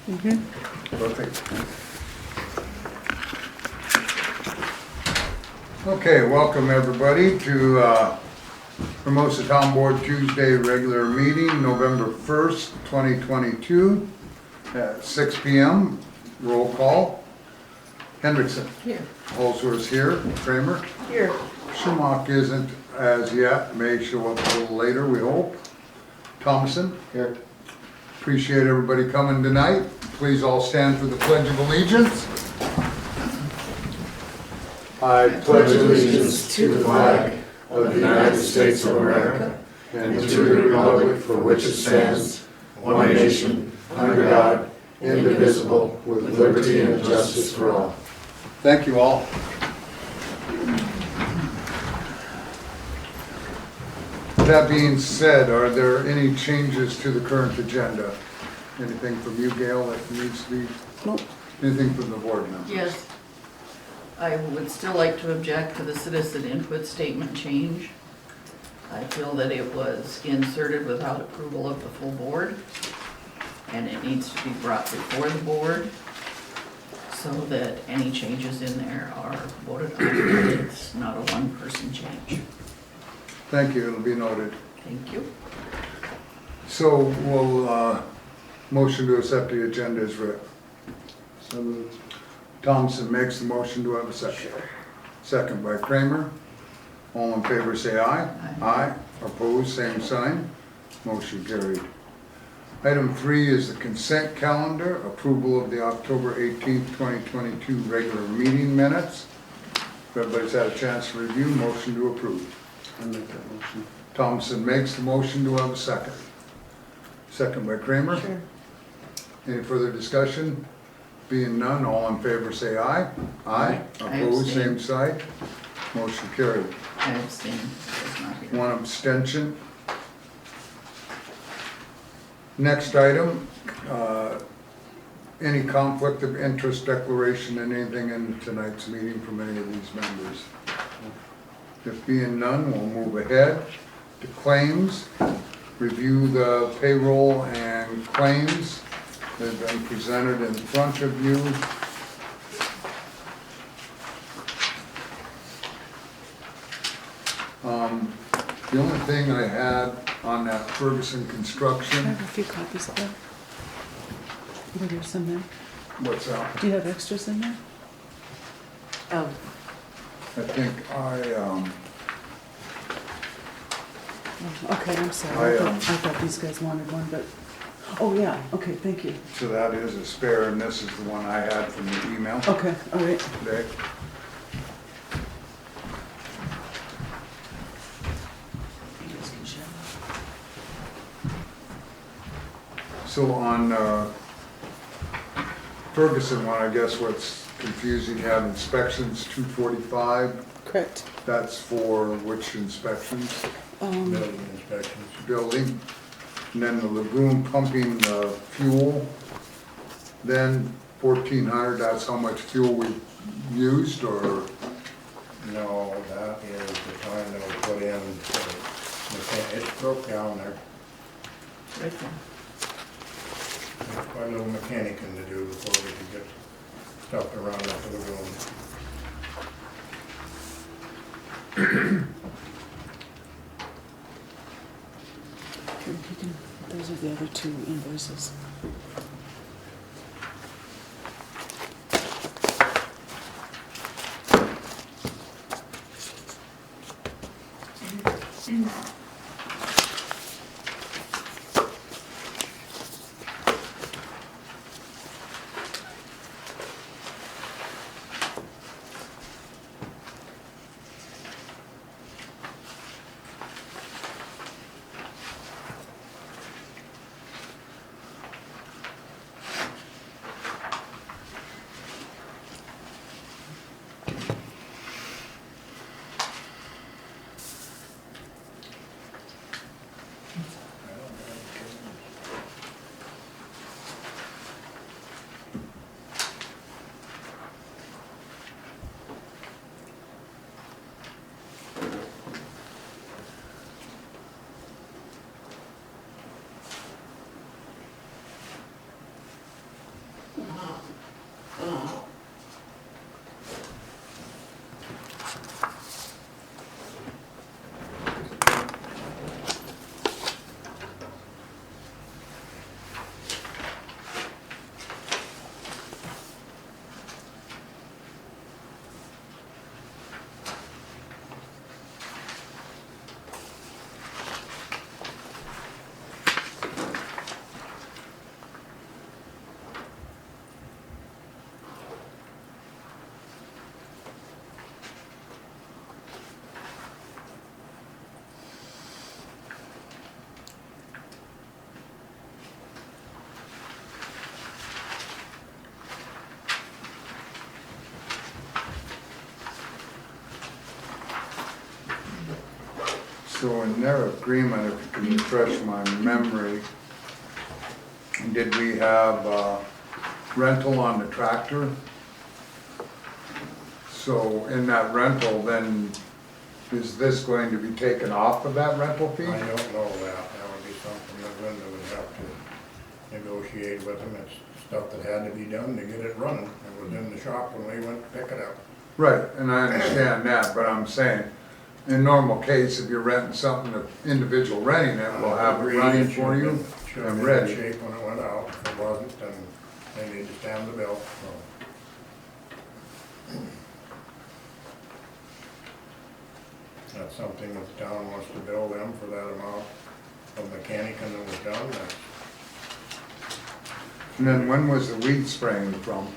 Perfect. Okay, welcome everybody to Hermosa Town Board Tuesday regular meeting, November 1st, 2022 at 6 p.m. Roll call. Hendrickson. Here. Holsworth's here. Kramer. Here. Schumach isn't as yet. May show up a little later, we hope. Thompson. Here. Appreciate everybody coming tonight. Please all stand for the Pledge of Allegiance. I Pledge allegiance to the flag of the United States of America and to the republic for which it stands, one nation, under God, indivisible, with liberty and justice for all. Thank you all. That being said, are there any changes to the current agenda? Anything from you, Gail, that needs to be? Nope. Anything from the board members? Yes. I would still like to object to the citizen input statement change. I feel that it was inserted without approval of the full board, and it needs to be brought before the board so that any changes in there are voted on. It's not a one-person change. Thank you, it'll be noted. Thank you. So we'll motion to accept the agenda as written. So moved. Thompson makes the motion, do I have a second? Second by Kramer. All in favor say aye. Aye. Opposed, same sign. Motion carried. Item 3 is the consent calendar, approval of the October 18th, 2022 regular meeting minutes. If everybody's had a chance to review, motion to approve. I'll make that motion. Thompson makes the motion, do I have a second? Second by Kramer. Sure. Any further discussion? Being none, all in favor say aye. Aye. I Opposed, abstain. same side. Motion carried. I abstain. It's not here. One abstention. Next item, any conflict of interest declaration in anything in tonight's meeting from any of these members? If being none, we'll move ahead to claims. Review the payroll and claims. They've been presented in front of you. The only thing I had on that Ferguson I construction, have a few copies of that. There's some there. what's that? Do you have extras in there? Oh, I think Oh, okay, I'm sorry. I, I thought these guys wanted one, but, oh, yeah, okay, thank you. so that is a spare, and this is the one I had from the email Okay, all right. today. You guys can share. So on Ferguson one, I guess what's confusing, you have inspections 245. Correct. That's for which inspections? Building inspections. Building. And then the lagoon pumping fuel. Then 1,400, that's how much fuel we used, or? No, that is the time that we put in, it's broke down there. right there. There's quite a little mechanicing to do before we can get stuff around up to the room. Those are the other two invoices. So in their agreement, if you can refresh my memory, did we have rental on the tractor? So in that rental, then is this going to be taken off of that rental fee? I don't know that. That would be something that Linda would have to negotiate with them. It's stuff that had to be done to get it running. It was in the shop when we went to pick it up. Right, and I understand that, but I'm saying, in normal case, if you're renting something, an individual renting it will have it running for you Should have and been in ready. shape when it went out. If it wasn't, then they need to stamp the bill, so. That's something that the town wants to bill them for that amount of mechanicing that was done. That's And then when was the weed spraying from?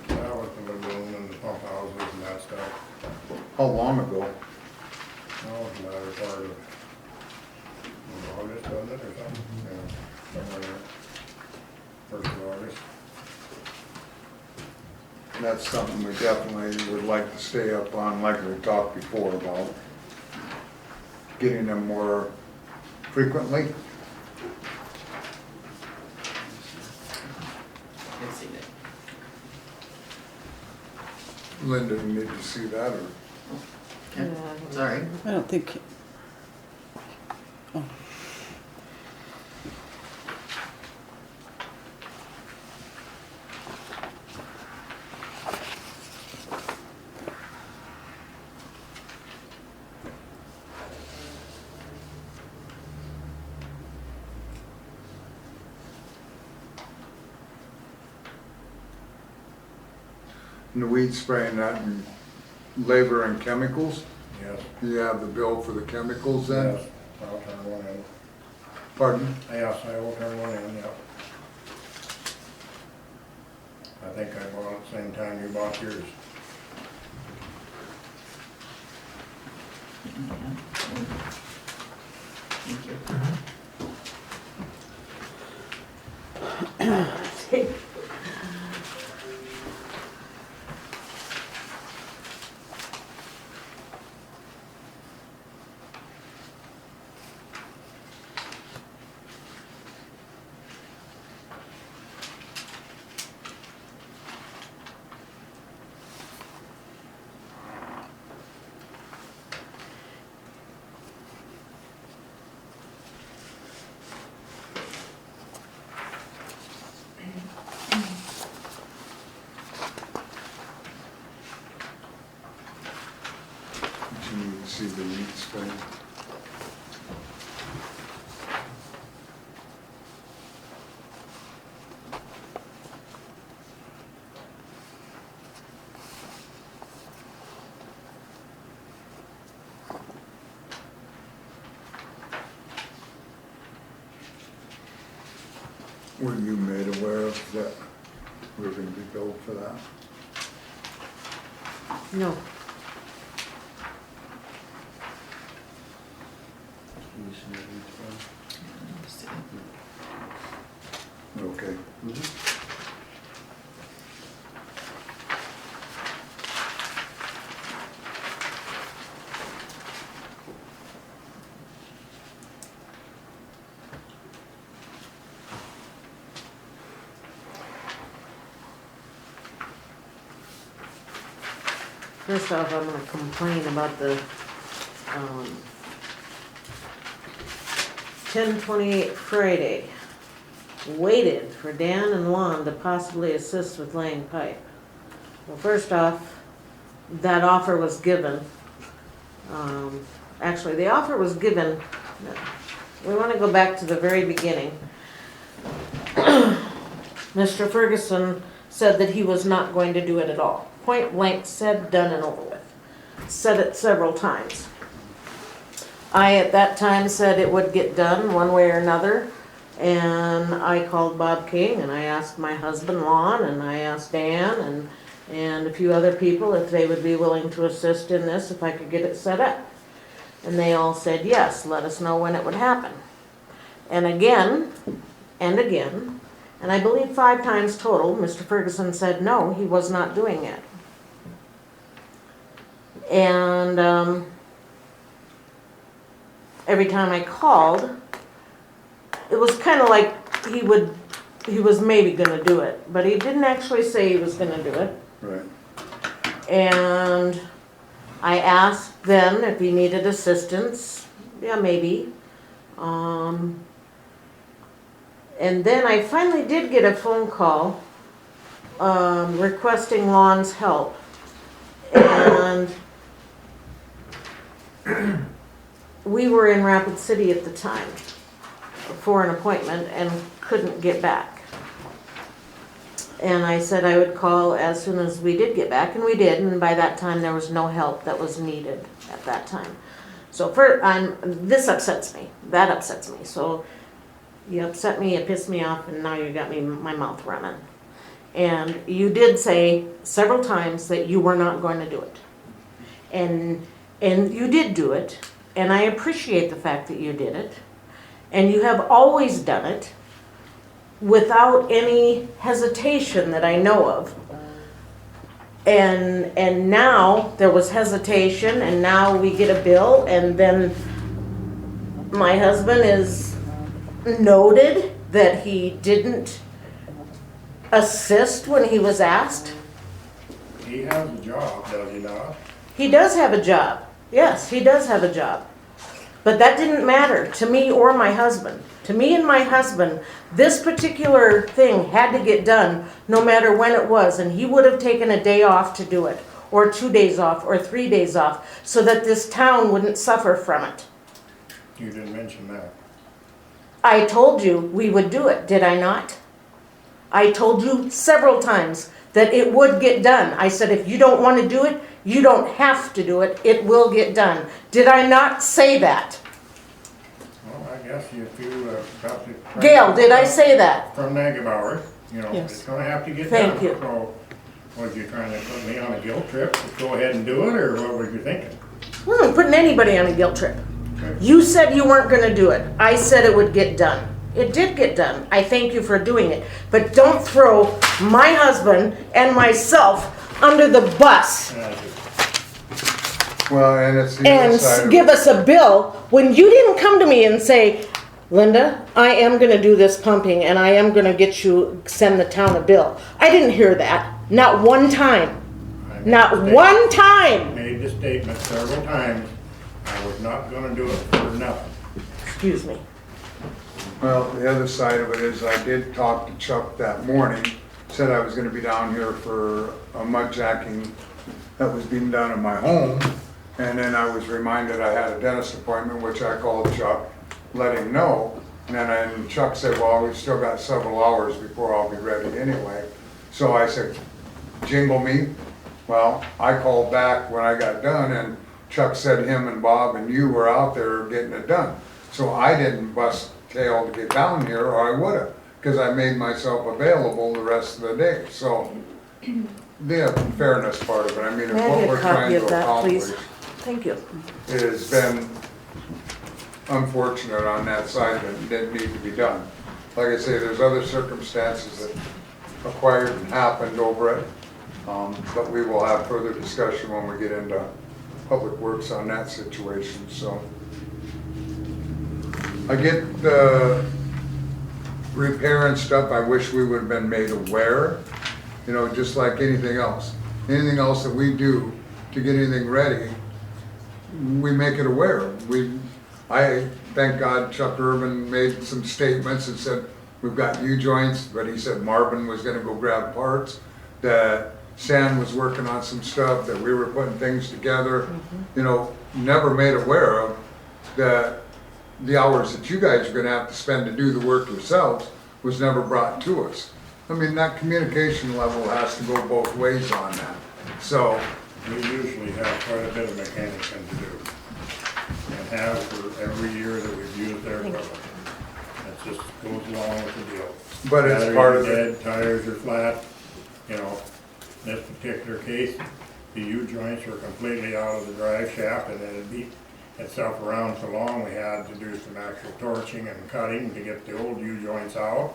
That was the lagoon and the pump houses and that stuff. How long ago? Oh, the latter part of August, wasn't it, or something? Yeah, somewhere there. First of August. That's something we definitely would like to stay up on, like we talked before about getting them more frequently. I've seen it. Linda, you need to see that, or? Okay, sorry. I don't think, And the weed spraying that and labor and chemicals? Yes. You have the bill for the chemicals then? Yes, I'll turn one in. Pardon? Yes, I will turn one in, yep. I think I bought it the same time you bought yours. Thank you. You need to see the weed spraying. Were you made aware of that we were gonna be billed for that? No, Okay. first off, I'm gonna complain about the, 10/28 Friday. waited for Dan and Lon to possibly assist with laying pipe. Well, first off, that offer was given. Actually, the offer was given, we want to go back to the very beginning. Mr. Ferguson said that he was not going to do it at all. Point blank said, done and over with. Said it several times. I at that time said it would get done one way or another, and I called Bob King and I asked my husband Lon and I asked Dan and a few other people if they would be willing to assist in this if I could get it set up. And they all said yes, let us know when it would happen. And again, and again, and I believe 5 times total, Mr. Ferguson said no, he was not doing it. And every time I called, it was kind of like he was maybe gonna do it, but he didn't actually say he was gonna do it. Right. And I asked then if he needed assistance. Yeah, maybe. And then I finally did get a phone call requesting Lon's help. And we were in Rapid City at the time for an appointment and couldn't get back. And I said I would call as soon as we did get back, and we did, and by that time there was no help that was needed at that time. So this upsets me, that upsets me. So you upset me, you pissed me off, and now you got my mouth running. And you did say several times that you were not going to do it. And you did do it, and I appreciate the fact that you did it. And you have always done it without any hesitation that I know of. And now there was hesitation, and now we get a bill, and then my husband is noted that he didn't assist when he was asked. He has a job, does he not? He does have a job. Yes, he does have a job. But that didn't matter to me or my husband. To me and my husband, this particular thing had to get done no matter when it was, and he would have taken a day off to do it, or 2 days off, or 3 days off, so that this town wouldn't suffer from it. You didn't mention that. I told you we would do it, did I not? I told you several times that it would get done. I said, if you don't want to do it, you don't have to do it. It will get done. Did I not say that? Well, I guess if you got the... Gail, did I say that? From Nagebauer, you know, Yes. it's gonna have to get done. Thank you. So, was you trying to put me on a guilt trip to go ahead and do it, or what were you thinking? I wasn't putting anybody on a guilt trip. Okay. You said you weren't going to do it. I said it would get done. It did get done. I thank you for doing it. But don't throw my husband and myself under the bus Well, and it's the other side and of give it. us a bill when you didn't come to me and say, Linda, I am going to do this pumping and I am going to send the town a bill. I didn't hear that. Not one time. Not one time. Made the statement several times, I was not gonna do it for nothing. Excuse me. Well, the other side of it is I did talk to Chuck that morning, said I was gonna be down here for a mud jacking that was being done in my home. And then I was reminded I had a dentist appointment, which I called Chuck, let him know. And then Chuck said, well, we've still got several hours before I'll be ready anyway. So I said, jingle me. Well, I called back when I got done, and Chuck said him and Bob and you were out there getting it done. So I didn't bust tail to get down here, or I would have, because I made myself available the rest of the day. So the fairness part of it, I mean, if May I what get a we're trying copy to of that, accomplish, please? Thank you. it has been unfortunate on that side that it didn't need to be done. Like I say, there's other circumstances that acquired and happened over it. But we will have further discussion when we get into public works on that situation, so. I get the repair and stuff, I wish we would have been made aware, you know, just like anything else. Anything else that we do to get anything ready, we make it aware. I thank God Chuck Urban made some statements and said, we've got U-joints, but he said Marvin was gonna go grab parts, that Stan was working on some stuff, that we were putting things together, you know, never made aware of that the hours that you guys are gonna have to spend to do the work yourselves was never brought to us. I mean, that communication level has to go both ways on that, so, We usually have quite a bit of mechanicsing to do, and have for every year that we've used their equipment. It just goes along with the deal. but it's part of Batteries it. are dead, tires are flat, you know. In this particular case, the U-joints were completely out of the drive shaft, and it had beat itself around so long, we had to do some actual torching and cutting to get the old U-joints out,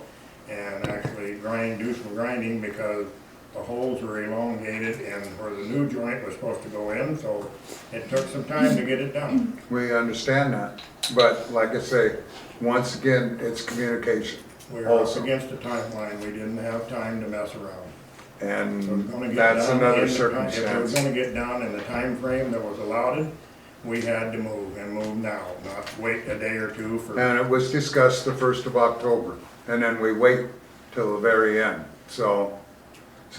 and actually do some grinding, because the holes were elongated and where the new joint was supposed to go in, so it took some time to get it done. We understand that, but like I say, once again, it's communication. We were up Also. against a timeline, we didn't have time to mess around. So it's And gonna get that's done another in the time- If it was circumstance. gonna get done in the time frame that was allotted, we had to move, and move now, not wait a day or two for. And it was discussed the 1st of October, and then we wait till the very end, so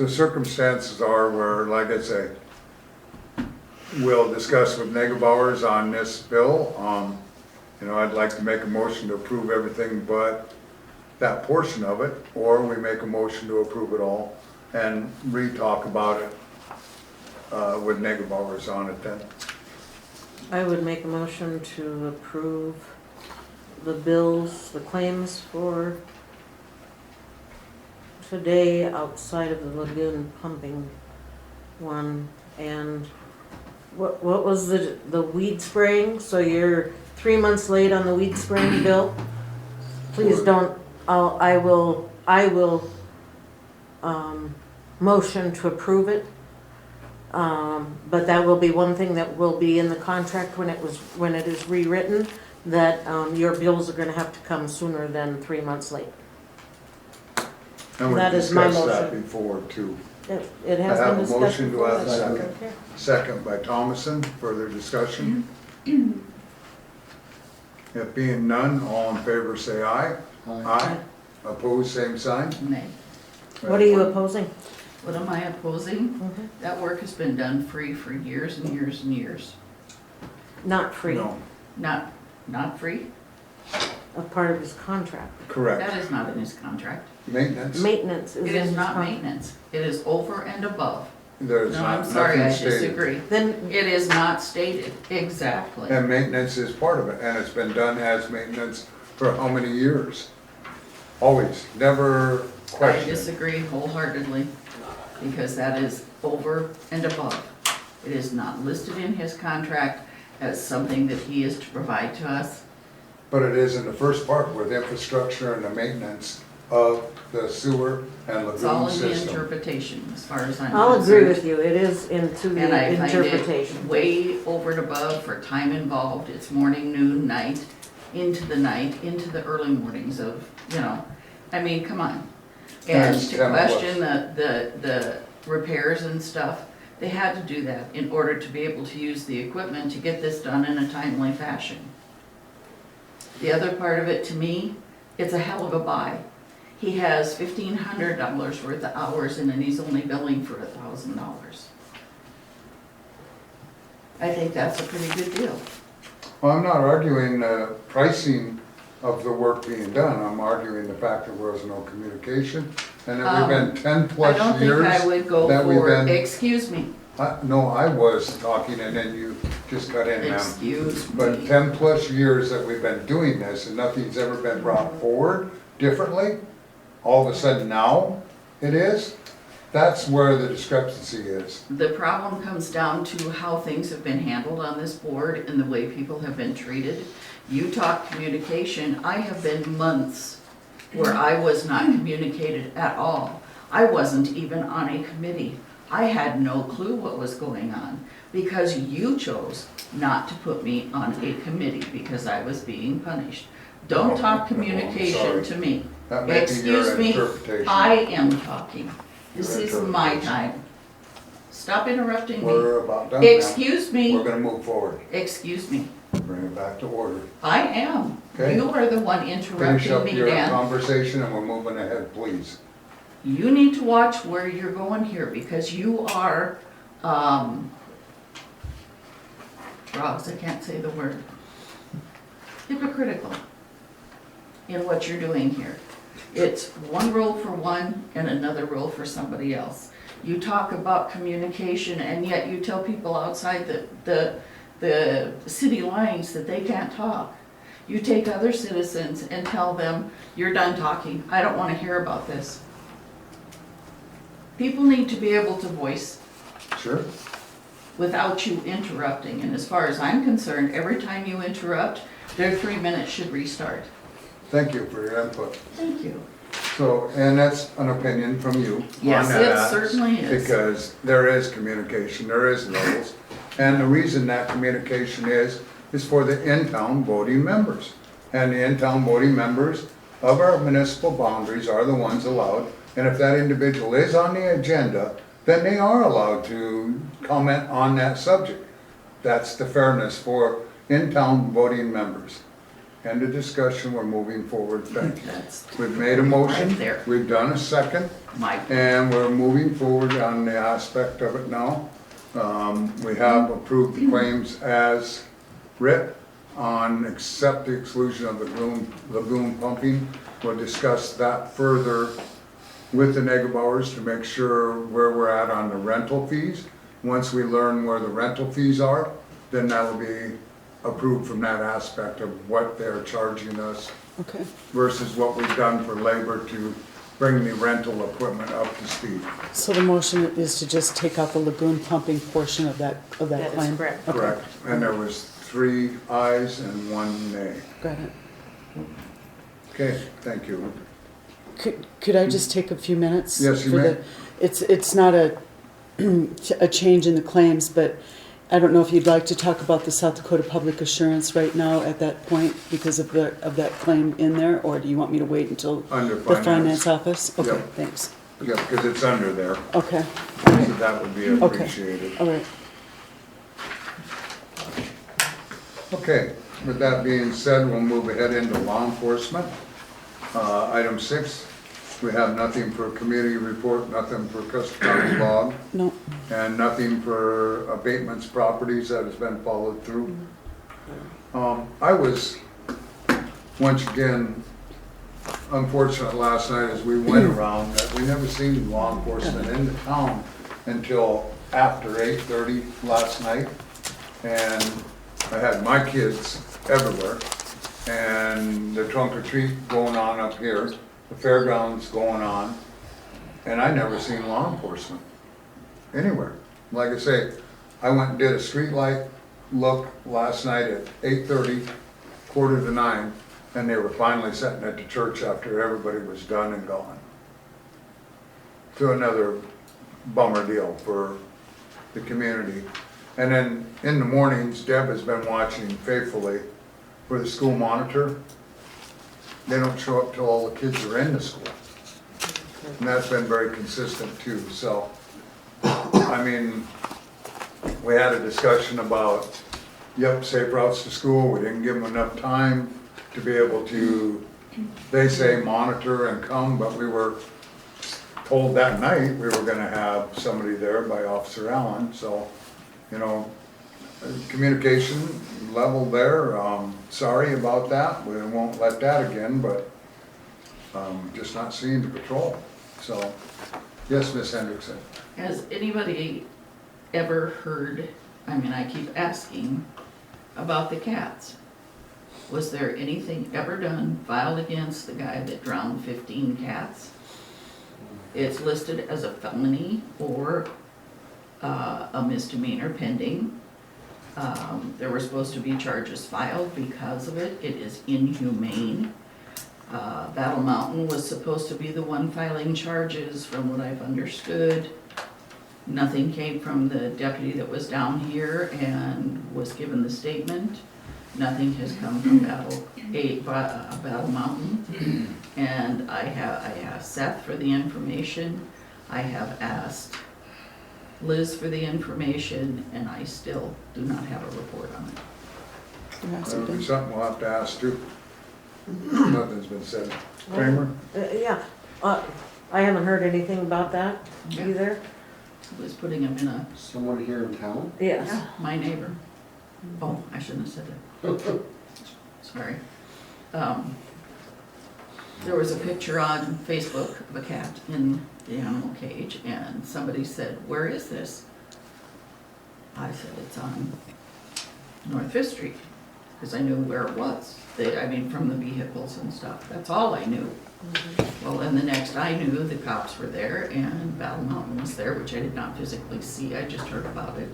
circumstances are where, like I say, we'll discuss with Negebauers on this bill. You know, I'd like to make a motion to approve everything but that portion of it, or we make a motion to approve it all and re-talk about it with Negebauers on it then. I would make a motion to approve the bills, the claims for today outside of the lagoon pumping one. And what was the weed spraying? So you're 3 months late on the weed spraying bill? Please don't, I will motion to approve it. But that will be one thing that will be in the contract when it is rewritten, that your bills are gonna have to come sooner than 3 months late. And That we've is my discussed that motion. before too. It has I have been a discussed motion, do before. I have a that's second? okay. Second by Thomason, further discussion? If being none, all in favor say aye. Aye. Opposed, same sign? Nay. What are you opposing? What am I opposing? That work has been done free for years and years and years. Not free, No, Not free? a part of his contract. correct. That is not in his contract. Maintenance, Maintenance is It in is his not contract. maintenance. It is over and above. there's No, not, I'm sorry, nothing I stated. disagree. Then, It is not stated, exactly. And maintenance is part of it, and it's been done as maintenance for how many years? Always, never I questioned. disagree wholeheartedly, because that is over and above. It is not listed in his contract as something that he is to provide to us. But it is in the first part with infrastructure and the maintenance of the sewer and It's all lagoon in the system. interpretation, as far as I'm concerned. I'll agree with you, it is into the And I find interpretation. it way over and above for time involved. It's morning, noon, night, into the early mornings of, I mean, come on. And That's to 10 plus. question the repairs and stuff, they had to do that in order to be able to use the equipment to get this done in a timely fashion. The other part of it, to me, it's a hell of a buy. He has $1,500 worth of hours in and he's only billing for $1,000. I think that's a pretty good deal. Well, I'm not arguing the pricing of the work being done, I'm arguing the fact that there was no communication, and that we've been 10 I plus don't think years. I would go that we've for, been- excuse me, No, I was talking and then you just cut in now. excuse But me. 10 plus years that we've been doing this and nothing's ever been brought forward differently, all of a sudden now it is, that's where the discrepancy is. The problem comes down to how things have been handled on this board and the way people have been treated. You talk communication, I have been months where I was not communicated at all. I wasn't even on a committee. I had no clue what was going on because you chose not to put me on a committee because I was being punished. Don't talk No, I'm communication sorry. to me. That may be your Excuse me, interpretation. I am talking. This Your is my interpretation. time. Stop interrupting me. We're about done now. Excuse We're me, gonna move forward. excuse me. bring it back to order. I am. Okay. You are the one Finish interrupting up me, your Dan. conversation and we're moving ahead, please. You need to watch where you're going here because you are, Ross, I can't say the word, hypocritical in what you're doing here. It's one rule for one and another rule for somebody else. You talk about communication and yet you tell people outside the city lines that they can't talk. You take other citizens and tell them, you're done talking, I don't wanna hear about this. People need to be able to voice Sure. without you interrupting, and as far as I'm concerned, every time you interrupt, their 3 minutes should restart. Thank you for your input. Thank you. So, and that's an opinion from you. Yes, on that, it certainly is. Because there is communication, there is levels. And the reason that communication is for the in-town voting members. And the in-town voting members of our municipal boundaries are the ones allowed. And if that individual is on the agenda, then they are allowed to comment on that subject. That's the fairness for in-town voting members. End of discussion, we're moving forward, thank you. That's We've made a motion, Right there. we've done a second, my, and we're moving forward on the aspect of it now. We have approved the claims as writ on accept the exclusion of the lagoon pumping. We'll discuss that further with the Negebauers to make sure where we're at on the rental fees. Once we learn where the rental fees are, then that'll be approved from that aspect of what they're charging us Okay, versus what we've done for labor to bring the rental equipment up to speed. so the motion is to just take out the lagoon pumping portion of that That is claim? correct. Okay, Correct. And there was 3 ayes and 1 nay. got it. Okay, thank you. Could I just take a few minutes? Yes, you for may. It's not a, a change in the claims, but I don't know if you'd like to talk about the South Dakota Public Assurance right now at that point because of that claim in there, or do you want me to wait until Under the finance. finance office? Okay, Yep. thanks. Yeah, because it's under there, Okay, so that would be Okay. appreciated. all right. Okay, with that being said, we'll move ahead into law enforcement. Item 6, we have nothing for community report, nothing for Custer County log, No, and nothing for abatements properties that has been followed through. I was, once again, unfortunate last night as we went around, that we never seen law enforcement in the town until after 8:30 last night. And I had my kids everywhere, and the trunk or treat going on up here, the fairgrounds going on, and I never seen law enforcement anywhere. Like I say, I went and did a street light look last night at 8:30, 8:45, and they were finally sitting at the church after everybody was done and gone. To another bummer deal for the community. And then in the mornings, Deb has been watching faithfully for the school monitor. They don't show up till all the kids are in the school. And that's been very consistent too, so. I mean, we had a discussion about, yep, safe routes to school, we didn't give them enough time to be able to, they say monitor and come, but we were told that night we were gonna have somebody there by Officer Allen, so, you know, communication level there, sorry about that, we won't let that again, but, just not seeing the patrol, so, yes, Miss Hendrickson. has anybody ever heard, I mean, I keep asking about the cats. Was there anything ever done, filed against the guy that drowned 15 cats? It's listed as a felony or a misdemeanor pending. There were supposed to be charges filed because of it. It is inhumane. Battle Mountain was supposed to be the one filing charges from what I've understood. Nothing came from the deputy that was down here and was given the statement. Nothing has come from Battle Mountain. And I asked Seth for the information. I have asked Liz for the information, and I still do not have a report on it. There hasn't That'll be been. something we'll have to ask too. Nothing's been said. Kramer? Yeah, I haven't heard anything about that Yeah. either. Was putting him in a, Someone here in town? Yes. my neighbor. Oh, I shouldn't have said that. Sorry. There was a picture on Facebook of a cat in the animal cage, and somebody said, "Where is this?" I said, "It's on North Fifth Street," because I knew where it was. From the vehicles and stuff, that's all I knew. Well, then the next I knew, the cops were there, and Battle Mountain was there, which I did not physically see, I just heard about it.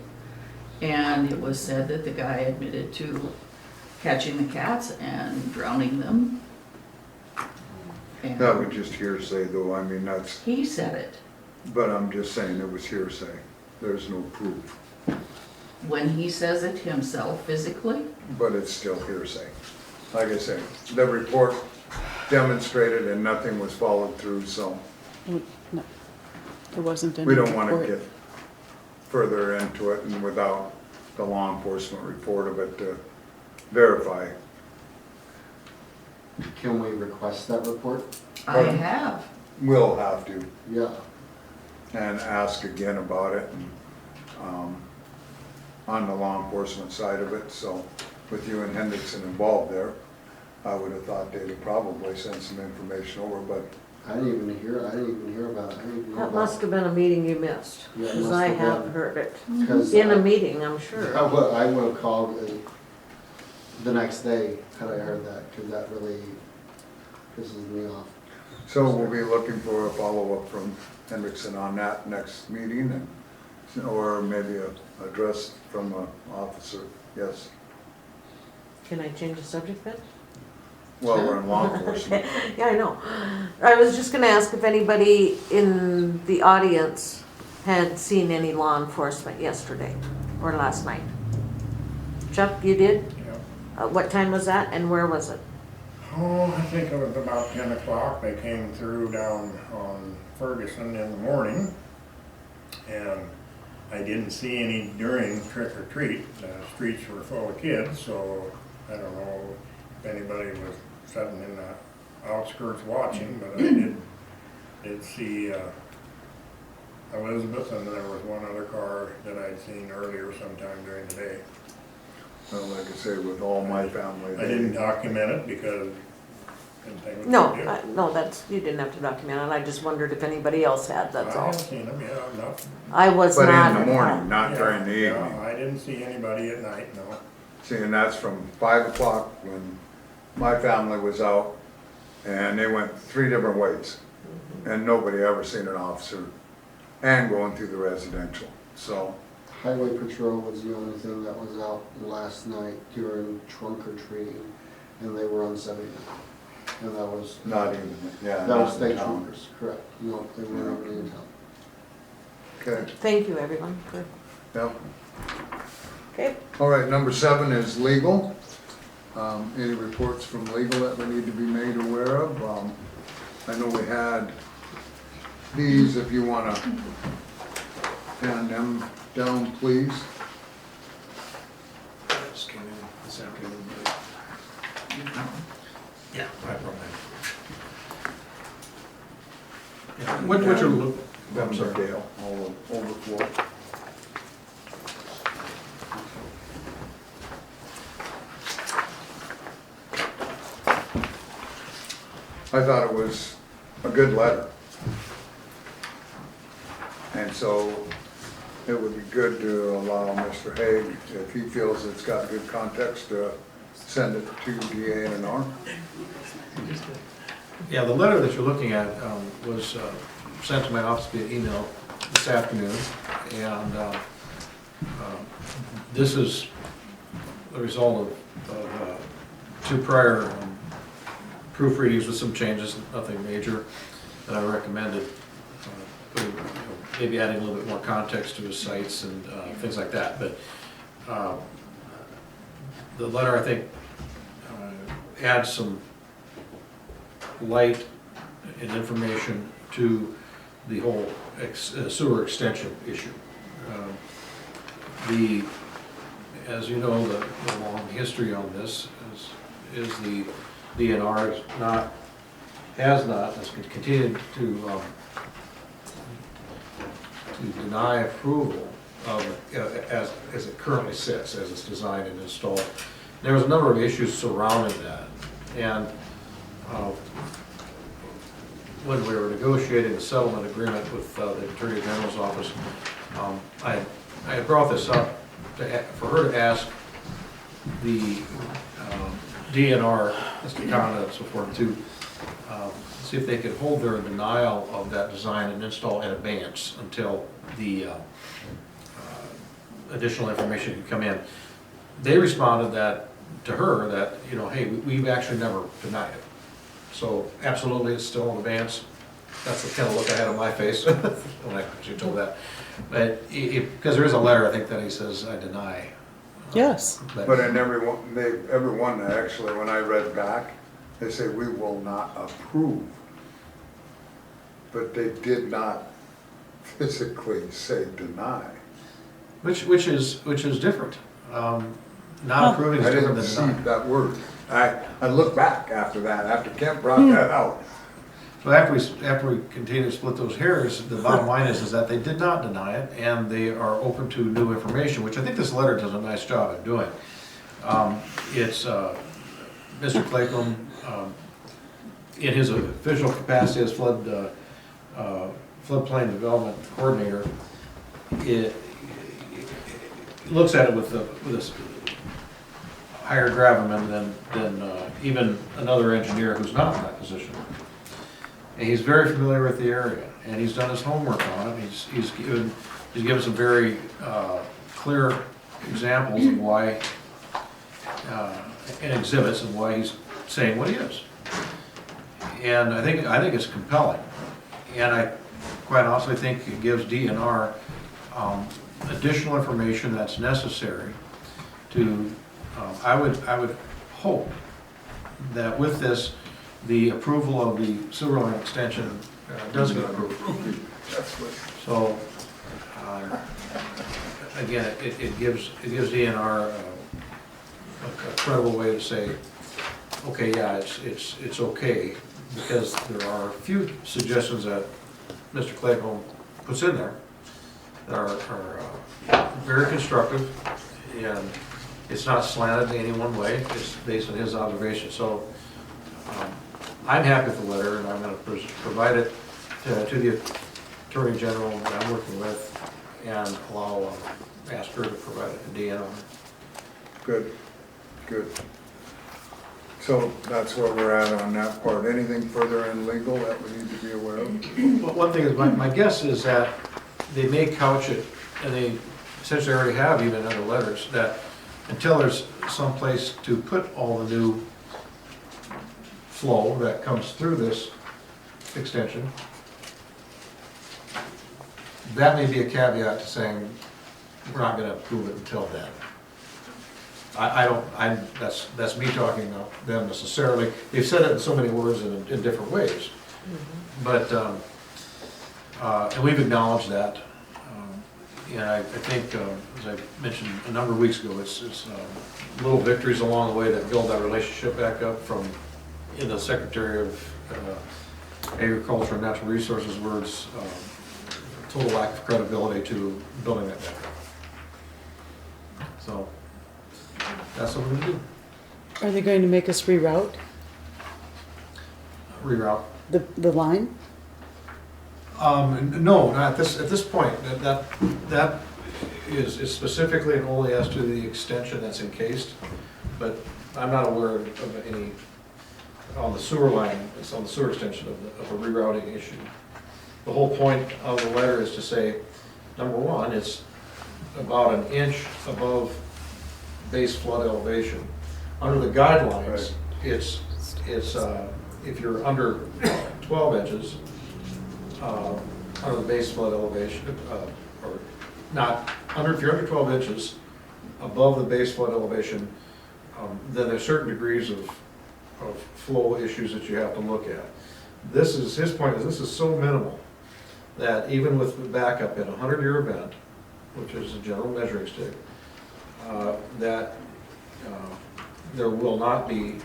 And it was said that the guy admitted to catching the cats and drowning them. And That was just hearsay though, I mean, that's, he said it. but I'm just saying it was hearsay. There's no proof, When he says it himself physically, but it's still hearsay. Like I say, the report demonstrated and nothing was followed through, so No, there wasn't any. we don't want to report. get further into it and without the law enforcement report of it to verify. Can we request that report? I have. We'll have to, Yeah. and ask again about it and, on the law enforcement side of it, so with you and Hendrickson involved there, I would have thought they'd have probably sent some information over, but I didn't even hear about it. I didn't even know That about must have been a meeting you missed, Yeah, it because must I have have been. heard it. it. 'Cause In a meeting, I'm sure. I would have called the next day had I heard that, because that really pisses me off. so we'll be looking for a follow-up from Hendrickson on that next meeting and, or maybe a address from an officer, yes. Can I change the subject then? Well, we're in law enforcement. Yeah, I know. I was just gonna ask if anybody in the audience had seen any law enforcement yesterday or last night. Chuck, you did? Yeah. What time was that and where was it? Oh, I think it was about 10 o'clock. They came through down on Ferguson in the morning. And I didn't see any during trick or treat. The streets were full of kids, so I don't know if anybody was sitting in the outskirts watching, but I did see Elizabeth, and there was one other car that I'd seen earlier sometime during the day. Well, like I say, with all my family. I didn't document it because I didn't think it was No, a big deal. no, you didn't have to document it. I just wondered if anybody else had, that's I all. have seen them, yeah, not. I was But not. in the at morning, home. not during the Yeah, evening. I didn't see anybody at night, no. See, and that's from 5 o'clock when my family was out, and they went 3 different ways. And nobody ever seen an officer, and going through the residential, so. Highway Patrol was the only thing that was out last night during trunk or treating, and they were on 79. And that was, Not even, yeah. that not was in state town. troopers, correct. No, they weren't even in town. Okay, Thank you, everyone. for- yep. Okay, All right, number 7 is legal. Any reports from legal that we need to be made aware of? I know we had these, if you wanna hand them down, please. Just came in this afternoon, but yeah, I brought that. Yeah, what you're looking, Them I'm are sorry. Dale, all overflow. I thought it was a good letter. And so it would be good to allow Mr. Haig, if he feels it's got good context, to send it to DA&R. Yeah, the letter that you're looking at was sent to my office via email this afternoon, and this is the result of 2 prior proofreadings with some changes, nothing major, that I recommended, putting, maybe adding a little bit more context to his sites and things like that. But the letter, I think, adds some light and information to the whole sewer extension issue. as you know, the long history on this is the DNR has continued to deny approval of, as it currently sits, as it's designed and installed. There was a number of issues surrounding that, and when we were negotiating the settlement agreement with the Attorney General's office, I brought this up for her to ask the DNR, Mr. Conda and so forth, to see if they could hold their denial of that design and install in advance until the additional information could come in. They responded to her that, hey, we've actually never denied it. So absolutely, it's still in advance. That's the kind of look I had on my face when she told that. But because there is a letter, I think, that he says, I deny. Yes. But in everyone actually, when I read back, they say we will not approve. But they did not physically say deny. Which is different. Not approving is I different didn't than see denying. that word. I looked back after that, after Kent brought that out. So after we continue to split those hairs, the bottom line is that they did not deny it, and they are open to new information, which I think this letter does a nice job at doing. It's Mr. Claycomb, in his official capacity as floodplain development coordinator, it looks at it with this higher gravamen than even another engineer who's not in that position. And he's very familiar with the area, and he's done his homework on it. He's given some very clear examples of why, and exhibits of why he's saying what he is. And I think it's compelling, and I quite honestly think it gives DNR additional information that's necessary to. I would hope that with this, the approval of the sewer line extension does get approved. So, again, it gives DNR a credible way to say, okay, yeah, it's okay, because there are a few suggestions that Mr. Claycomb puts in there that are very constructive, and it's not slanted in any one way. It's based on his observation. So I'm happy with the letter, and I'm going to provide it to the Attorney General that I'm working with, and ask her to provide it to DNR. Good. So that's where we're at on that part. Anything further in legal that we need to be aware of? Well, one thing is, my guess is that they may couch it, and they essentially already have even in other letters, that until there's some place to put all the new flow that comes through this extension, that may be a caveat to saying we're not going to approve it until then. That's me talking about them necessarily. They've said it in so many words and in different ways, but and we've acknowledged that. And I think, as I mentioned a number of weeks ago, it's little victories along the way that build that relationship back up from, in the Secretary of Agriculture and Natural Resources words, total lack of credibility to building that back up. So that's what we're going to do. Are they going to make us reroute Reroute. the line? No, not at this point. That is specifically and only as to the extension that's encased, but I'm not aware of any on the sewer line. It's on the sewer extension of a rerouting issue. The whole point of the letter is to say, number one, it's about an inch above base flood elevation. Under the guidelines, it's if you're under 12 inches under the base flood elevation, or not under, if you're under 12 inches above the base flood elevation, then there's certain degrees of flow issues that you have to look at. This is, his point is, this is so minimal that even with the backup in a 100-year event, which is a general measuring stick, that there will not be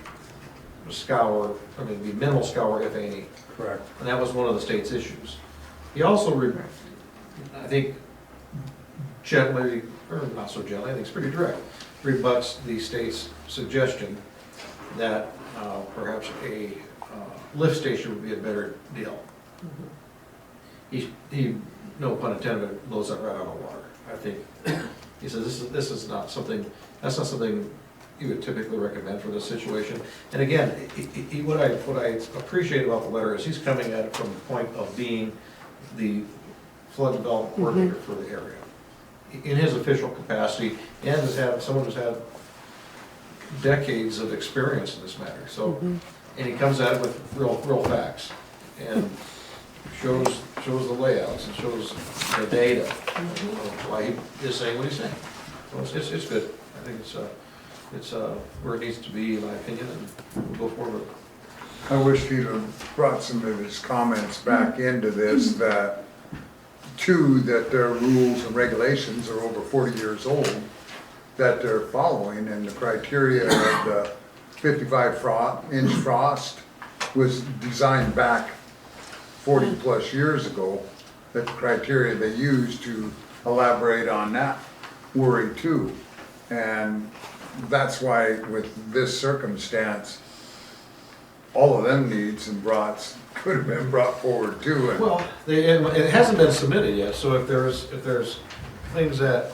scour, I mean, be minimal scour if any. Correct. And that was one of the state's issues. He also, I think, gently, or not so gently, I think it's pretty direct, rebuts the state's suggestion that perhaps a lift station would be a better deal. He, no pun intended, blows that right out of the water. I think, he says, this is not something, that's not something you would typically recommend for this situation. And again, what I appreciate about the letter is he's coming at it from the point of being the flood development coordinator for the area. In his official capacity, and has had, someone who's had decades of experience in this matter, so, and he comes at it with real facts, and shows the layouts, and shows the data of why he is saying what he's saying. So it's good. I think it's where it needs to be, in my opinion, and we'll go forward. I wish he'd have brought some of his comments back into this, that that their rules and regulations are over 40 years old, that they're following, and the criteria of the 55-inch frost was designed back 40 plus years ago, that the criteria they used to elaborate on that worry too. And that's why with this circumstance, all of them needs and brats could have been brought forward too. And Well, it hasn't been submitted yet, so if there's things that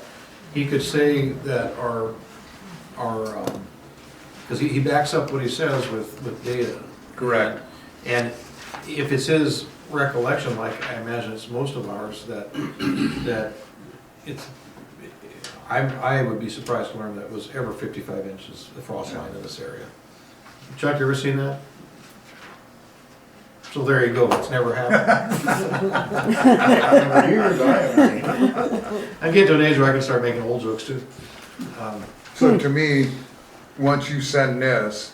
he could say that are, because he backs up what he says with data. Correct. And if it's his recollection, like I imagine it's most of ours, that it's, I would be surprised to learn that it was ever 55 inches, the frost line in this area. Chuck, you ever seen that? So there you go, it's never happened. For years, I haven't. I'm getting to an age where I can start making old jokes too. so to me, once you send this,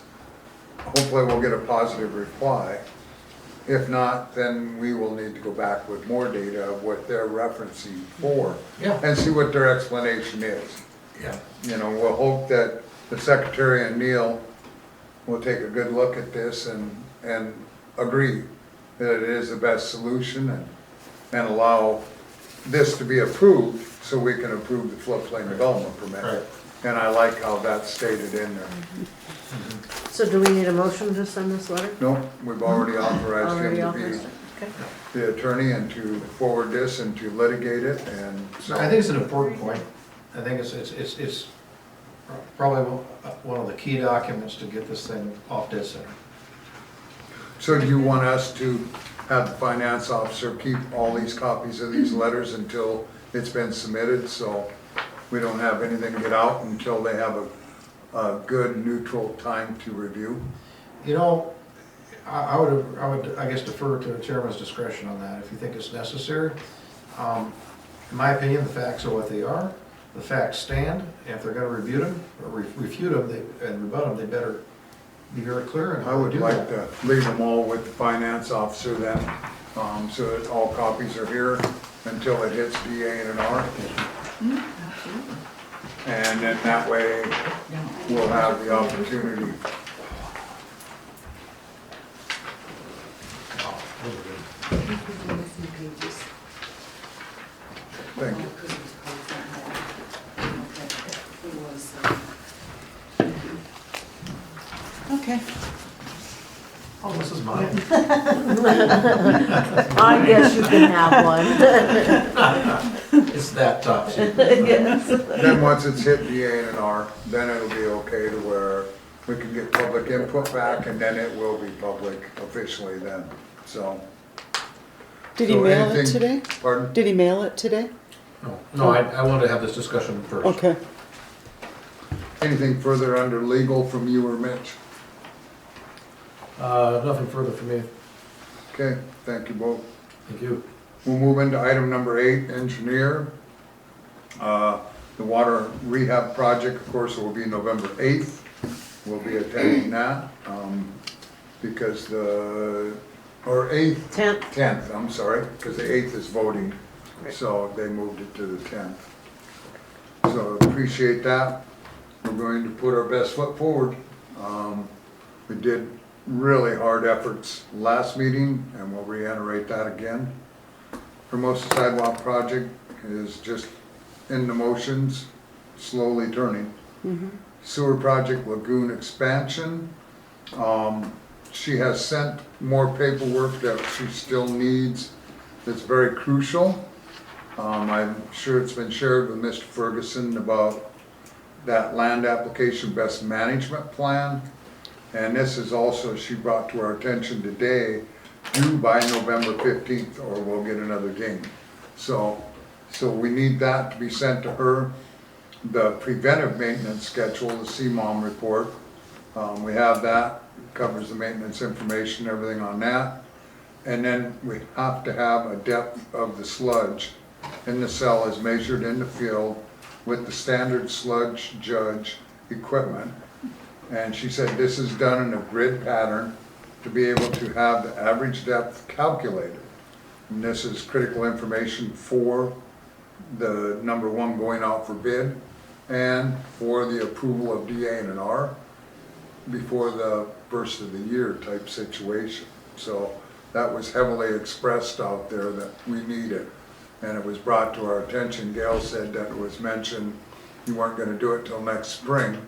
hopefully we'll get a positive reply. If not, then we will need to go back with more data of what they're referencing for. Yeah. And see what their explanation is. Yeah. You know, we'll hope that the Secretary and Neil will take a good look at this and agree that it is the best solution and allow this to be approved so we can approve the floodplain development permit. Right. And I like how that's stated in there. So do we need a motion to send this letter? No, we've already authorized Already him authorized to it? Okay. be the attorney and to forward this and to litigate it, and so. I think it's an important point. I think it's probably one of the key documents to get this thing off dead center. So do you want us to have the finance officer keep all these copies of these letters until it's been submitted, so we don't have anything get out until they have a good neutral time to review? You know, I would, I guess, defer to the chairman's discretion on that, if you think it's necessary. In my opinion, the facts are what they are. The facts stand, and if they're gonna refute them, and rebut them, they better be very clear and I how would to do like that. to leave them all with the finance officer then, so that all copies are here until it hits DA and R. And then that way, we'll have the opportunity. Thank you. Okay. Oh, this is mine. I guess you can have one. It's that tough. Yes. Then once it's hit DA and R, then it'll be okay to where we can get public input back, and then it will be public officially then, so. Did he So mail it anything- today? Pardon? Did he mail it today? No, I wanted to have this discussion first. Okay. Anything further under legal from you or Mitch? Nothing further from me. Okay, thank you both. Thank you. We'll move into item number 8, engineer. The water rehab project, of course, will be November 8th. We'll be attending that, because or 8th, 10th, I'm sorry, because the 8th is voting, so they moved it to the 10th. So appreciate that. We're going to put our best foot forward. We did really hard efforts last meeting, and we'll reiterate that again. Hermosa sidewalk project is just in the motions, slowly turning. Sewer project lagoon expansion. She has sent more paperwork that she still needs that's very crucial. I'm sure it's been shared with Mr. Ferguson about that land application best management plan. And this is also, she brought to our attention today, due by November 15th, or we'll get another ding. So we need that to be sent to her. The preventive maintenance schedule, the CMOM report, we have that, covers the maintenance information, everything on that. And then we have to have a depth of the sludge in the cell as measured in the field with the standard sludge judge equipment. And she said this is done in a grid pattern to be able to have the average depth calculated. And this is critical information for the number one going out for bid and for the approval of DA&R before the first of the year type situation. So that was heavily expressed out there that we need it. And it was brought to our attention. Gail said that it was mentioned you weren't going to do it till next spring,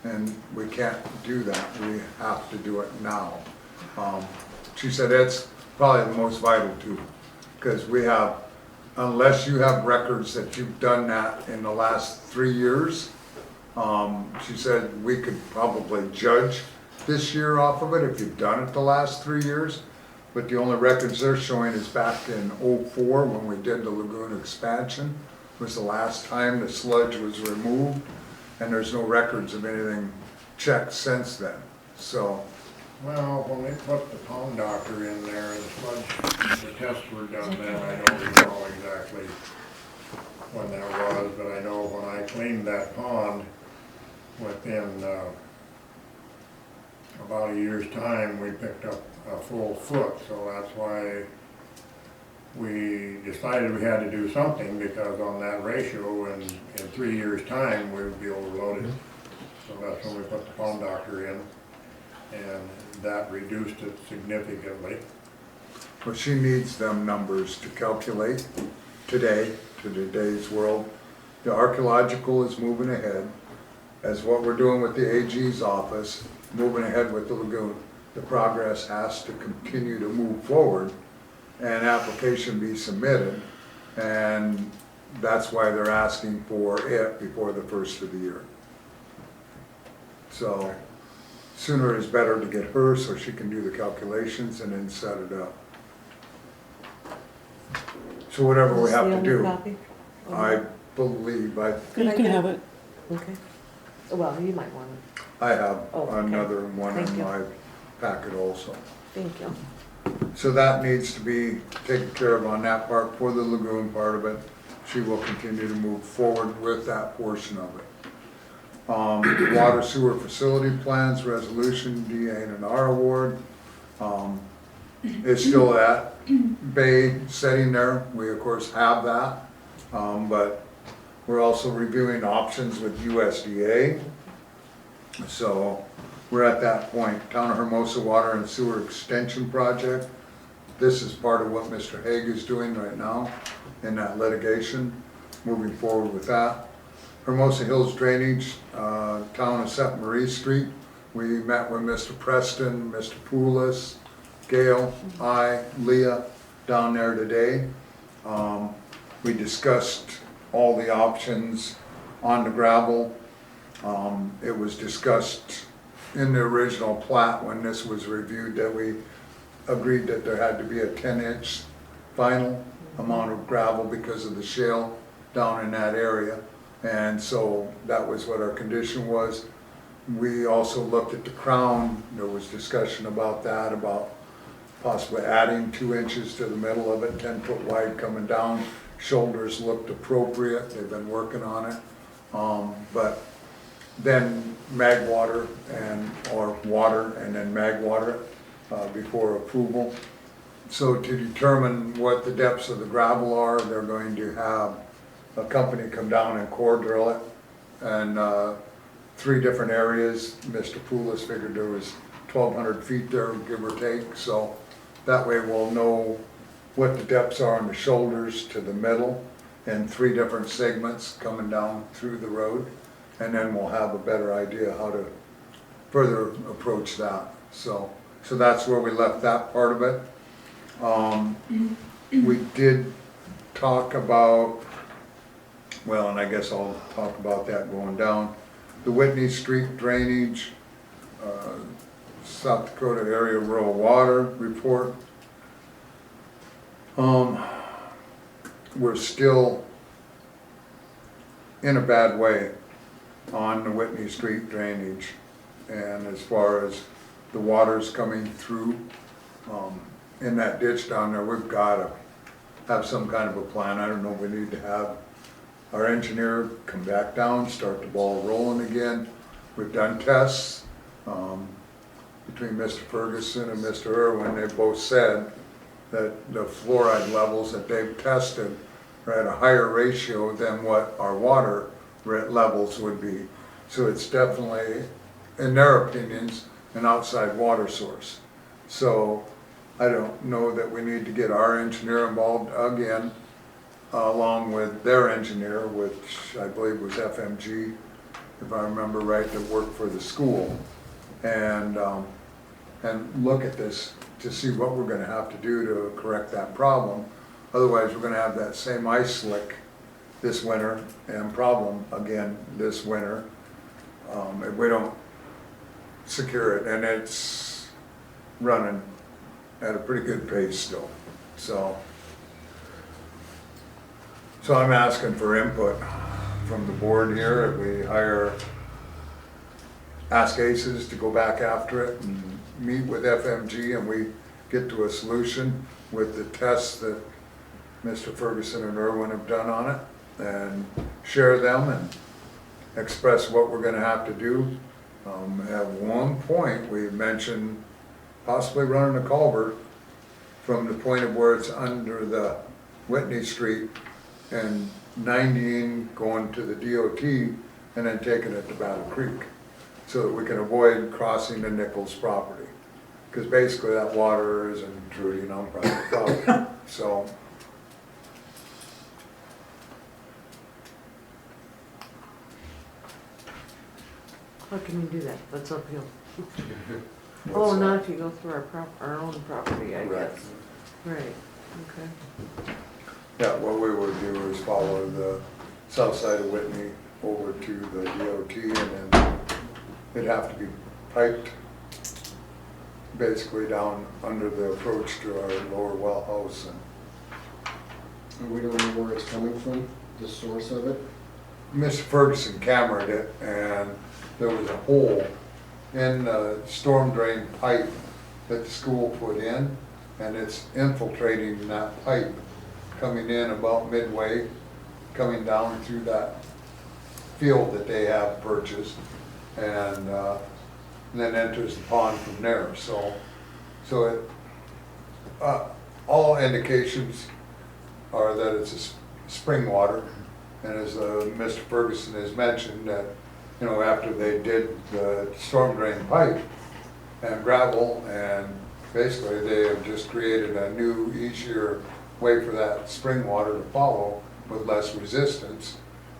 and we can't do that. We have to do it now. She said it's probably the most vital too, because we have, unless you have records that you've done that in the last 3 years, she said we could probably judge this year off of it if you've done it the last 3 years. But the only records they're showing is back in '04 when we did the lagoon expansion, was the last time the sludge was removed, and there's no records of anything checked since then. So, Well, when they put the pond doctor in there and the tests were done then, I don't recall exactly when that was, but I know when I cleaned that pond within about a year's time, we picked up a full foot, so that's why we decided we had to do something, because on that ratio in 3 years' time, we would be overloaded. So that's when we put the pond doctor in, and that reduced it significantly. but she needs them numbers to calculate today, to today's world. The archaeological is moving ahead, as what we're doing with the AG's office, moving ahead with the lagoon. The progress has to continue to move forward and application be submitted, and that's why they're asking for it before the first of the year. So sooner is better to get her so she can do the calculations and then set it up. So whatever we have to do, I believe, You can have it. Okay. Well, you might want it. I have Oh, okay. another one Thank in you. my packet also. Thank you. So that needs to be taken care of on that part. For the lagoon part of it, she will continue to move forward with that portion of it. Water sewer facility plans, resolution, DA&R award. It's still at bay setting there. We of course have that. But we're also reviewing options with USDA. So we're at that point. Town of Hermosa Water and Sewer Extension Project. This is part of what Mr. Hague is doing right now in that litigation, moving forward with that. Hermosa Hills Drainage, town of St. Marie Street. We met with Mr. Preston, Mr. Poulos, Gail, Leah down there today. We discussed all the options on the gravel. It was discussed in the original plat when this was reviewed that we agreed that there had to be a 10-inch final amount of gravel because of the shale down in that area. And so that was what our condition was. We also looked at the crown. There was discussion about that, about possibly adding 2 inches to the middle of it, 10 foot wide coming down. Shoulders looked appropriate. They've been working on it. But then mag water or water and then mag water before approval. So to determine what the depths of the gravel are, they're going to have a company come down and core drill it. And 3 different areas, Mr. Poulos figured there was 1,200 feet there, give or take. So that way we'll know what the depths are on the shoulders to the middle, and 3 different segments coming down through the road. And then we'll have a better idea how to further approach that. So that's where we left that part of it. We did talk about, well, and I guess I'll talk about that going down, the Whitney Street drainage, South Dakota Area Rural Water Report. We're still in a bad way on the Whitney Street drainage. And as far as the water's coming through in that ditch down there, we've got to have some kind of a plan. I don't know, we need to have our engineer come back down, start the ball rolling again. We've done tests between Mr. Ferguson and Mr. Irwin. They both said that the fluoride levels that they've tested are at a higher ratio than what our water levels would be. So it's definitely, in their opinions, an outside water source. So I don't know that we need to get our engineer involved again, along with their engineer, which I believe was FMG, if I remember right, that worked for the school, and look at this to see what we're going to have to do to correct that problem. Otherwise, we're going to have that same ice slick this winter and problem again this winter if we don't secure it, and it's running at a pretty good pace still. So I'm asking for input from the board here. If we ask ACES to go back after it and meet with FMG and we get to a solution with the tests that Mr. Ferguson and Irwin have done on it, and share them and express what we're gonna have to do. At one point, we mentioned possibly running a culvert from the point of where it's under the Whitney Street and 90 going to the DOT and then taking it to Battle Creek so that we can avoid crossing the Nichols property. Because basically that water is intruding on private property. So How can you do that? That's uphill. Oh, not if you go through our own property, I Right. guess. Right, okay. yeah, what we would do is follow the south side of Whitney over to the DOT, and then it'd have to be piped basically down under the approach to our lower well house. And we don't know where it's coming from, the source of it? Mr. Ferguson cameraed it, and there was a hole in the storm drain pipe that the school put in, and it's infiltrating that pipe, coming in about midway, coming down through that field that they have purchased, and then enters the pond from there. So it, all indications are that it's a spring water, and as Mr. Ferguson has mentioned, that after they did the storm drain pipe and gravel, and basically they have just created a new, easier way for that spring water to follow with less resistance,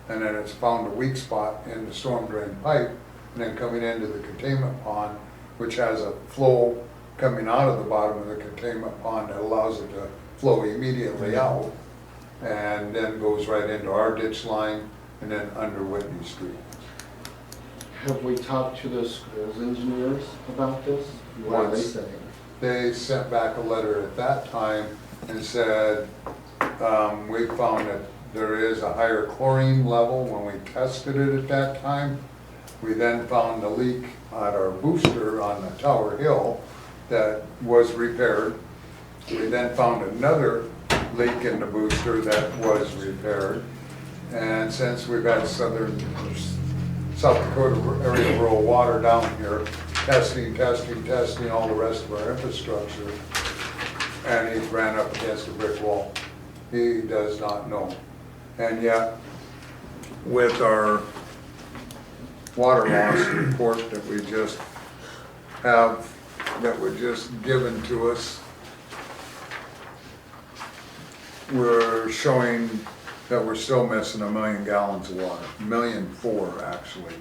and then it's found a weak spot in the storm drain pipe, and then coming into the containment pond, which has a flow coming out of the bottom of the containment pond that allows it to flow immediately out, and then goes right into our ditch line and then under Whitney Street. Have we talked to the school's engineers about this? What are they Once. saying? They sent back a letter at that time and said, we found that there is a higher chlorine level when we tested it at that time. We then found a leak at our booster on the Tower Hill that was repaired. We then found another leak in the booster that was repaired. And since we've had South Dakota Area Rural Water down here, testing all the rest of our infrastructure, and he's ran up against a brick wall. He does not know. And yet, with our water loss report that we just have, that were just given to us, we're showing that we're still missing 1 million gallons of water, 1.4 million actually,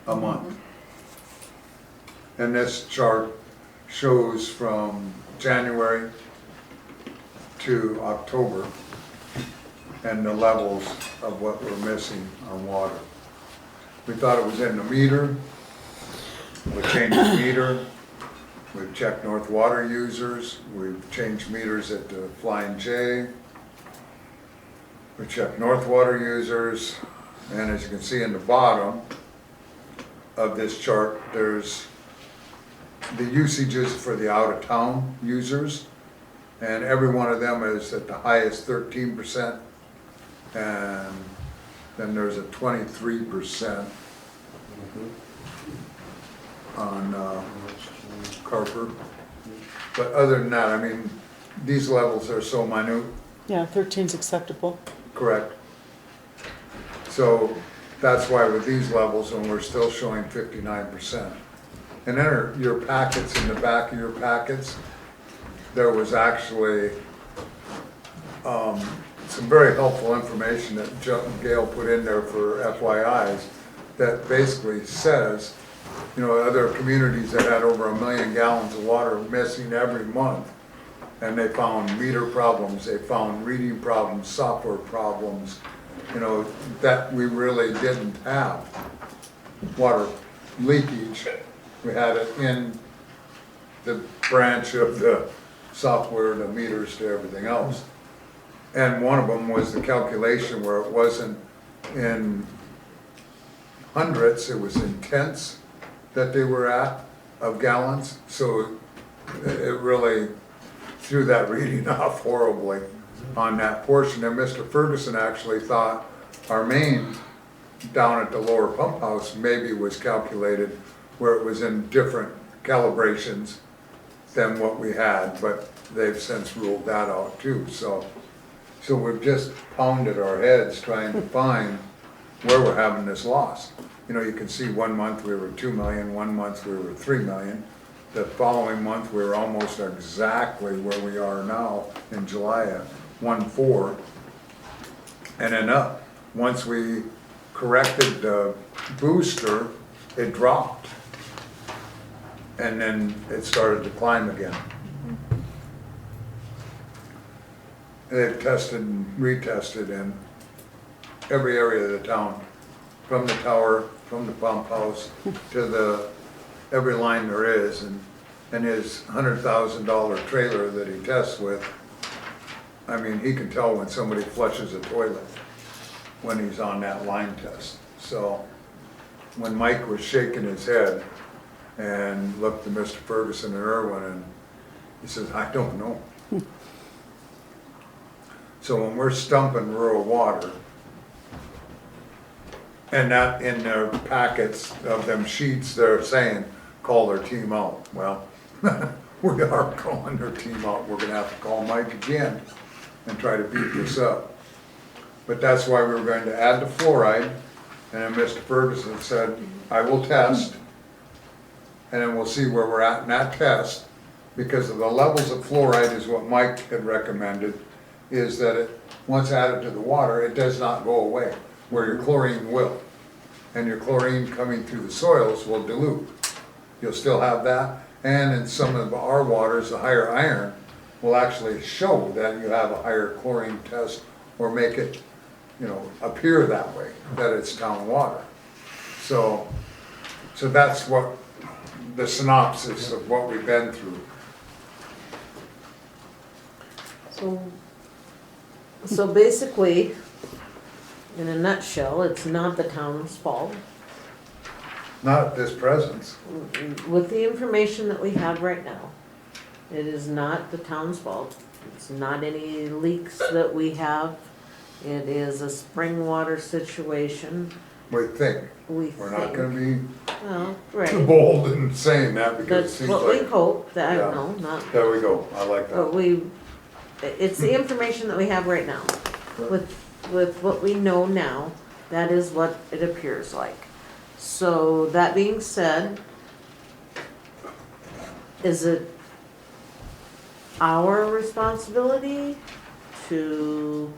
a month. And this chart shows from January to October and the levels of what we're missing on water. We thought it was in the meter. We changed the meter. We've checked North Water users. We've changed meters at the Flying J. We checked North Water users. And as you can see in the bottom of this chart, there's the usages for the out-of-town users. And every one of them is at the highest 13%. And then there's a 23% on Carper. But other than that, I mean, these levels are so minute, Yeah, 13's acceptable. correct? So that's why with these levels, and we're still showing 59%. And then your packets, in the back of your packets, there was actually some very helpful information that Gail put in there for FYIs that basically says, you know, other communities that had over 1 million gallons of water missing every month, and they found meter problems, they found reading problems, software problems, you know, that we really didn't have water leakage. We had it in the branch of the software, the meters to everything else. And one of them was the calculation where it wasn't in hundredths, it was in tenths that they were at of gallons. So it really threw that reading off horribly on that portion. And Mr. Ferguson actually thought our main down at the lower pump house maybe was calculated where it was in different calibrations than what we had, but they've since ruled that out too. So we've just pounded our heads trying to find where we're having this loss. You know, you can see 1 month we were 2 million, 1 month we were 3 million. The following month we were almost exactly where we are now in July at 1.4. And then up. Once we corrected the booster, it dropped. And then it started to climb again. They've tested and retested in every area of the town, from the tower, from the pump house, to every line there is, and his $100,000 trailer that he tests with, I mean, he can tell when somebody flushes a toilet when he's on that line test. So when Mike was shaking his head and looked to Mr. Ferguson and Irwin, and he says, I don't know. So when we're stumping rural water, and that in their packets of them sheets, they're saying, call their team out. Well, we are calling their team out. We're gonna have to call Mike again and try to beat this up. But that's why we were going to add the fluoride, and then Mr. Ferguson said, I will test, and then we'll see where we're at in that test, because of the levels of fluoride is what Mike had recommended, is that it, once added to the water, it does not go away, where your chlorine will. And your chlorine coming through the soils will dilute. You'll still have that, and in some of our waters, the higher iron will actually show that you have a higher chlorine test, or make it, you know, appear that way, that it's town water. So that's what the synopsis of what we've been through. So basically, in a nutshell, it's not the town's fault. Not at this presence. With the information that we have right now, it is not the town's fault. It's not any leaks that we have. It is a spring water situation. We think. We We're not think. gonna be Well, too right. bold in saying that, because it That's seems what we like, hope, that, I Yeah. don't know, not, there we go, I like but that. it's the information that we have right now. With what we know now, that is what it appears like. So that being said, is it our responsibility to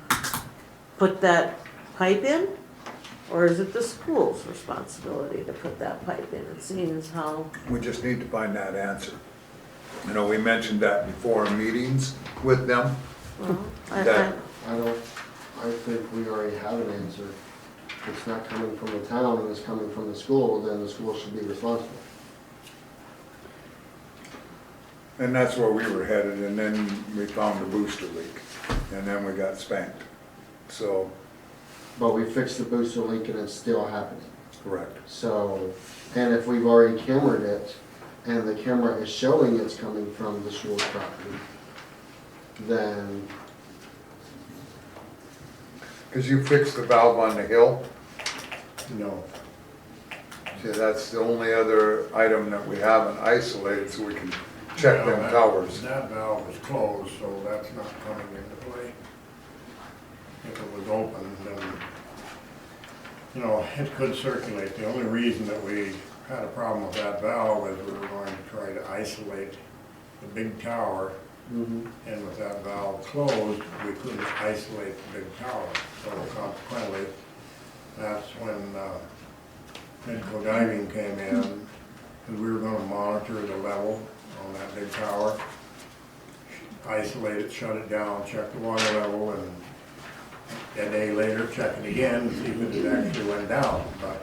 put that pipe in? Or is it the school's responsibility to put that pipe in? It seems how, We just need to find that answer. You know, we mentioned that before in meetings with them. well, That- I think we already have an answer. If it's not coming from the town and it's coming from the school, then the school should be responsible. And that's where we were headed, and then we found a booster leak, and then we got spanked. So, But we fixed the booster leak and it's still happening. correct. So, and if we've already cambered it, and the camera is showing it's coming from the school's property, then, Because you fixed the valve on the hill, No, see, that's the only other item that we haven't isolated, so we can check Well, them towers. That valve was closed, so that's not coming into play. If it was open, then, you know, it could circulate. The only reason that we had a problem with that valve is we were going to try to isolate the big tower, and with that valve closed, we couldn't isolate the big tower. So consequently, that's when Midco Diving came in, and we were gonna monitor the level on that big tower, isolate it, shut it down, check the water level, and a day later, check it again, see if it actually went down. But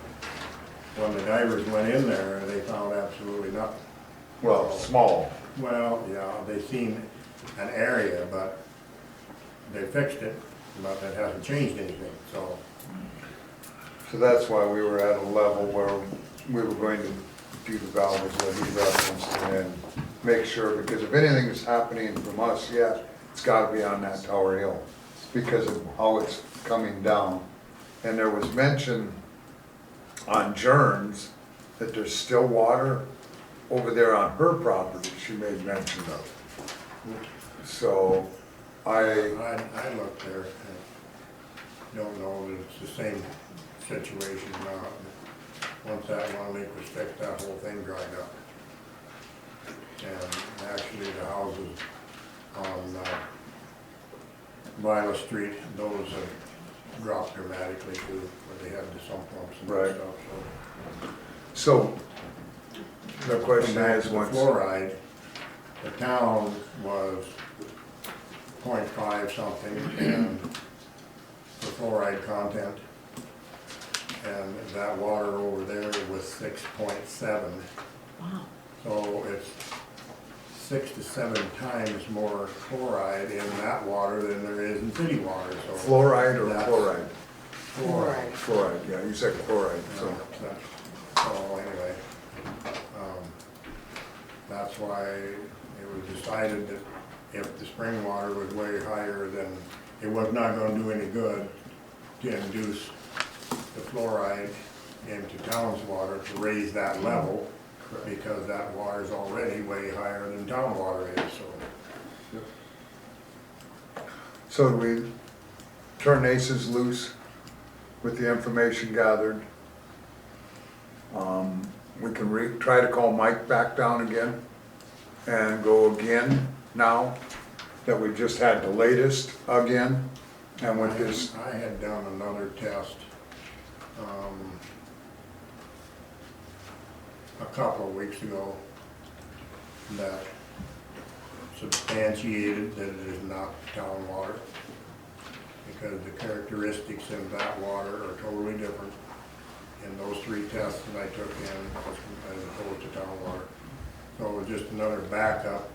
when the divers went in there, they found absolutely nothing. Well, small. Well, yeah, they seen an area, but they fixed it, but that hasn't changed anything, so. So that's why we were at a level where we were going to do the valves that he referenced and make sure, because if anything is happening from us yet, it's gotta be on that tower hill because of how it's coming down. And there was mention on Jern's that there's still water over there on her property, she made mention of. So I looked there, and don't know that it's the same situation now. Once that one leak was fixed, that whole thing dried up. And actually, the houses on Viola Street, those have dropped dramatically too, where they had the sump pumps and Right. stuff, So, the so. question And is, the once, fluoride, the town was 0.5 something, and the fluoride content, and that water over there was 6.7. wow. So it's 6 to 7 times more chloride in that water than there is in city water, so. fluoride or That's- chloride? Fluoride. Fluoride, yeah, you said chloride, so. So anyway, that's why it was decided that if the spring water was way higher, then it was not gonna do any good to induce the fluoride into town's water to raise that level, because that water is already way higher than town water is, so. So do we turn aces loose with the information gathered? We can try to call Mike back down again and go again now that we just had the latest again. And with this, I had done another test, a couple of weeks ago that substantiated that it is not town water, because the characteristics in that water are totally different in those 3 tests that I took in as opposed to town water. So it was just another backup.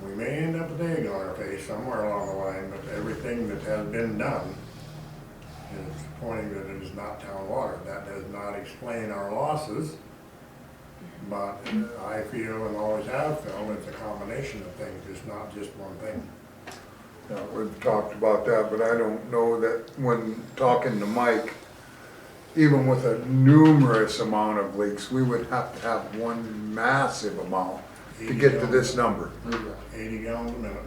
We may end up with egg on our face somewhere along the line, but everything that has been done is pointing that it is not town water. That does not explain our losses, but I feel and always have felt it's a combination of things, it's not just one thing. we've talked about that, but I don't know that when talking to Mike, even with a numerous amount of leaks, we would have to have one massive amount to get to this number. 80 gallons a minute.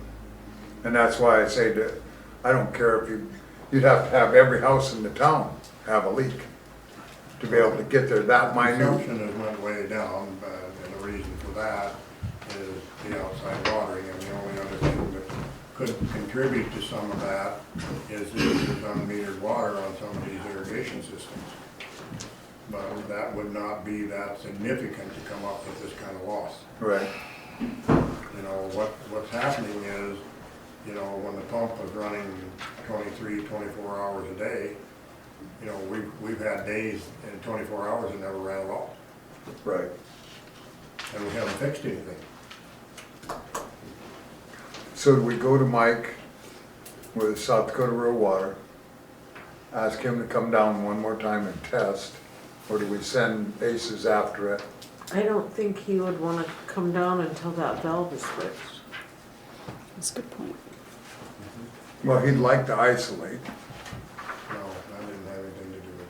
And that's why I say that I don't care if you'd have to have every house in the town have a leak to be able to get there that minute. Consumption has went way down, and the reason for that is the outside watering, and the only other thing that could contribute to some of that is there's unmetered water on some of these irrigation systems. But that would not be that significant to come up with this kind of loss. Right, You know, what's happening is, you know, when the pump was running 23, 24 hours a day, you know, we've had days in 24 hours that never ran at all, right. and we haven't fixed anything. So do we go to Mike with South Dakota Rural Water, ask him to come down one more time and test, or do we send ACES after it? I don't think he would wanna come down until that valve is fixed. That's a good point. Well, he'd like to isolate. No, that didn't have anything to do with it.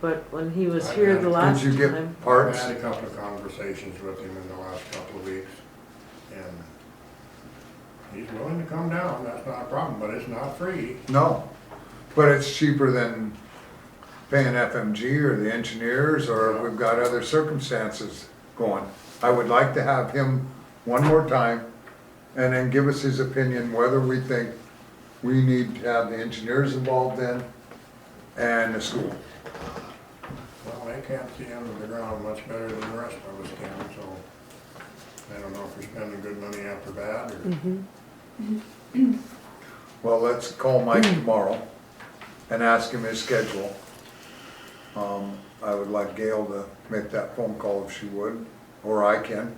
But when he was here the Did last you get time, I've parts? had a couple of conversations with him in the last couple of weeks, and he's willing to come down, that's not a problem, but it's not free. No, but it's cheaper than paying FMG or the engineers, or we've got other circumstances going. I would like to have him one more time and then give us his opinion whether we think we need to have the engineers involved in and the school. Well, they can't see under the ground much better than the rest of us can, so I don't know if we're spending good money after bad, or. Well, let's call Mike tomorrow and ask him his schedule. I would like Gail to make that phone call if she would, or I can.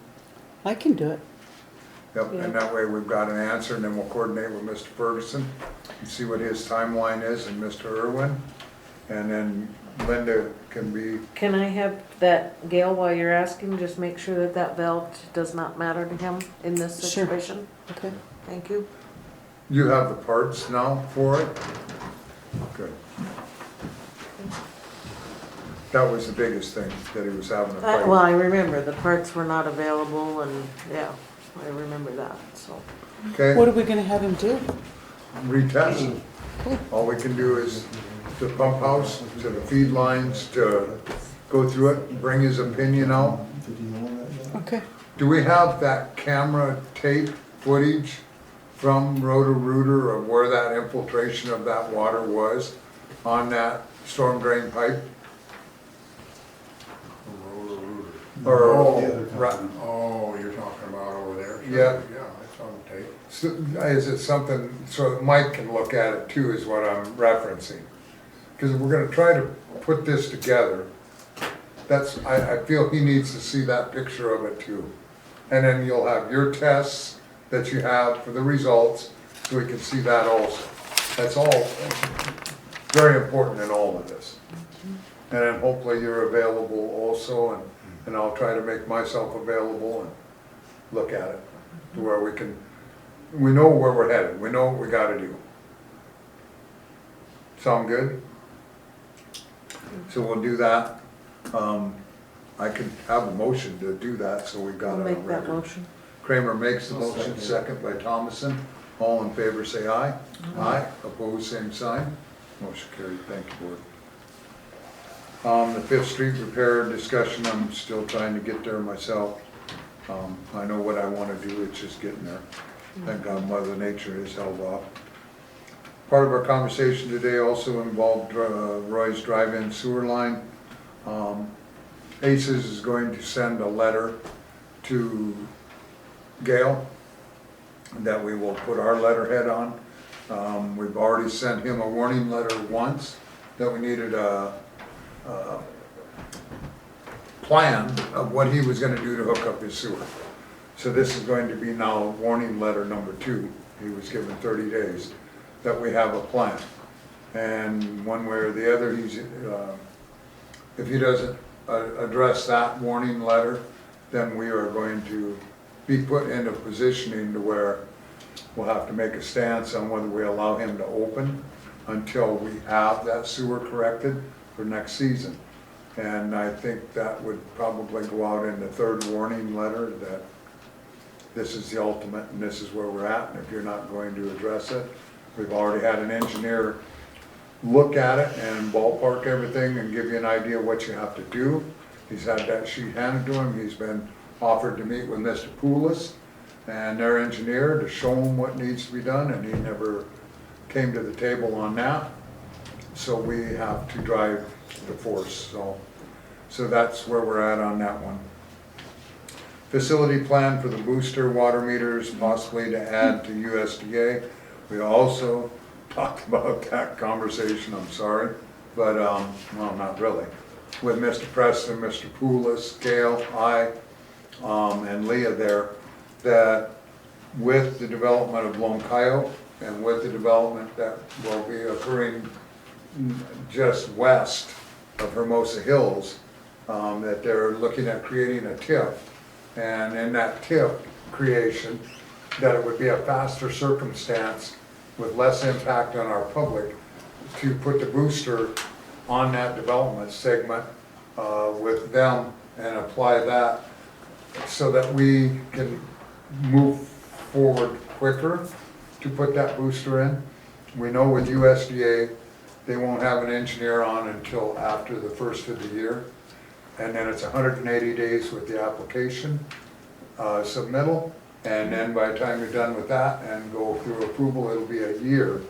I can do it. Yep, and that way we've got an answer, and then we'll coordinate with Mr. Ferguson and see what his timeline is, and Mr. Irwin. And then Linda can be, can I have that, Gail, while you're asking, just make sure that that valve does not matter to him in this Sure. situation? Okay. Thank you. you have the parts now for it? Good. That was the biggest thing, that he was having a Well, fight. I remember, the parts were not available and, yeah, I remember that, so. What Okay, are we gonna have him do? retest. All we can do is the pump house, to the feed lines, to go through it, and bring his opinion out. Okay. Do we have that camera tape footage from Roto-Rooter of where that infiltration of that water was on that storm drain pipe? Or, Oh, you're talking about over there? Sure. Yeah. Yeah, it's on tape. so is it something, so that Mike can look at it too, is what I'm referencing? Because if we're gonna try to put this together, that's, I feel he needs to see that picture of it too. And then you'll have your tests that you have for the results, so we can see that also. That's all very important in all of this. And then hopefully you're available also, and I'll try to make myself available and look at it to where we know where we're headed, we know what we gotta do. Sound good? So we'll do that. I can have a motion to do that, so we've got I'll it on make that record. motion. Kramer makes the motion, second by Thomason. All in favor say aye. Aye. Opposed, same sign. Motion carried, thank you, board. The Fifth Street repair discussion, I'm still trying to get there myself. I know what I wanna do, it's just getting there. Thank God Mother Nature has held off. Part of our conversation today also involved Roy's drive-in sewer line. ACES is going to send a letter to Gail that we will put our letterhead on. We've already sent him a warning letter once that we needed a plan of what he was gonna do to hook up his sewer. So this is going to be now warning letter number 2. He was given 30 days that we have a plan. And one way or the other, if he doesn't address that warning letter, then we are going to be put into positioning to where we'll have to make a stance on whether we allow him to open until we have that sewer corrected for next season. And I think that would probably go out in the 3rd warning letter, that this is the ultimate and this is where we're at, and if you're not going to address it, we've already had an engineer look at it and ballpark everything and give you an idea of what you have to do. He's had that sheet handed to him, he's been offered to meet with Mr. Poulos and their engineer to show him what needs to be done, and he never came to the table on that. So we have to drive the force, so that's where we're at on that one. Facility plan for the booster water meters, possibly to add to USDA. We also talked about that conversation, I'm sorry, but, well, not really. With Mr. Preston, Mr. Poulos, Gail, I, and Leah there, that with the development of Lone Coyote and with the development that will be occurring just west of Hermosa Hills, that they're looking at creating a TIF. And in that TIF creation, that it would be a faster circumstance with less impact on our public to put the booster on that development segment with them and apply that so that we can move forward quicker to put that booster in. We know with USDA, they won't have an engineer on until after the first of the year. And then it's 180 days with the application submittal. And then by the time you're done with that and go through approval, it'll be a year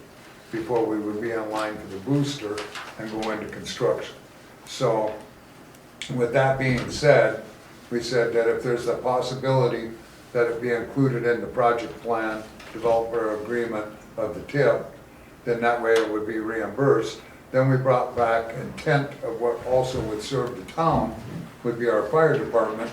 before we would be in line for the booster and go into construction. So with that being said, we said that if there's a possibility that it be included in the project plan, developer agreement of the TIP, then that way it would be reimbursed. Then we brought back intent of what also would serve the town, would be our fire department,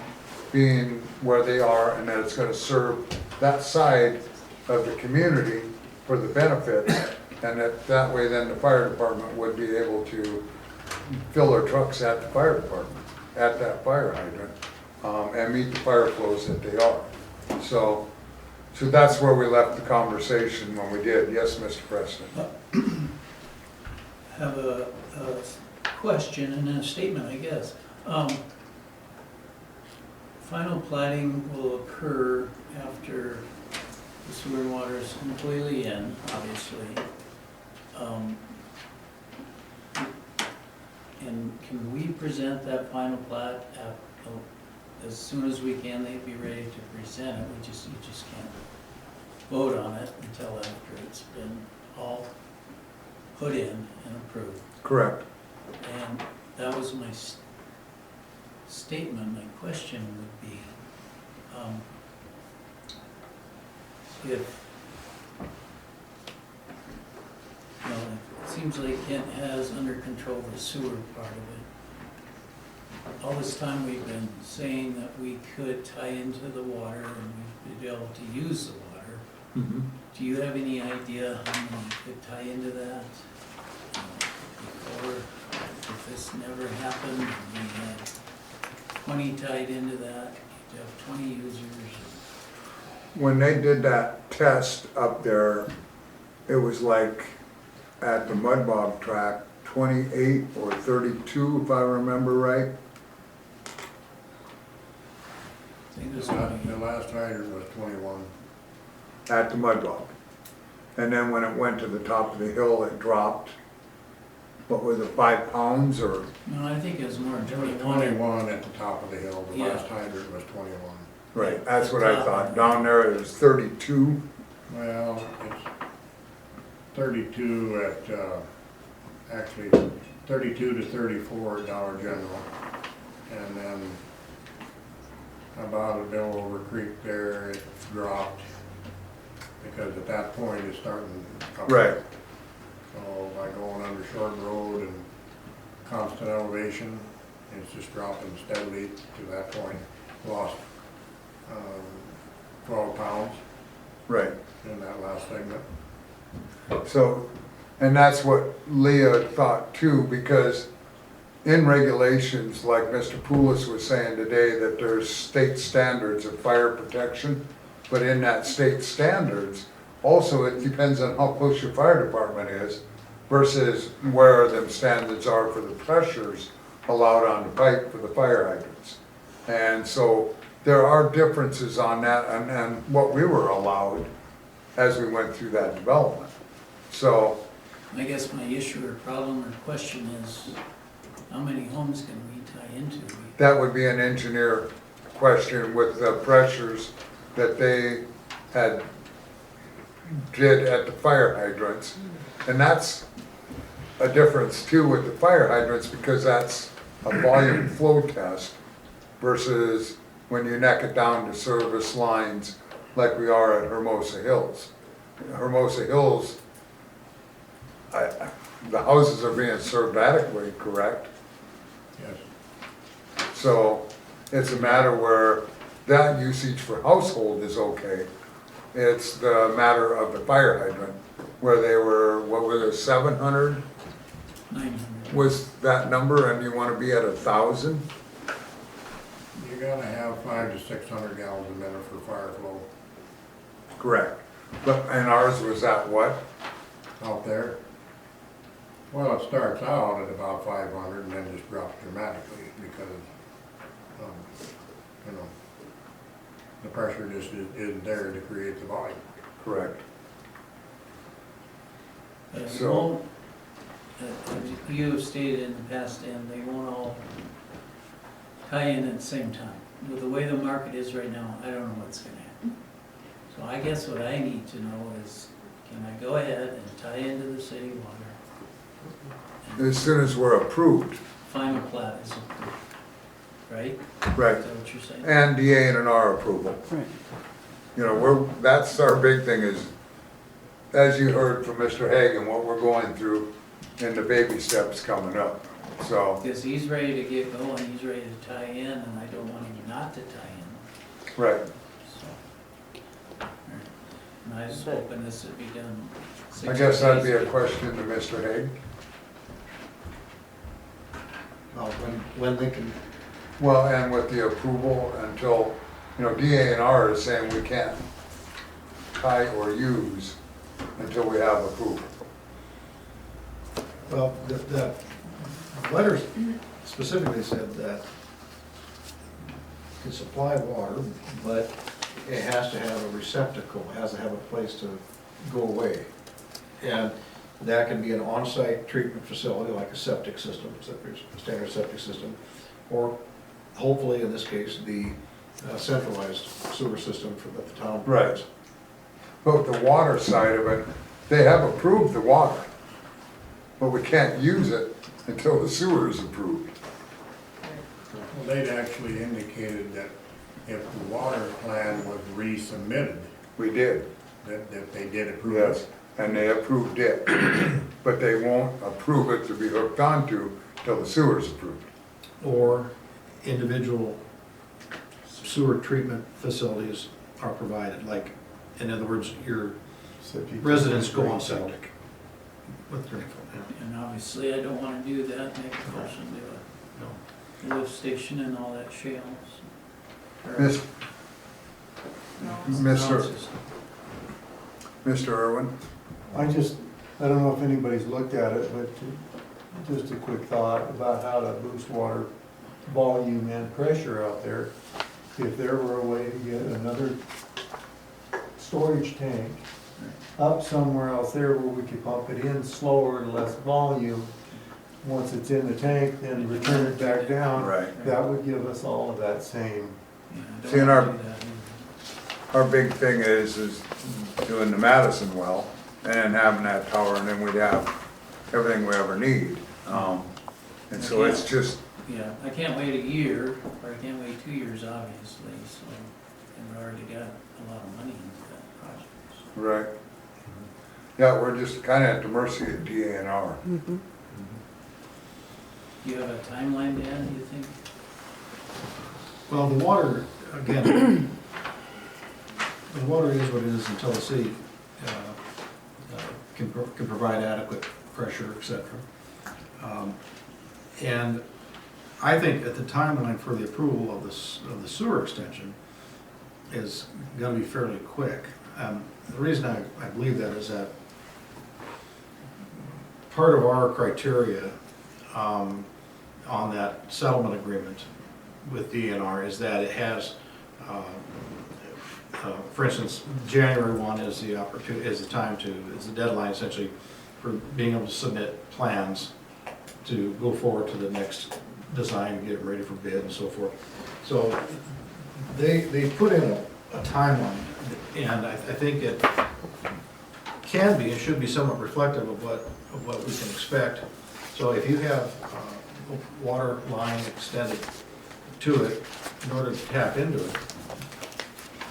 being where they are, and that it's gonna serve that side of the community for the benefits, and that way then the fire department would be able to fill their trucks at the fire department, at that fire hydrant, and meet the fire flows that they are. So that's where we left the conversation when we did. Yes, Mr. Preston? Have a question and then a statement, I guess. Final plating will occur after the sewer and water is completely in, obviously. And can we present that final plat as soon as we can? They'd be ready to present it. You just can't vote on it until after it's been all put in and approved. Correct. And that was my statement. My question would be, if, it seems like Kent has under control the sewer part of it. All this time we've been saying that we could tie into the water and we'd be able to use the water. Mm-hmm. Do you have any idea how many could tie into that? Or if this never happened, and we had 20 tied into that, you'd have 20 users. When they did that test up there, it was like at the mud bog track, 28 or 32, if I remember right. I think it was The last hydrant was 21. At the mud bog. And then when it went to the top of the hill, it dropped, what was it, 5 pounds or? No, I think it was more than It was 21. 21 at the top of the hill, the Yeah. last hydrant was 21. Right, that's what I thought. Down there it was 32. Well, it's 32 at, actually 32 to 34 at Dollar General. And then about a bill over creek there, it dropped. Because at that point, it's starting up. Right. So by going under Short Road and constant elevation, it's just dropping steadily to that point. Lost 12 pounds Right. in that last segment. So, and that's what Leah thought too, because in regulations, like Mr. Poulos was saying today, that there's state standards of fire protection, but in that state standards, also it depends on how close your fire department is versus where them standards are for the pressures allowed on the pipe for the fire hydrants. And so there are differences on that and what we were allowed as we went through that development. So, I guess my issue or problem or question is, how many homes can we tie into? that would be an engineer question with the pressures that they had did at the fire hydrants. And that's a difference too with the fire hydrants because that's a volume flow test versus when you neck it down to service lines like we are at Hermosa Hills. Hermosa Hills, the houses are being served adequately, correct? Yes. So it's a matter where that usage for household is okay. It's the matter of the fire hydrant, where they were, what was it, 700 900. was that number, and you wanna be at 1,000? You gotta have 500 to 600 gallons a minute for fire flow Correct. But, and ours was at what? out there. Well, it starts out at about 500 and then just drops dramatically because, you know, the pressure just isn't there to create the volume. Correct. But it So- won't, as you have stated in the past, and they won't all tie in at the same time. With the way the market is right now, I don't know what's gonna happen. So I guess what I need to know is, can I go ahead and tie into the city water? As soon as we're approved, Final plat is approved, right? right, Is that what you're saying? and DA and R approval. Right. You know, that's our big thing is, as you heard from Mr. Hagan, what we're going through and the baby steps coming up, so. Because he's ready to get going, he's ready to tie in, and I don't want him not to tie in, Right. so. And I was hoping this would be done. I guess that'd be a 60 days. question to Mr. Hagan. Well, when they can, Well, and with the approval until, you know, DA and R is saying we can't tie or use until we have approval. Well, the letter specifically said that can supply water, but it has to have a receptacle, it has to have a place to go away. And that can be an on-site treatment facility like a septic system, a standard septic system, or hopefully in this case, the centralized sewer system for that the town provides. But the water side of it, they have approved the water, but we can't use it until the sewer is approved. Well, they'd actually indicated that if the water plan was resubmitted, We did, that they did approve yes, it. and they approved it. But they won't approve it to be hooked onto till the sewer's approved. Or individual sewer treatment facilities are provided, like, in other words, your residents go on septic with drinking. And obviously, I don't wanna do that, make a person do it. No. Lift station and all that shale. so. Miss, No. Mr. Irwin? I don't know if anybody's looked at it, but just a quick thought about how to boost water volume and pressure out there. If there were a way to get another storage tank up somewhere else there where we could pump it in slower and less volume. Once it's in the tank, then return it back down. Right. That would give us all of that same. Yeah, I don't See, in wanna our- do that either. Our big thing is doing the Madison well and having that tower, and then we'd have everything we ever need. And so it's just, Yeah, I can't wait a year, or I can't wait 2 years, obviously, so, and we already got a lot of money into that project, so. right. Yeah, we're just kinda at the mercy of DANR. Mhm. Do you have a timeline, Dan, do you think? Well, the water, again, the water is what it is until the city can provide adequate pressure, et cetera. And I think that the timeline for the approval of the sewer extension is gonna be fairly quick. The reason I believe that is that part of our criteria on that settlement agreement with DNR is that it has For instance, January 1 is the opportunity, is the deadline essentially for being able to submit plans to go forward to the next design, get it ready for bid and so forth. So they put in a timeline, and I think it can be and should be somewhat reflective of what we can expect. So if you have a water line extended to it in order to tap into it,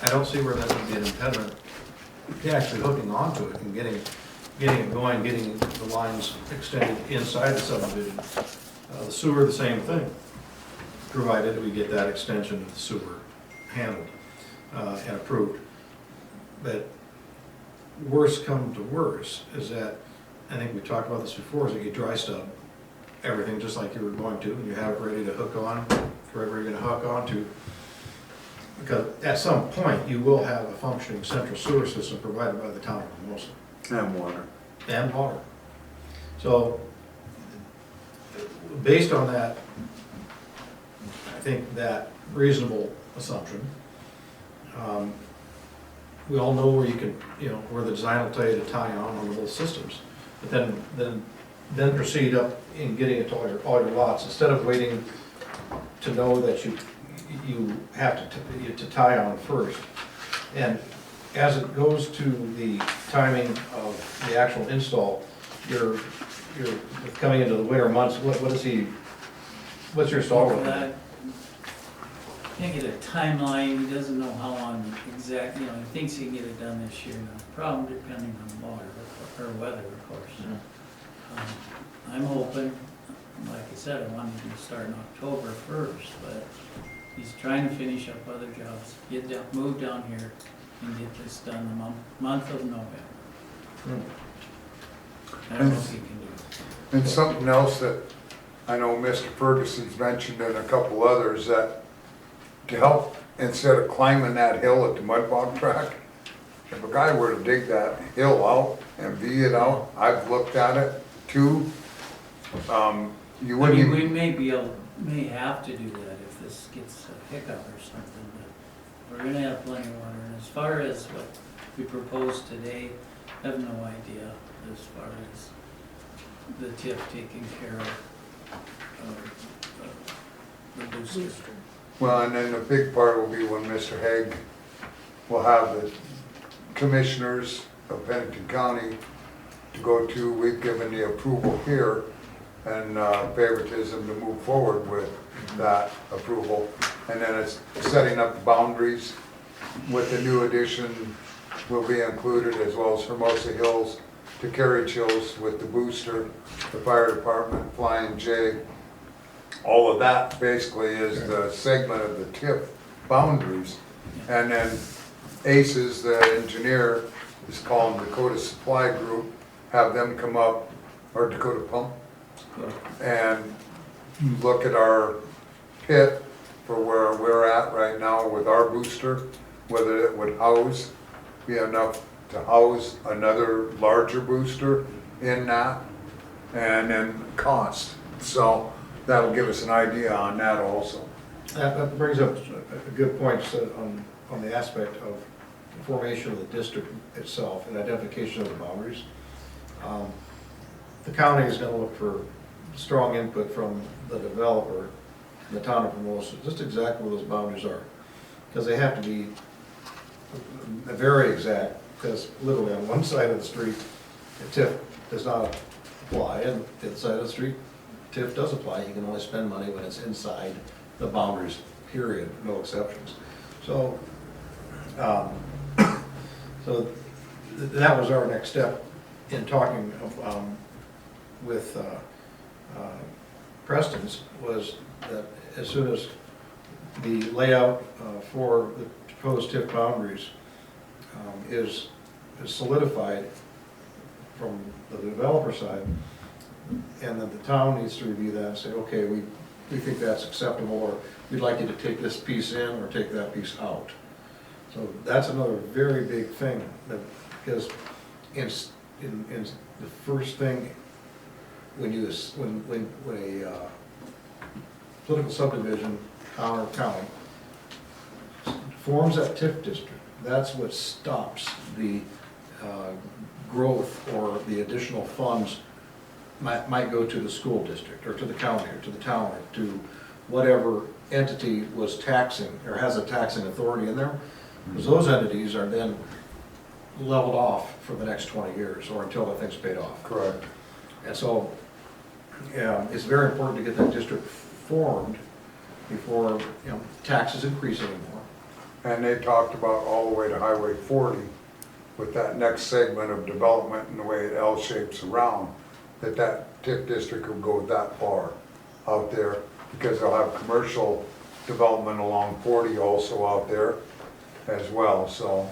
I don't see where that would be an impediment to actually hooking onto it and getting it going, getting the lines extended inside the subdivision. The sewer, the same thing, provided we get that extension of the sewer handled and approved. But worse come to worse is that, I think we talked about this before, is that you dry stub everything just like you were going to, and you have it ready to hook on, wherever you're gonna hook onto. Because at some point, you will have a functioning central sewer system provided by the town of Hermosa. And water. And water. So, based on that, I think that reasonable assumption, we all know where you can, where the design will tell you to tie on the little systems. But then proceed up in getting it to all your lots, instead of waiting to know that you have to tie on first. And as it goes to the timing of the actual install, you're coming into the winter months. What's your install For with that, can't get a timeline, he doesn't know how long exactly, he thinks he can get it done this year. Now, problem depending on water, or weather, of course. I'm hoping, like I said, I wanted him to start in October 1st, but he's trying to finish up other jobs, move down here and get this done the month of November. I don't know if he can do it. And something else that I know Mr. Ferguson's mentioned and a couple others, that to help, instead of climbing that hill at the mud bog track, if a guy were to dig that hill out and V it out, I've looked at it too, you wouldn't even. We may have to do that if this gets a hiccup or something, but we're gonna have plenty of water. And as far as what we proposed today, I have no idea as far as the tip taking care of the booster. Well, and then the big part will be when Mr. Haig will have the commissioners of Pennington County to go to. We've given the approval here and favoritism to move forward with that approval. And then it's setting up the boundaries with the new addition will be included, as well as Hermosa Hills to Carriage Hills with the booster, the fire department, Flying J. All of that basically is the segment of the TIF boundaries. And then ACES, the engineer, is calling Dakota Supply Group, have them come up, or Dakota Pump, and look at our pit for where we're at right now with our booster, whether it would be enough to house another larger booster in that, and then cost. So that'll give us an idea on that also. That brings up a good point on the aspect of the formation of the district itself and identification of the boundaries. The county is going to look for strong input from the developer in the town of Hermosa, just exactly where those boundaries are. Because they have to be very exact, because literally on one side of the street, the TIF does not apply, and the other side of the street, TIF does apply. You can only spend money when it's inside the boundaries, period, no exceptions. So, that was our next step in talking with Preston's, was that as soon as the layout for the proposed TIF boundaries is solidified from the developer side, and then the town needs to review that and say, okay, we think that's acceptable, or we'd like you to take this piece in or take that piece out. So that's another very big thing, because in the first thing, when a political subdivision, town or county, forms that TIF district, that's what stops the growth or the additional funds might go to the school district, or to the county, or to the town, or to whatever entity was taxing, or has a taxing authority in there. Because those entities are then leveled off for the next 20 years, or until the thing's paid off. Correct. And so, yeah, it's very important to get that district formed before, taxes increase anymore. And they talked about all the way to Highway 40 with that next segment of development and the way it L-shapes around, that TIF district will go that far out there, because they'll have commercial development along 40 also out there as well. So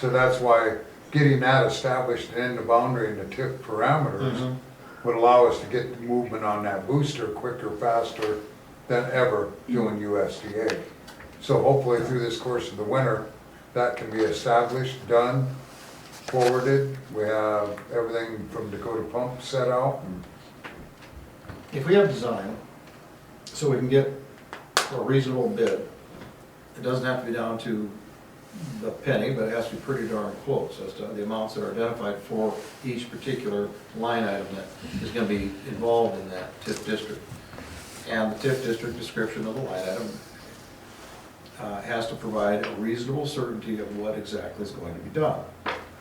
that's why getting that established in the boundary and the TIF parameters would allow us to get movement on that booster quicker, faster than ever doing USDA. So hopefully through this course of the winter, that can be established, done, forwarded. We have everything from Dakota Pump set out. If we have design, so we can get a reasonable bid, it doesn't have to be down to the penny, but it has to be pretty darn close as to the amounts that are identified for each particular line item that is going to be involved in that TIF district. And the TIF district description of the line item has to provide a reasonable certainty of what exactly is going to be done.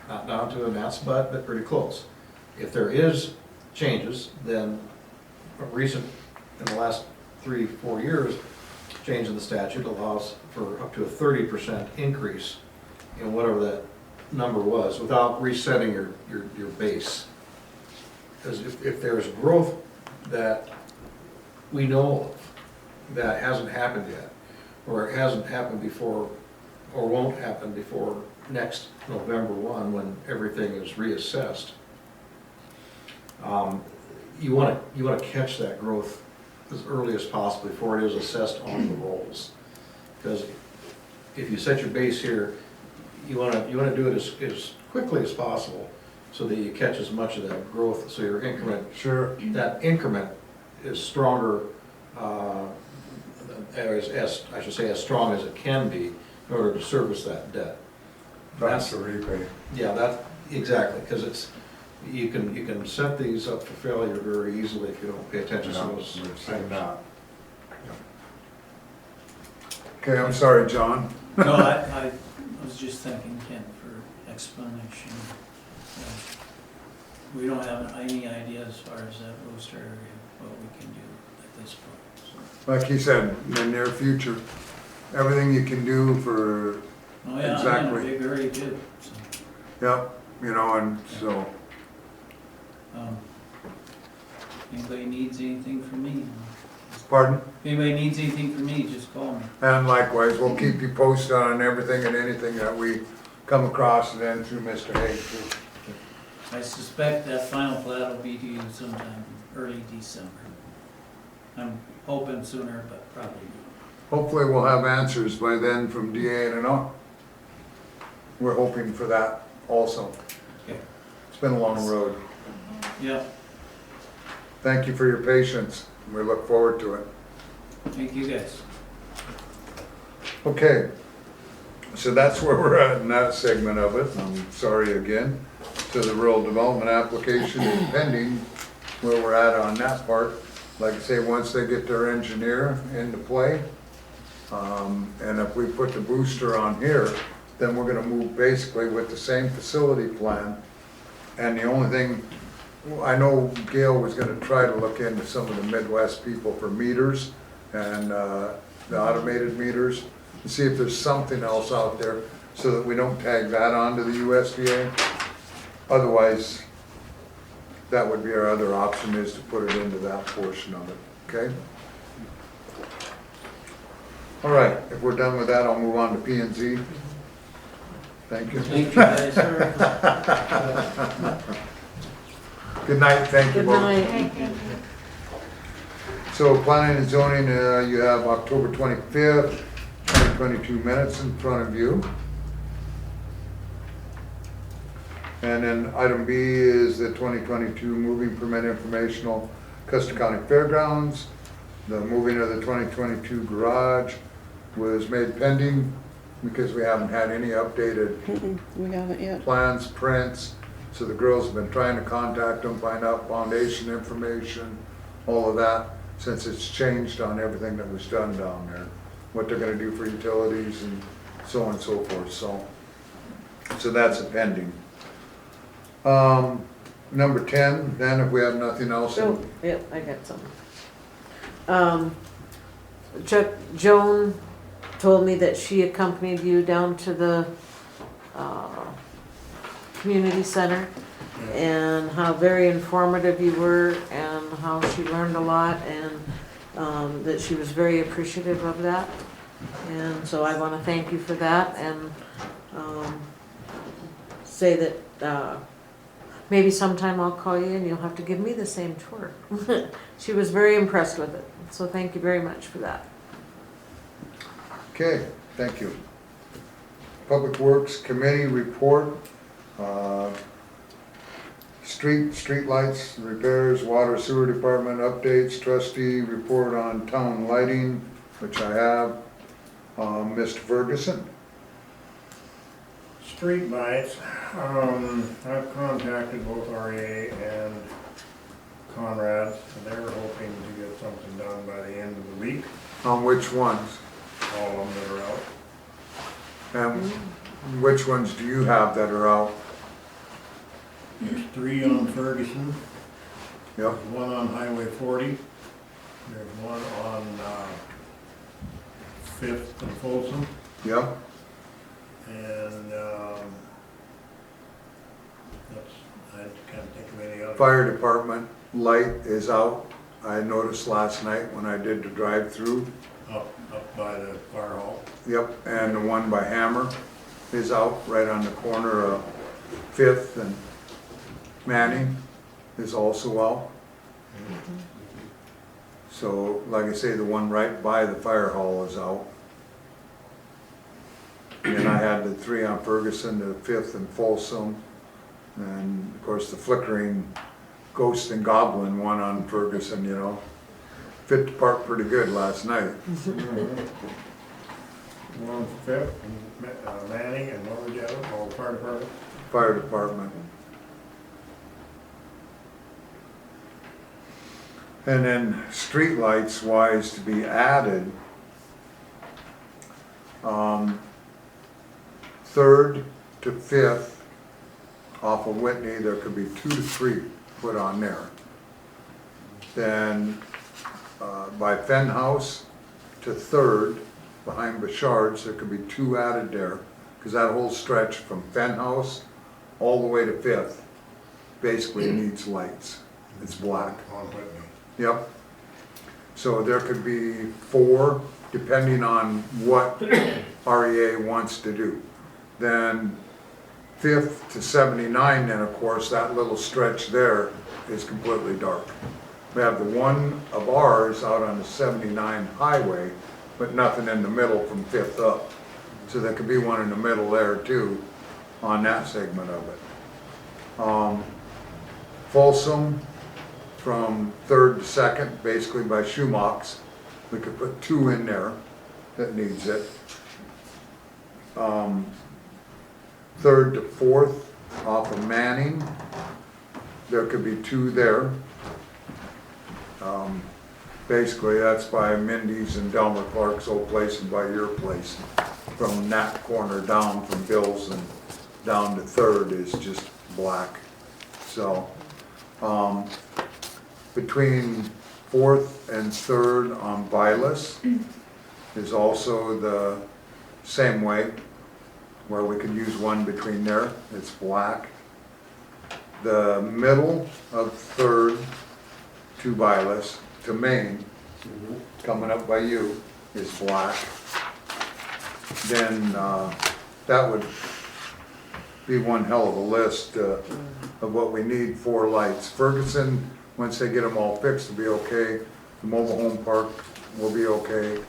Not down to a gnat's butt, but pretty close. If there is changes, then a recent, in the last 3-4 years, change in the statute allows for up to a 30% increase in whatever that number was, without resetting your base. Because if there's growth that we know of that hasn't happened yet, or it hasn't happened before, or won't happen before next November 1, when everything is reassessed, you want to catch that growth as early as possible before it is assessed on the rolls. Because if you set your base here, you want to do it as quickly as possible, so that you catch as much of that growth, so your increment, Sure. that increment is stronger, as I should say, as strong as it can be in order to service that debt. That's the repay. Yeah, that, exactly, because it's, you can set these up for failure very easily if you don't pay attention to those. We've seen that. Okay, I'm sorry, John. No, I was just thanking Ken for explanation. We don't have any idea as far as that booster area, what we can do at this point. So. Like he said, in the near future, everything you can do for, Oh yeah, I'm in a Exactly. big hurry too, so. yep, and so, Anybody needs anything from me? pardon? If anybody needs anything from me, just call me. And likewise, we'll keep you posted on everything and anything that we come across, and then through Mr. Hague too. I suspect that final plat will be to you sometime early December. I'm hoping sooner, but probably not. Hopefully we'll have answers by then from DA and all. We're hoping for that also. Okay. It's been a long road. Yeah, Thank you for your patience. We look forward to it. thank you guys. Okay, so that's where we're at in that segment of it. I'm sorry again. So the rural development application is pending, where we're at on that part. Like I say, once they get their engineer into play, and if we put the booster on here, then we're gonna move basically with the same facility plan. And the only thing, I know Gail was gonna try to look into some of the Midwest people for meters and the automated meters, and see if there's something else out there so that we don't tag that on to the USDA. Otherwise, that would be our other option, is to put it into that portion of it, okay? All right, if we're done with that, I'll move on to P and Z. Thank you. Thank you guys. Good night, thank you Good both. night. So planning and zoning, you have October 25th, 2022 minutes in front of you. And then item B is the 2022 moving permit informational, Custer County Fairgrounds. The moving of the 2022 garage was made pending because we haven't had any updated We haven't yet. plans, prints. So the girls have been trying to contact them, find out foundation information, all of that, since it's changed on everything that was done down there. What they're gonna do for utilities and so on and so forth, so that's a pending. Number 10, then if we have nothing else. Oh, yep, I got some. Joan told me that she accompanied you down to the, community center, and how very informative you were, and how she learned a lot, and, that she was very appreciative of that. And so I wanna thank you for that, and, say that, maybe sometime I'll call you and you'll have to give me the same tour. She was very impressed with it, so thank you very much for that. Okay, thank you. Public Works Committee report, street lights, repairs, water sewer department updates, trustee report on town lighting, which I have. Mr. Ferguson? Street lights, I've contacted both REA and Conrad, and they were hoping to get something done by the end of the week, On which ones? all of them that are out. And which ones do you have that are out? There's 3 on Ferguson, Yep, there's 1 on Highway 40, there's 1 on 5th and Folsom, yep. and that's, I can't think of any other. Fire department light is out. I noticed last night when I did the drive-through. Up by the fire hall. Yep, and the one by Hammer is out right on the corner of 5th and Manning is also out. So, like I say, the one right by the fire hall is out. And I had the 3 on Ferguson, the 5th and Folsom, and of course the flickering ghost and goblin one on Ferguson, you know. Fit the part pretty good last night. 1 5th, and Manning, and what was the other, oh, fire department. Fire department. And then streetlights wise to be added, 3rd to 5th off of Whitney, there could be 2 to 3 put on there. Then by Fenn House to 3rd, behind Bouchard's, there could be 2 added there, because that whole stretch from Fenn House all the way to 5th basically needs lights. It's black. On Whitney. Yep. So there could be 4, depending on what REA wants to do. Then 5th to 79, then of course, that little stretch there is completely dark. We have the one of ours out on the 79 highway, but nothing in the middle from 5th up. So there could be one in the middle there too, on that segment of it. Folsom, from 3rd to 2nd, basically by Schumach's, we could put 2 in there that needs it. 3rd to 4th off of Manning, there could be 2 there. Basically, that's by Mindy's and Delmer Clark's old place and by your place. From that corner down from Bill's and down to 3rd is just black. So, between 4th and 3rd on Vilas is also the same way, where we could use one between there, it's black. The middle of 3rd to Vilas, to Maine, coming up by you, is black. Then that would be one hell of a list of what we need for lights. Ferguson, once they get them all fixed, will be okay. The mobile home park will be okay.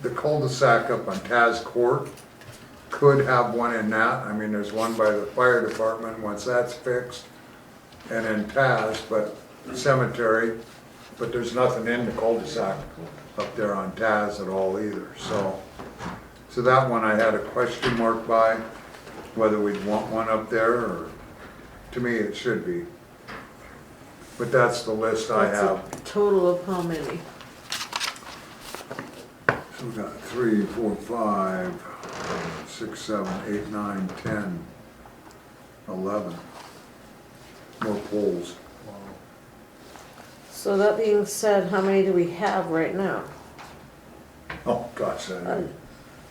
The cul-de-sac up on Taz Court could have one in that. I mean, there's one by the fire department once that's fixed, and in Taz, but cemetery, but there's nothing in the cul-de-sac up there on Taz at all either, so. So that one I had a question mark by, whether we'd want one up there, or, to me, it should be. But that's the list I That's a have. total of how many? So we got 3, 4, 5, 6, 7, 8, 9, 10, 11. More poles. So that being said, how many do we have right now? Oh, gosh,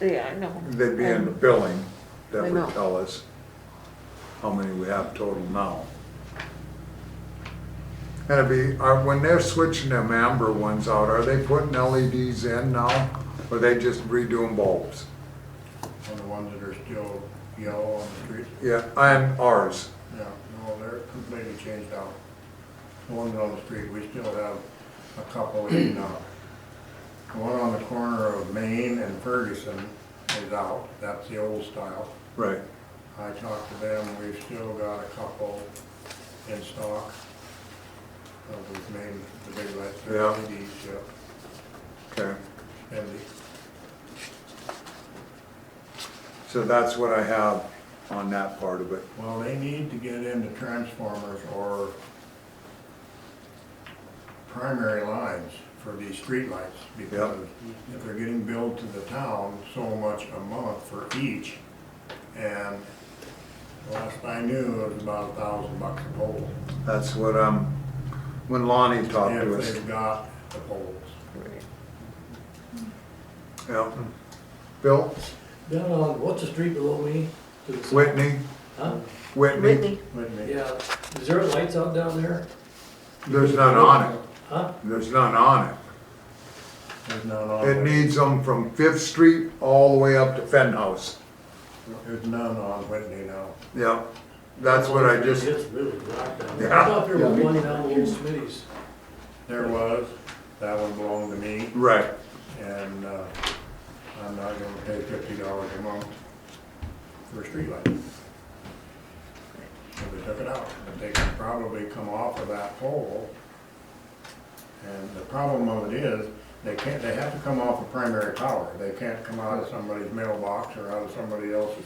Yeah, I know. they'd be in the billing, that I know. would tell us how many we have total now. And it'd be, when they're switching them amber ones out, are they putting LEDs in now? Or they just redoing bulbs? On the ones that are still yellow on the street. Yeah, and ours. Yeah, no, they're completely changed out. The ones on the street, we still have a couple in, the one on the corner of Main and Ferguson is out, that's the old style. Right. I talked to them, we've still got a couple in stock. We've made the big lights, Yeah. LEDs, yeah, Okay. spendy. So that's what I have on that part of it. Well, they need to get into transformers or primary lines for these streetlights, because if they're getting billed to the town so much a month for each, and last I knew, it was about $1,000 a pole. That's what, when Lonnie talked to If us. they've got the poles. Yeah. Bill, Down on, what's the street below me? To the south? Whitney, Huh? Whitney, Whitney. Yeah, is there lights out down there? there's none on it. Huh? There's none on it. There's none on It Whitney. needs them from Fifth Street all the way up to Fenn House. There's none on Whitney now. Yeah, that's what I just, It's really rock down there. Yeah. I thought there was one down the little Smitty's. There was, that one belonged to me, right, and, I'm not gonna pay $50 a month for a streetlight. So they took it out, but they can probably come off of that pole. And the problem of it is, they have to come off a primary power. They can't come out of somebody's mailbox or out of somebody else's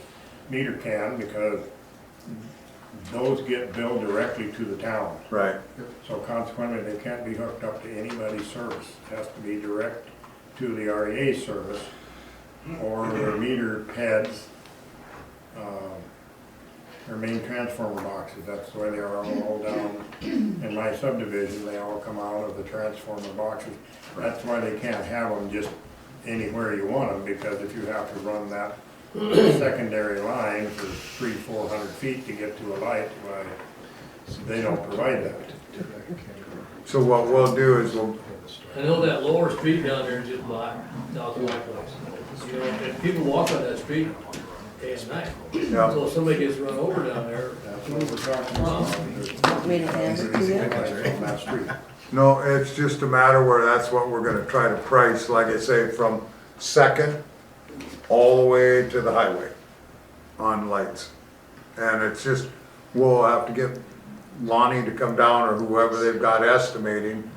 meter can, because those get billed directly to the town. right. So consequently, they can't be hooked up to anybody's service. It has to be direct to the REA service, or their meter heads, their main transformer boxes. That's the way they are all down in my subdivision. They all come out of the transformer boxes. That's why they can't have them just anywhere you want them, because if you have to run that secondary line for 300-400 feet to get to a light, why, they don't provide that. So what we'll do is we'll, I know that lower street down there is just black, down to my place. You know, and people walk on that street day and night. yeah, So if somebody gets run over down there, That's what we're talking about. Want me to hand it to you? On that street. no, it's just a matter where that's what we're gonna try to price, like I say, from Second all the way to the highway on lights. And it's just, we'll have to get Lonnie to come down, or whoever they've got estimating,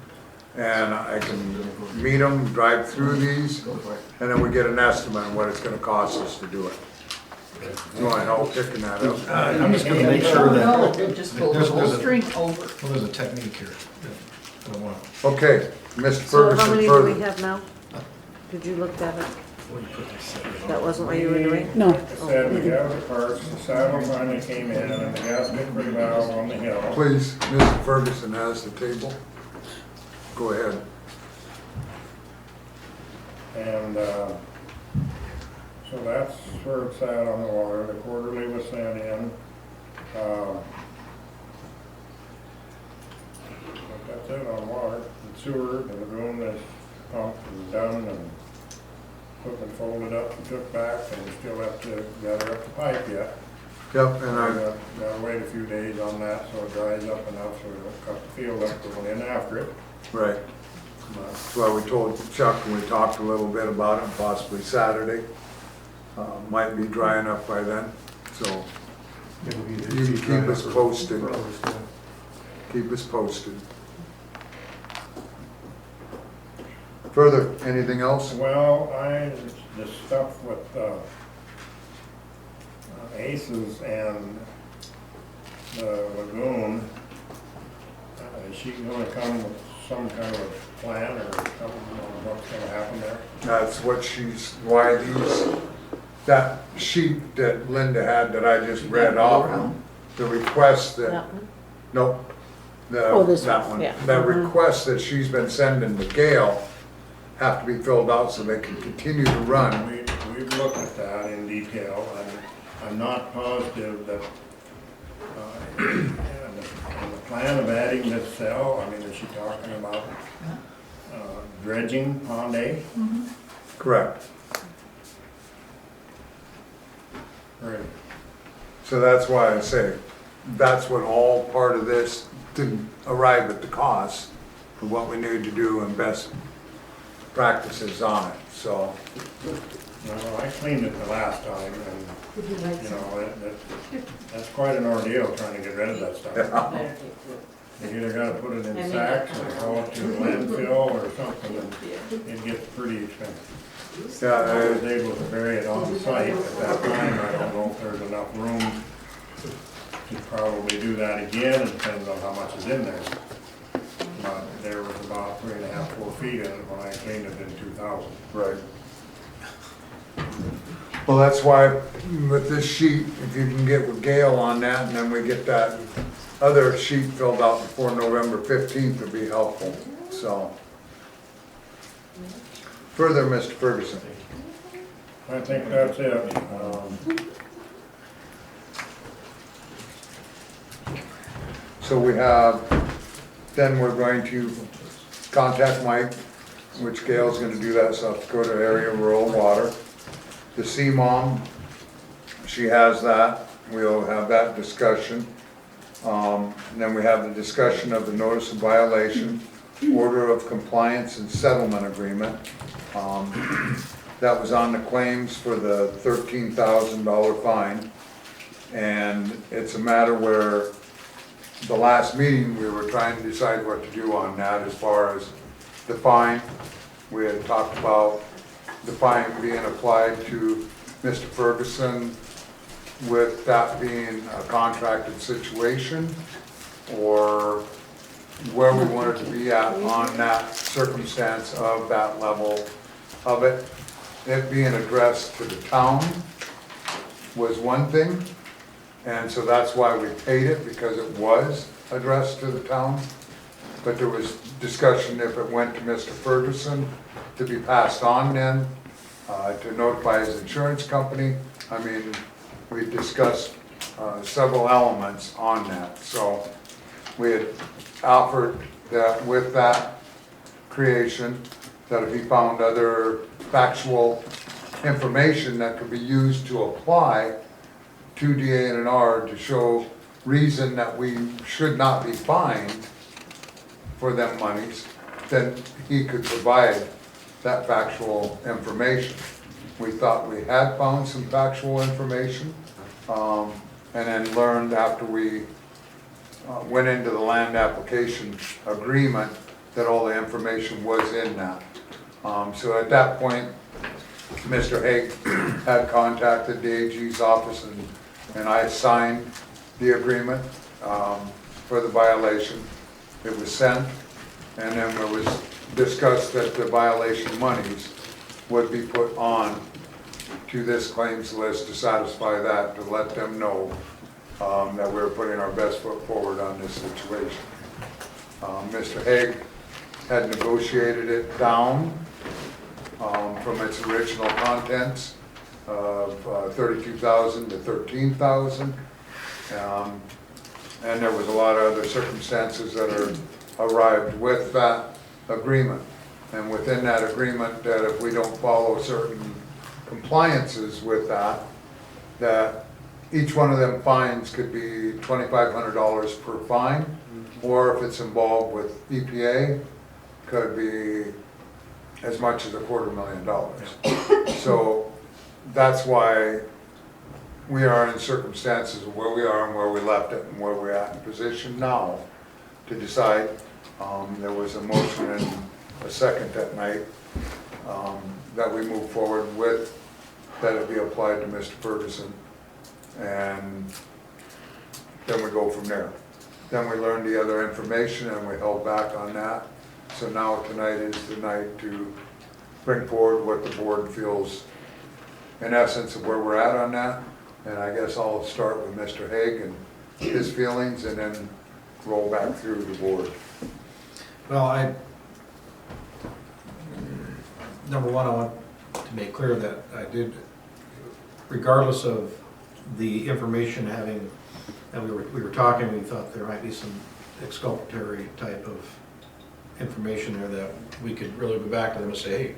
and I can meet them, drive through these, and then we get an estimate on what it's gonna cost us to do it. You want help picking that up? I'm just gonna make sure that, No, just go the There's- whole there's a- string over. well, there's a technique here. I don't want, Okay, Mr. So how many Ferguson, do we further. have now? Did you look at it? what do you put this in? That wasn't what you were doing? No, Like I said, we have the parts, the saddle finally came in, and the gasket for the valve on the hill. Please, Mr. Ferguson has the table. Go ahead. And, so that's where it's at on the water. The quarterly was sent in. But that's it on water. The sewer, the lagoon is pumped and done, and equipment folded up and took back, and we still have to gather up the pipe yet. Yep, and I, Gotta wait a few days on that so it dries up enough so we don't cut the field up going in after it. right, But that's why we told Chuck, and we talked a little bit about it, possibly Saturday. Might be dry enough by then, so It'll be You can keep us posted. for others, yeah. keep us posted. Further, anything else? Well, the stuff with, Aces and the lagoon, is she gonna come with some kind of a plan or something on what's gonna happen there? That's what why that sheet that Linda had that I just read off, the request that, That one? nope. Oh, this that one, one. yeah. The Mhm. requests that she's been sending to Gail have to be filled out so they can continue to run. We've looked at that in detail, and I'm not positive that, and the plan of adding this cell, I mean, is she talking about dredging Pond A? Correct. Right. So that's why I say, that's what all part of this, to arrive at the cost of what we need to do and best practices on it, so. No, I cleaned it the last time, and, you know, that's quite an ordeal trying to get rid of that stuff. You either gotta put it in sacks or haul it to landfill or something, and it gets pretty expensive. Yeah, I was able to bury it on site at that time. I don't know if there's enough room to probably do that again. It depends on how much is in there. But there was about 3.5, 4 feet in it when I cleaned it in 2000. right. Well, that's why with this sheet, if you can get with Gail on that, and then we get that other sheet filled out before November 15th would be helpful, so. Further, Mr. Ferguson. I think that's it. So we have, then we're going to contact Mike, which Gail's gonna do that, South Dakota Area Rural Water. The CMOM, she has that, we'll have that discussion. And then we have the discussion of the notice of violation, order of compliance and settlement agreement. That was on the claims for the $13,000 fine. And it's a matter where the last meeting, we were trying to decide what to do on that as far as the fine. We had talked about the fine being applied to Mr. Ferguson with that being a contracted situation, or where we wanted to be at on that circumstance of that level of it. It being addressed to the town was one thing, and so that's why we paid it, because it was addressed to the town. But there was discussion if it went to Mr. Ferguson to be passed on then, to notify his insurance company. I mean, we discussed several elements on that. So we had offered that with that creation, that if he found other factual information that could be used to apply to DA&R to show reason that we should not be fined for them monies, then he could provide that factual information. We thought we had found some factual information, and then learned after we went into the land application agreement that all the information was in that. So at that point, Mr. Haig had contacted the AG's office, and I signed the agreement for the violation. It was sent, and then it was discussed that the violation monies would be put on to this claims list to satisfy that, to let them know that we're putting our best foot forward on this situation. Mr. Haig had negotiated it down from its original contents of 32,000 to 13,000. And there was a lot of other circumstances that are arrived with that agreement. And within that agreement, that if we don't follow certain compliances with that, that each one of them fines could be $2,500 per fine, or if it's involved with EPA, could be as much as $250,000. So that's why we are in circumstances of where we are and where we left it and where we're at in position now to decide. There was a motion and a second that night, that we move forward with, that it be applied to Mr. Ferguson. And then we go from there. Then we learn the other information and we held back on that. So now tonight is the night to bring forward what the board feels in essence of where we're at on that. And I guess I'll start with Mr. Haig and his feelings and then roll back through the board. Well, number one, I want to make clear that I did, regardless of the information having, and we were talking, we thought there might be some exculpatory type of information there that we could really go back to them and say, hey,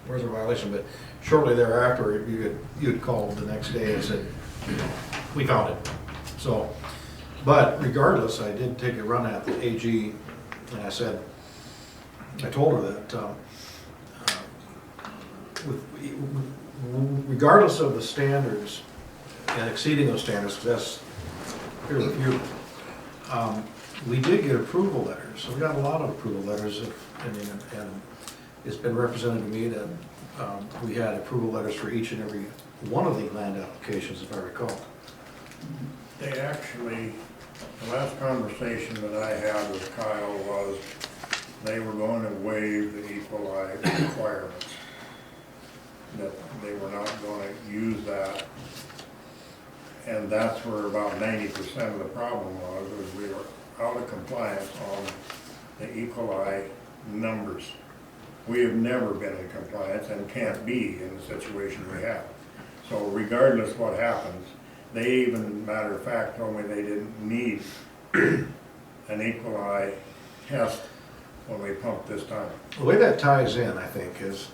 where's the violation? But shortly thereafter, you'd called the next day and said, we found it. So, but regardless, I did take a run at the AG, and I told her that regardless of the standards and exceeding those standards, because that's peer review, we did get approval letters. So we got a lot of approval letters, and it's been represented to me that we had approval letters for each and every one of the land applications, if I recall. They actually, the last conversation that I had with Kyle was they were going to waive the equal eye requirements. That they were not going to use that. And that's where about 90% of the problem was we were out of compliance on the equal eye numbers. We have never been in compliance and can't be in the situation we have. So regardless what happens, they even, matter of fact, told me they didn't need an equal eye test when we pumped this time. The way that ties in, I think, is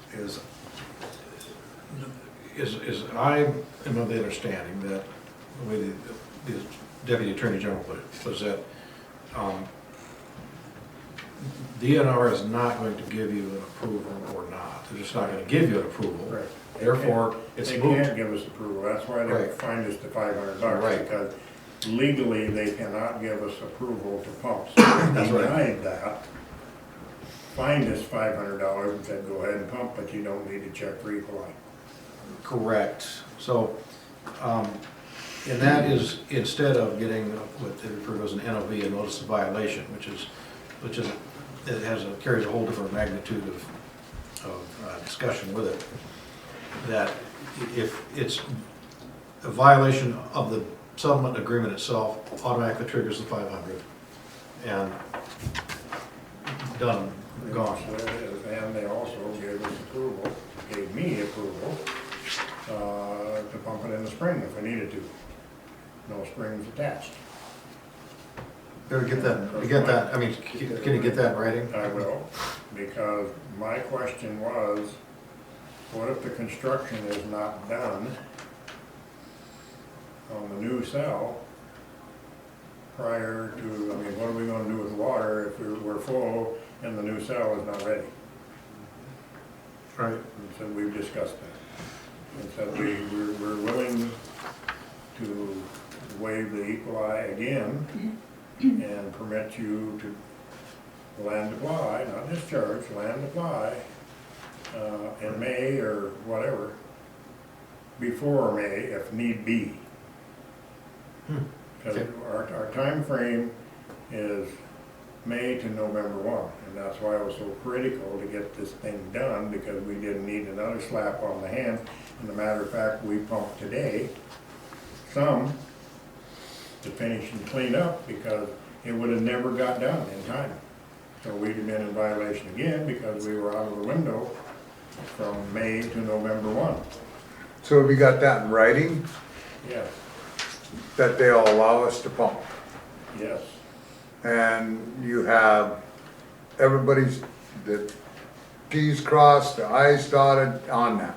I am of the understanding that the way the Deputy Attorney General put it was that DNR is not going to give you an approval or not. They're just not going to give you an approval. Right. Therefore, it's They moot. can't give us approval. That's why they Right. fined us to $500. Right. Because legally, they cannot give us approval to pump. So That's they right. denied that. Fined us $500 and said, go ahead and pump, but you don't need to check for equal eye. Correct. So, and that is instead of getting what they refer to as an NOV, a notice of violation, which is it carries a whole different magnitude of discussion with it. That if it's a violation of the settlement agreement itself, automatically triggers the 500 and done, gone. So it is. And they also gave us approval, gave me approval to pump it in the spring if we needed to. No springs attached. Better get that, I mean, can you get that in writing? I will, because my question was, what if the construction is not done on the new cell prior to, I mean, what are we gonna do with water if we're full and the new cell is not ready? Right. And so we've discussed that. And so we're willing to waive the equal eye again and permit you to land apply, not discharge, land apply in May or whatever, before May if need be. Because Okay. our time frame is May to November 1, and that's why it was so critical to get this thing done, because we didn't need another slap on the hand. And a matter of fact, we pumped today some to finish and clean up, because it would have never got done in time. So we'd have been in violation again because we were out of the window from May to November 1. So have you got that in writing, Yes, that they'll allow us to pump? yes. And you have everybody's, the T's crossed, the I's dotted on that.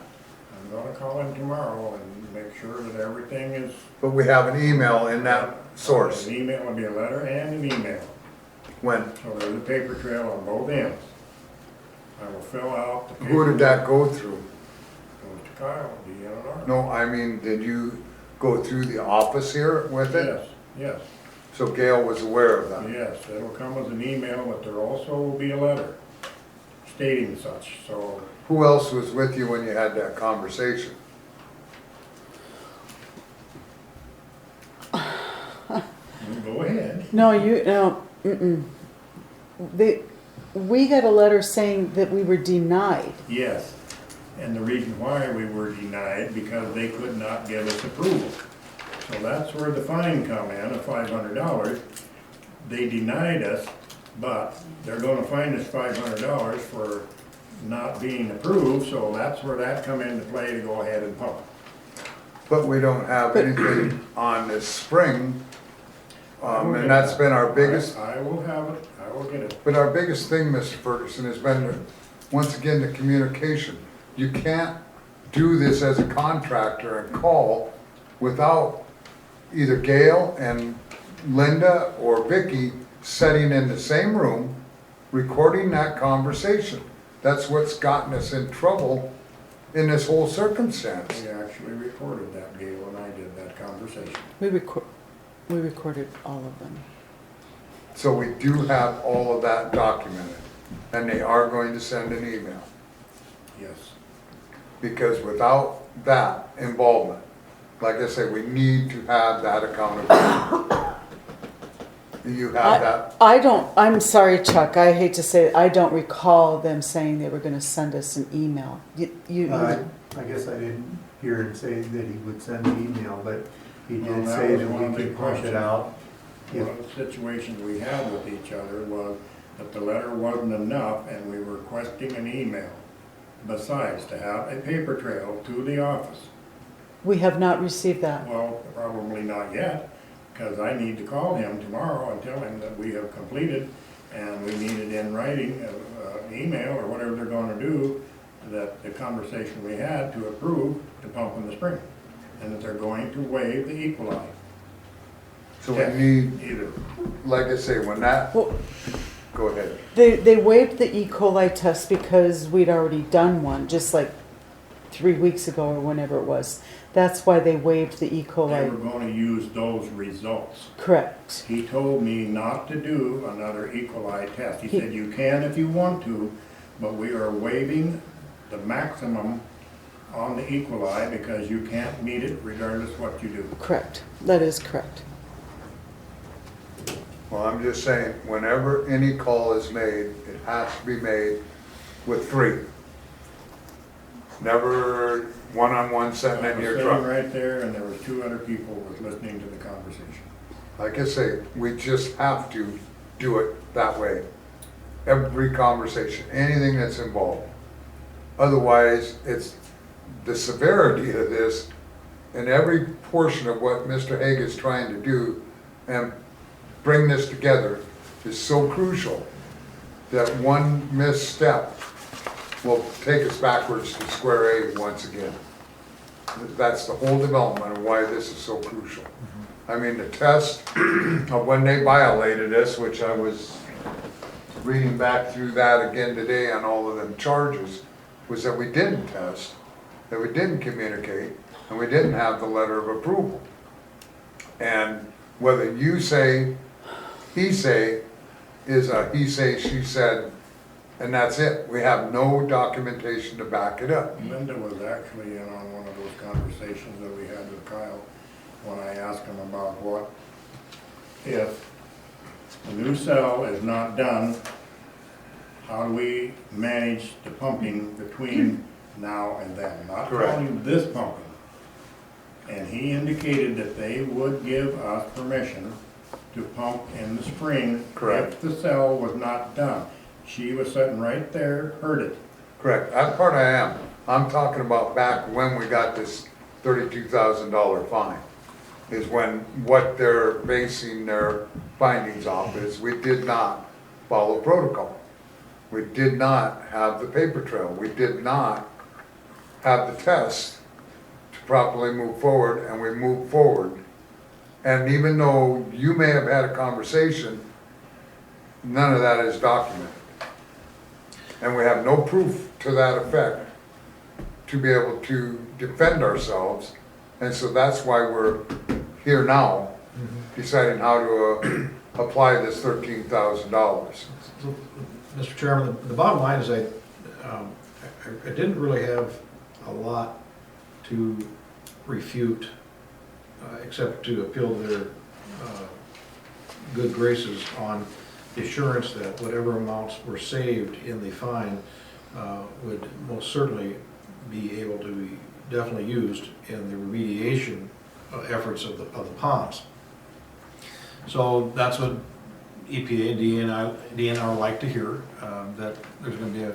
I'm gonna call him tomorrow and make sure that everything is. But we have an email in that source. An email, will be a letter and an email. When, So there's a paper trail on both ends. I will fill out the paper. who did that go through? Goes to Kyle, DNR. No, I mean, did you go through the office here with it? Yes, yes, So Gail was aware of that? yes. It'll come as an email, but there also will be a letter. stating such, so Who else was with you when you had that conversation? go ahead. No, we got a letter saying that we were denied. Yes, and the reason why we were denied, because they could not give us approval. So that's where the fine come in, of $500. They denied us, but they're gonna fine us $500 for not being approved, so that's where that come into play to go ahead and pump. But we don't have anything on this spring, and that's been our biggest, I will have it, I will get it. but our biggest thing, Mr. Ferguson, has been, once again, the communication. You can't do this as a contractor and call without either Gail and Linda or Vicky sitting in the same room, recording that conversation. That's what's gotten us in trouble in this whole circumstance. We actually recorded that, Gail and I did that conversation. We recorded all of them. So we do have all of that documented, and they are going to send an email. Yes. Because without that involvement, like I say, we need to have that accountability. You have that, I'm sorry, Chuck, I hate to say it, I don't recall them saying they were gonna send us an email. I guess I didn't hear him say that he would send an email, but he Well, did that say was that one we big could punch question. it out. One of the situations we had with each other was that the letter wasn't enough, and we were requesting an email besides to have a paper trail to the office. We have not received that. Well, probably not yet, because I need to call him tomorrow and tell him that we have completed, and we need it in writing, an email or whatever they're gonna do, that the conversation we had to approve to pump in the spring, and that they're going to waive the equalize. so we need, Either. like I say, when that, Well, go ahead. they waived the E. coli test because we'd already done one, just like 3 weeks ago or whenever it was. That's why they waived the E. They were coli. gonna use those results. Correct. He told me not to do another E. coli test. He said, you can if you want to, but we are waiving the maximum on the E. coli because you can't meet it regardless what you do. Correct. That is correct. Well, I'm just saying, whenever any call is made, it has to be made with three. Never one-on-one sitting I in was your sitting truck. right there and there was 2 other people was listening to the conversation. Like I say, we just have to do it that way. Every conversation, anything that's involved. Otherwise, it's the severity of this and every portion of what Mr. Hague is trying to do and bring this together is so crucial that one misstep will take us backwards to square A once again. That's the whole development of why this is so crucial. I mean, the test of when they violated us, which I was reading back through that again today on all of them charges, was that we didn't test, that we didn't communicate, and we didn't have the letter of approval. And whether you say, he say, is a he say, she said, and that's it. We have no documentation to back it up. Linda was actually in on one of those conversations that we had with Kyle when I asked him about what if the new cell is not done, how do we manage the pumping between now and then? Not Correct. counting this pumping. And he indicated that they would give us permission to pump in the spring. Correct. If the cell was not done. She was sitting right there, heard it. Correct, that part I am. I'm talking about back when we got this $32,000 fine, is when, what they're basing their findings off is, we did not follow protocol. We did not have the paper trail. We did not have the test to properly move forward, and we moved forward. And even though you may have had a conversation, none of that is documented. And we have no proof to that effect to be able to defend ourselves. And so that's why we're here now, deciding how to apply this $13,000. So, Mr. Chairman, the bottom line is I didn't really have a lot to refute, except to appeal to their good graces on the assurance that whatever amounts were saved in the fine would most certainly be able to be definitely used in the remediation efforts of the ponds. So that's what EPA and DNR like to hear, that there's going to be a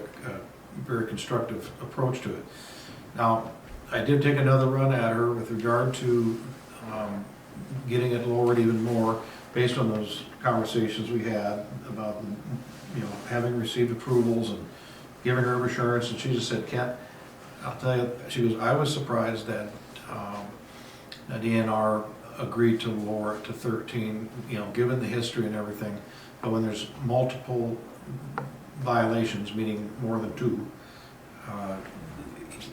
very constructive approach to it. Now, I did take another run at her with regard to getting it lowered even more based on those conversations we had about, having received approvals and giving her assurance, and she just said, Kent, I'll tell you, she goes, I was surprised that DNR agreed to lower it to 13, given the history and everything. But when there's multiple violations, meaning more than 2,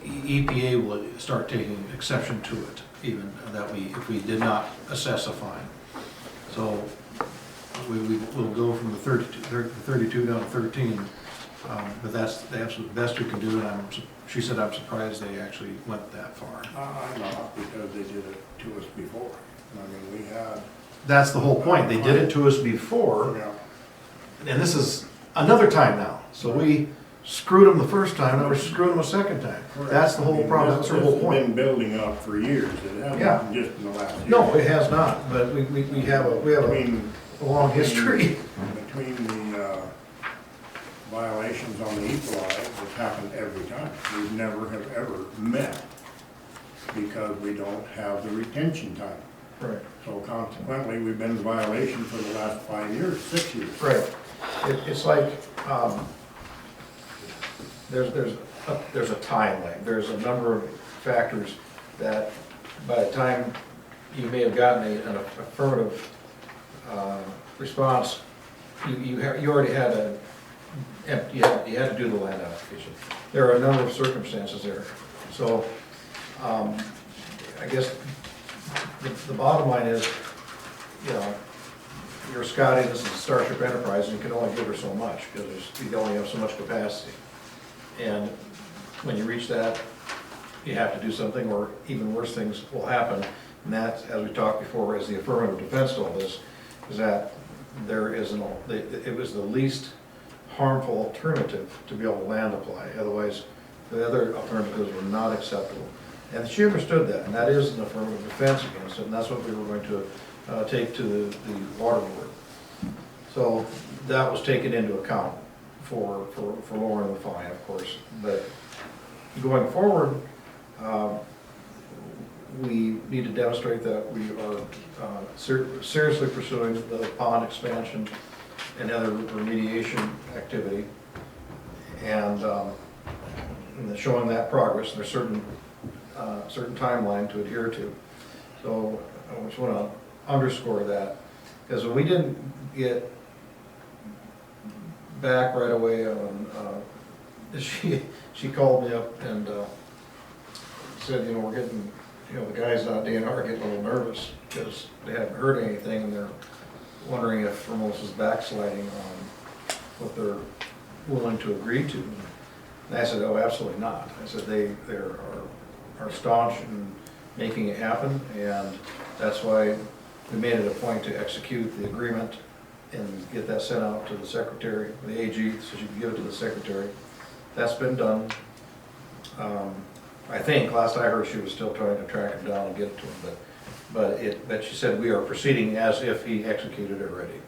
EPA will start taking exception to it, even if we did not assess a fine. So we will go from the 32 down to 13, but that's the absolute best we can do, and she said I'm surprised they actually went that far. I'm not, because they did it to us before. I mean, we had. That's the whole point. They did it to us before, and this is another time now. So we screwed them the first time, now we're screwing them a second time. That's the whole problem, that's the whole point. It's been building up for years, it hasn't been just in the last year. No, it has not, but we have a long history. Between the violations on the equalize, it's happened every time. We never have ever met because we don't have the retention time. Right. So consequently, we've been in violation for the last 5 years, 6 years. Right. It's like, there's a time lag. There's a number of factors that by the time you may have gotten an affirmative response, you already had you had to do the land application. There are a number of circumstances there. So I guess the bottom line is, you're Scotty, this is a Starship Enterprise, and you can only give her so much because you only have so much capacity. And when you reach that, you have to do something, or even worse things will happen. And that, as we talked before, is the affirmative defense to all this, is that it was the least harmful alternative to be able to land apply. Otherwise, the other alternatives were not acceptable. And she understood that, and that is an affirmative defense against it, and that's what we were going to take to the water board. So that was taken into account for lowering the fine, of course. But going forward, we need to demonstrate that we are seriously pursuing the pond expansion and other remediation activity, and showing that progress. There's certain timeline to adhere to. So I just want to underscore that, because when we didn't get back right away on, she called me up and said, we're getting, the guys on DNR are getting a little nervous because they haven't heard anything, and they're wondering if Hermosa's backsliding on what they're willing to agree to. And I said, oh, absolutely not. I said they are staunch in making it happen, and that's why we made it a point to execute the agreement and get that sent out to the secretary, the AG, so she can give it to the secretary. That's been done. I think, last I heard, she was still trying to track him down and get it to him, but she said we are proceeding as if he executed it already.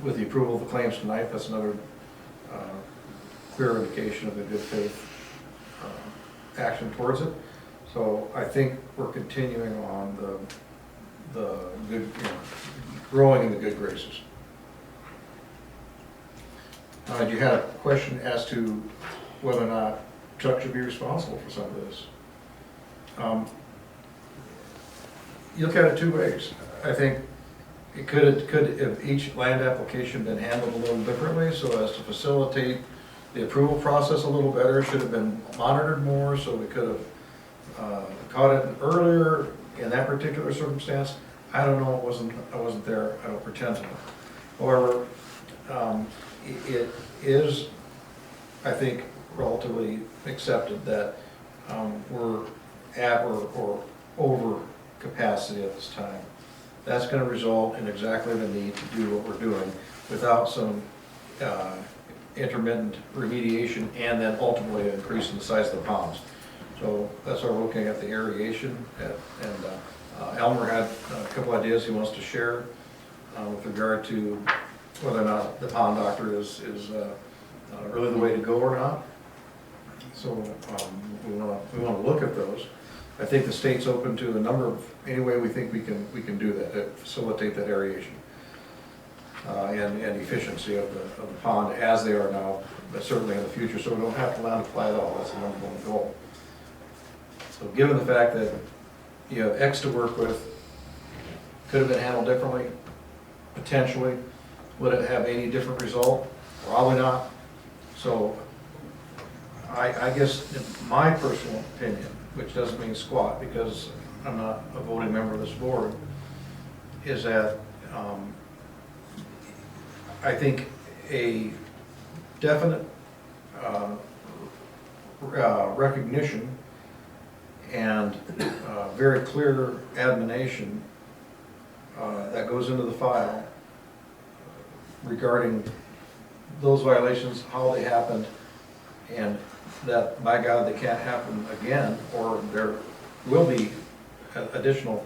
With the approval of the claims tonight, that's another clear indication of the good faith action towards it. So I think we're continuing on the good, growing in the good graces. You had a question as to whether or not Chuck should be responsible for some of this. You look at it two ways. I think it could have each land application been handled a little differently so as to facilitate the approval process a little better. It should have been monitored more, so we could have caught it earlier in that particular circumstance. I don't know. I wasn't there. I don't pretend to know. However, it is, I think, relatively accepted that we're at or over capacity at this time. That's gonna result in exactly the need to do what we're doing without some intermittent remediation and then ultimately increasing the size of the ponds. So that's why we're looking at the irrigation, and Elmer had a couple ideas he wants to share with regard to whether or not the pond doctor is really the way to go or not. So we want to look at those. I think the state's open to a number of, any way we think we can do that, facilitate that aeration and efficiency of the pond as they are now, but certainly in the future, so we don't have to land apply it all. That's the number one goal. So given the fact that you have X to work with, could have been handled differently, potentially. Would it have any different result? Probably not. So I guess in my personal opinion, which doesn't mean squat because I'm not a voting member of this board, is that I think a definite recognition and very clear admonition that goes into the file regarding those violations, how they happened, and that, by God, they can't happen again, or there will be additional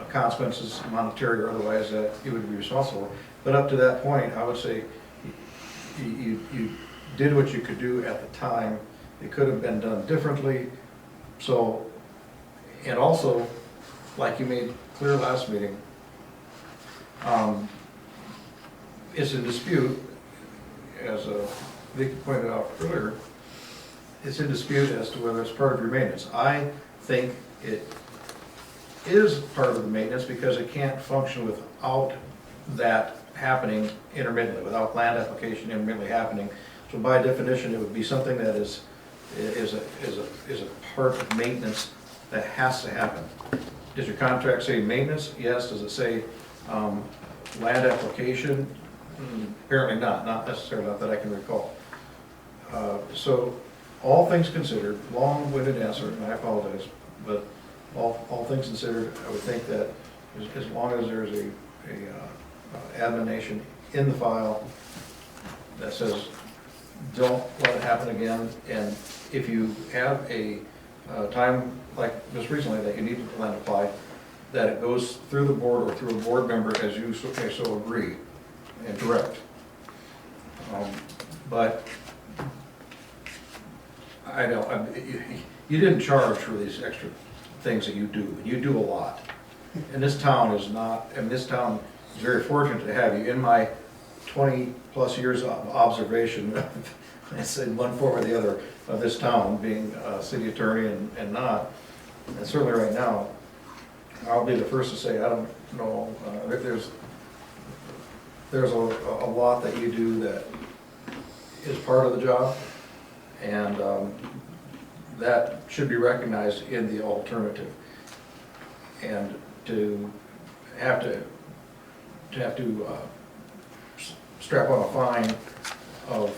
consequences, monetary or otherwise, that you would be responsible for. But up to that point, I would say you did what you could do at the time. It could have been done differently. So, and also, like you made clear last meeting, it's a dispute, as Vicky pointed out earlier, it's a dispute as to whether it's part of your maintenance. I think it is part of the maintenance because it can't function without that happening intermittently, without land application intermittently happening. So by definition, it would be something that is a part of maintenance that has to happen. Does your contract say maintenance? Yes. Does it say land application? Apparently not necessarily, not that I can recall. So all things considered, long-winded answer, and I apologize, but all things considered, I would think that as long as there's a admonition in the file that says don't let it happen again, and if you have a time like just recently that you need to land apply, that it goes through the board or through a board member as you so agree and direct. But I know you didn't charge for these extra things that you do, and you do a lot. And this town is not, and this town is very fortunate to have you. In my 20-plus years of observation, I said one form or the other of this town, being a city attorney and not, and certainly right now, I'll be the first to say I don't know. There's a lot that you do that is part of the job, and that should be recognized in the alternative. And to have to strap on a fine of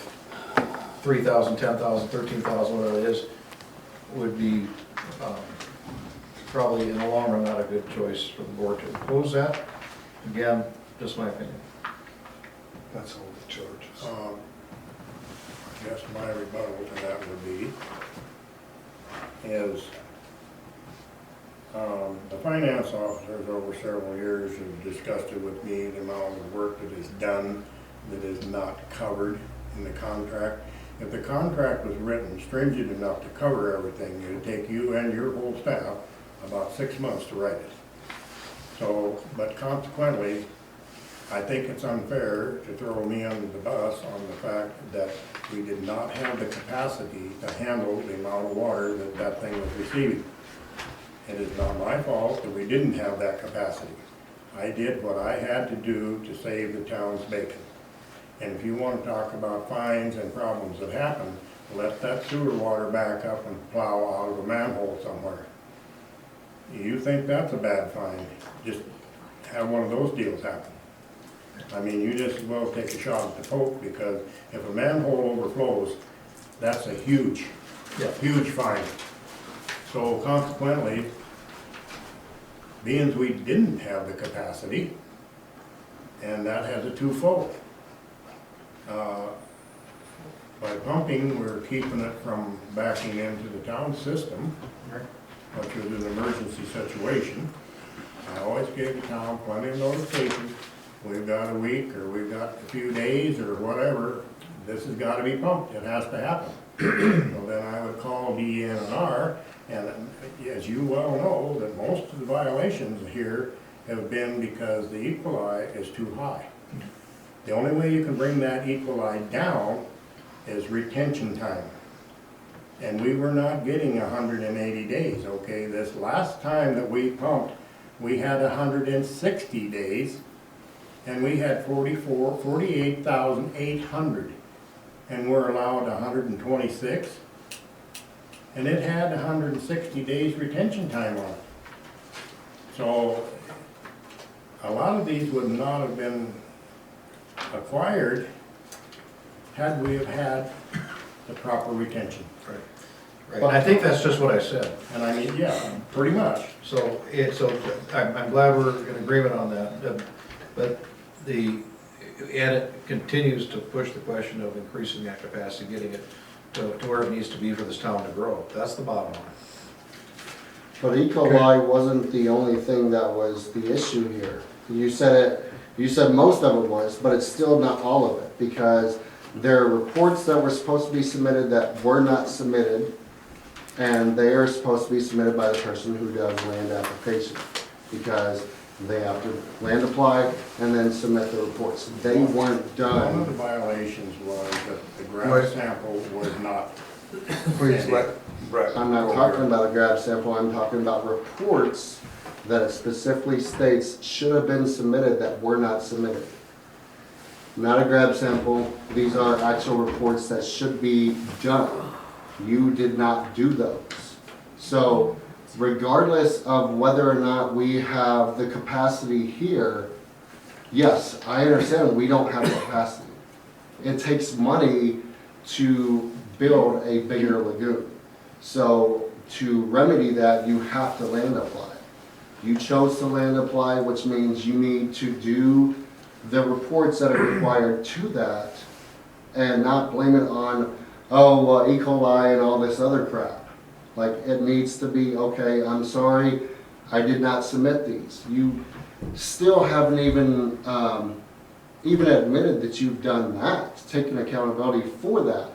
$3,000, $10,000, $13,000, whatever it is, would be probably in the long run not a good choice for the board to impose that. Again, just my opinion. That's all the charges. I guess my rebuttal to that would be is the finance officers over several years have discussed it with me, the amount of work that is done that is not covered in the contract. If the contract was written stringent enough to cover everything, it would take you and your whole staff about 6 months to write it. So, but consequently, I think it's unfair to throw me under the bus on the fact that we did not have the capacity to handle the amount of water that that thing was receiving. It is not my fault that we didn't have that capacity. I did what I had to do to save the town's bacon. And if you want to talk about fines and problems that happen, let that sewer water back up and plow out of a manhole somewhere. You think that's a bad fine? Just have one of those deals happen. I mean, you just as well take a shot at the Pope, because if a manhole overflows, that's a huge, huge fine. So consequently, being as we didn't have the capacity, and that has a twofold. By pumping, we're keeping it from backing into the town system, which was an emergency situation. I always gave the town plenty of notification. We've got a week, or we've got a few days, or whatever. This has got to be pumped. It has to happen. So then I would call DNR, and as you well know, that most of the violations here have been because the equali is too high. The only way you can bring that equali down is retention time. And we were not getting 180 days, okay? This last time that we pumped, we had 160 days, and we had 48,800, and we're allowed 126, and it had 160 days retention time on it. So a lot of these would not have been acquired had we have had the proper retention. Right. And I think that's just what I said. And I mean, yeah, pretty much. So I'm glad we're in agreement on that, but and it continues to push the question of increasing that capacity, getting it to where it needs to be for this town to grow. That's the bottom line. But E. coli wasn't the only thing that was the issue here. You said most of it was, but it's still not all of it, because there are reports that were supposed to be submitted that were not submitted, and they are supposed to be submitted by the person who does land application, because they have to land apply and then submit the reports. They weren't One of the done. violations was that the ground sample was not. Please let Brett. I'm not go talking here. about a grab sample, I'm talking about reports that it specifically states should have been submitted that were not submitted. Not a grab sample, these are actual reports that should be done. You did not do those. So regardless of whether or not we have the capacity here, yes, I understand that we don't have the capacity. It takes money to build a bigger lagoon. So to remedy that, you have to land apply. You chose to land apply, which means you need to do the reports that are required to that and not blame it on, oh, E. coli and all this other crap. Like, it needs to be, okay, I'm sorry, I did not submit these. You still haven't even admitted that you've done that, taken accountability for that.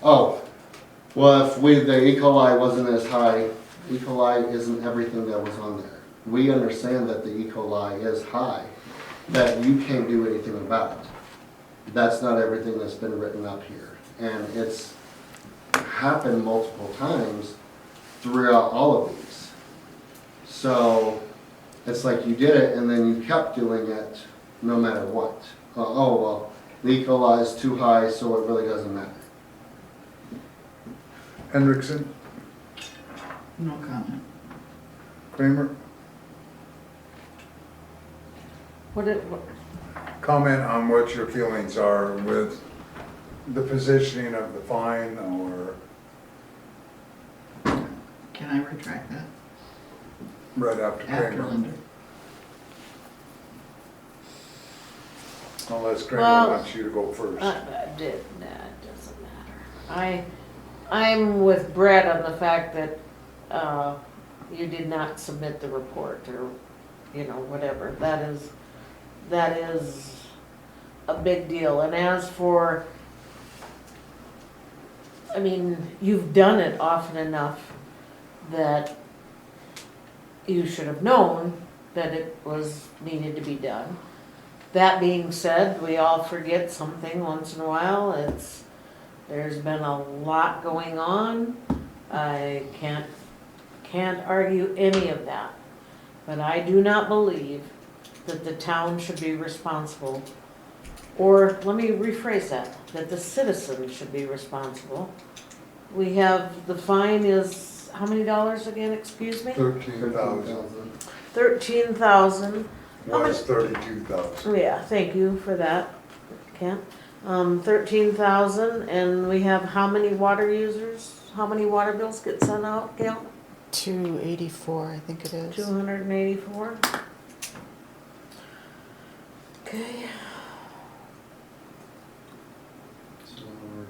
Oh, well, if the E. coli wasn't as high, E. coli isn't everything that was on there. We understand that the E. coli is high, that you can't do anything about it. That's not everything that's been written up here. And it's happened multiple times throughout all of these. So it's like you did it and then you kept doing it no matter what. Oh, well, the E. coli is too high, so it really doesn't matter. Hendrickson, No comment. Kramer, comment on what your feelings are with the positioning of the fine, or Can I retract that? right after After Kramer? Linda. Unless Kramer Well, wants you to go first. That doesn't matter. I'm with Brett on the fact that, you did not submit the report or, whatever. That is a big deal. And as for, you've done it often enough that you should have known that it was needed to be done. That being said, we all forget something once in a while. There's been a lot going on. I can't argue any of that. But I do not believe that the town should be responsible, or let me rephrase that the citizens should be responsible. We have, the fine is, how many dollars again, excuse me? 13,000. 13,000, was 32,000. Yeah, thank you for that, Kent. 13,000, and we have how many water users? How many water bills get sent out, Gail? 284, I think it is. 284. Okay. So over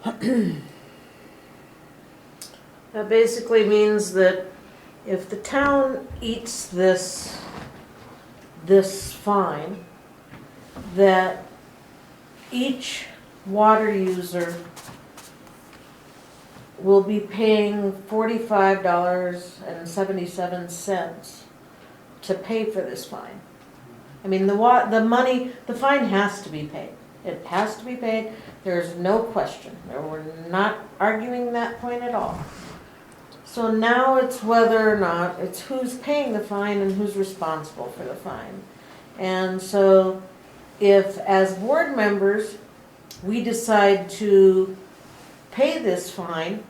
2,000. That basically means that if the town eats this fine, that each water user will be paying $45.77 to pay for this fine. I mean, the fine has to be paid. It has to be paid. There's no question. We're not arguing that point at all. So now it's whether or not, it's who's paying the fine and who's responsible for the fine. And so if, as board members, we decide to pay this fine,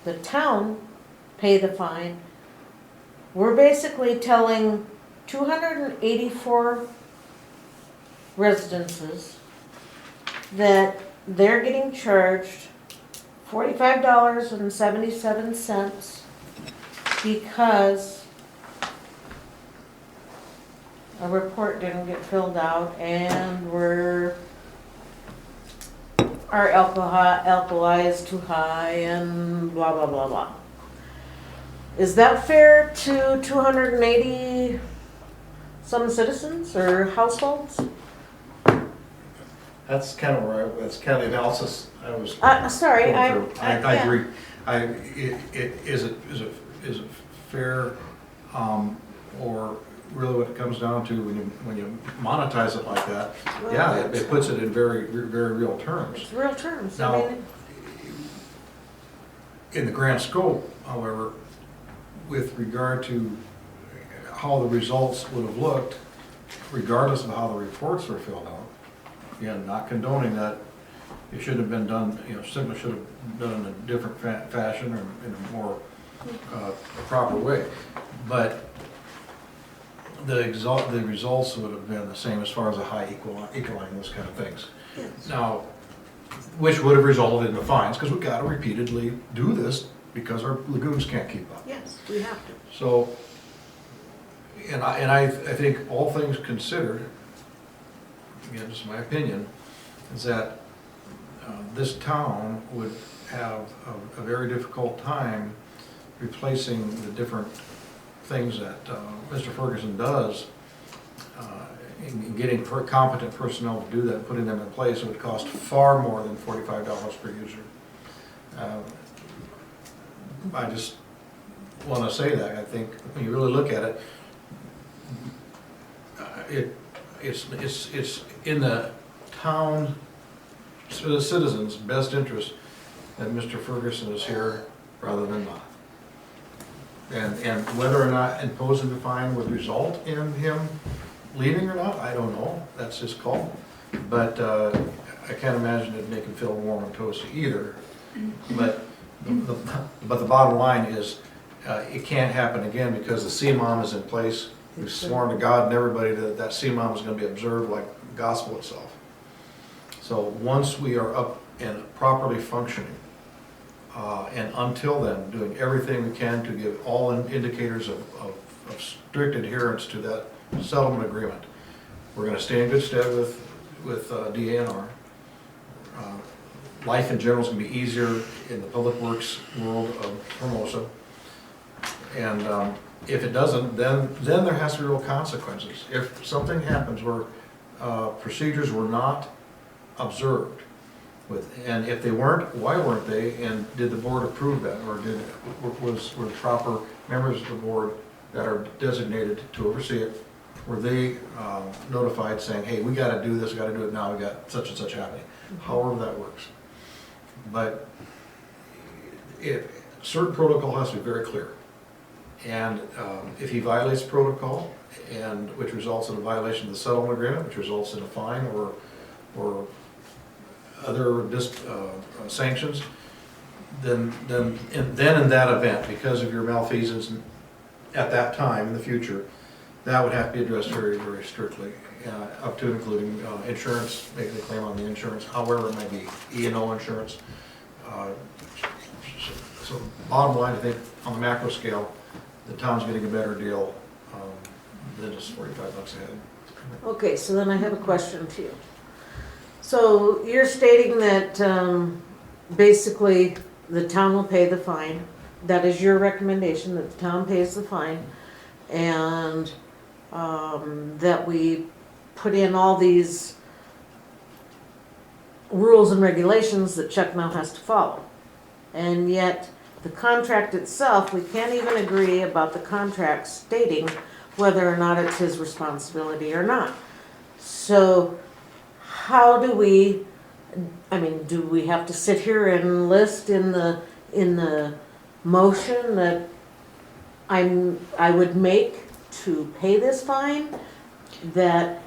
the town pay the fine, we're basically telling 284 residences that they're getting charged $45.77 because a report didn't get filled out and our alkali is too high and blah, blah, blah, blah. Is that fair to 280 some citizens or households? That's kind of where that's kind of the analysis I was. Sorry, going through. I yeah. agree. Is it fair, or really what it comes down to when you monetize it like that? Well, Yeah, it puts it in very real terms. It's real terms. Now, I mean, in the grand scope, however, with regard to how the results would have looked, regardless of how the reports were filled out, again, not condoning that it should have been done, simply should have done in a different fashion or in a more proper way. But the results would have been the same as far as a high equaling, those kind of things. yes. Now, which would have resulted in the fines, because we've got to repeatedly do this because our lagoons can't keep up. Yes, we have to. So, and I think all things considered, again, just my opinion, is that this town would have a very difficult time replacing the different things that Mr. Ferguson does in getting competent personnel to do that, putting them in place. It would cost far more than $45 per user. I just want to say that. I think when you really look at it, it's in the town, the citizens' best interest that Mr. Ferguson is here rather than not. And whether or not imposing the fine would result in him leaving or not, I don't know. That's his call. But I can't imagine it'd make him feel warm and toasty either. But the bottom line is it can't happen again because the CMOM is in place. We've sworn to God and everybody that that CMOM is going to be observed like the gospel itself. So once we are up and properly functioning, and until then, doing everything we can to give all indicators of strict adherence to that settlement agreement, we're going to stay in good stead with DANR. Life in general is going to be easier in the public works world of Hermosa. And if it doesn't, then there has to be real consequences. If something happens where procedures were not observed, and if they weren't, why weren't they? And did the board approve that, or were the proper members of the board that are designated to oversee it, were they notified saying, hey, we got to do this, we got to do it now, we got such and such happening? However that works. But certain protocol has to be very clear. And if he violates protocol, and which results in a violation of the settlement agreement, which results in a fine or other sanctions, then in that event, because of your malfeasance at that time in the future, that would have to be addressed very, very strictly, up to including insurance, making a claim on the insurance, however it might be, E&O insurance. So bottom line, I think on the macro scale, the town's getting a better deal than just $45 a head. Okay, so then I have a question to you. So you're stating that basically the town will pay the fine. That is your recommendation, that the town pays the fine, and that we put in all these rules and regulations that Chuck now has to follow. And yet, the contract itself, we can't even agree about the contract stating whether or not it's his responsibility or not. So, how do we, I mean, do we have to sit here and list in the motion that I would make to pay this fine? That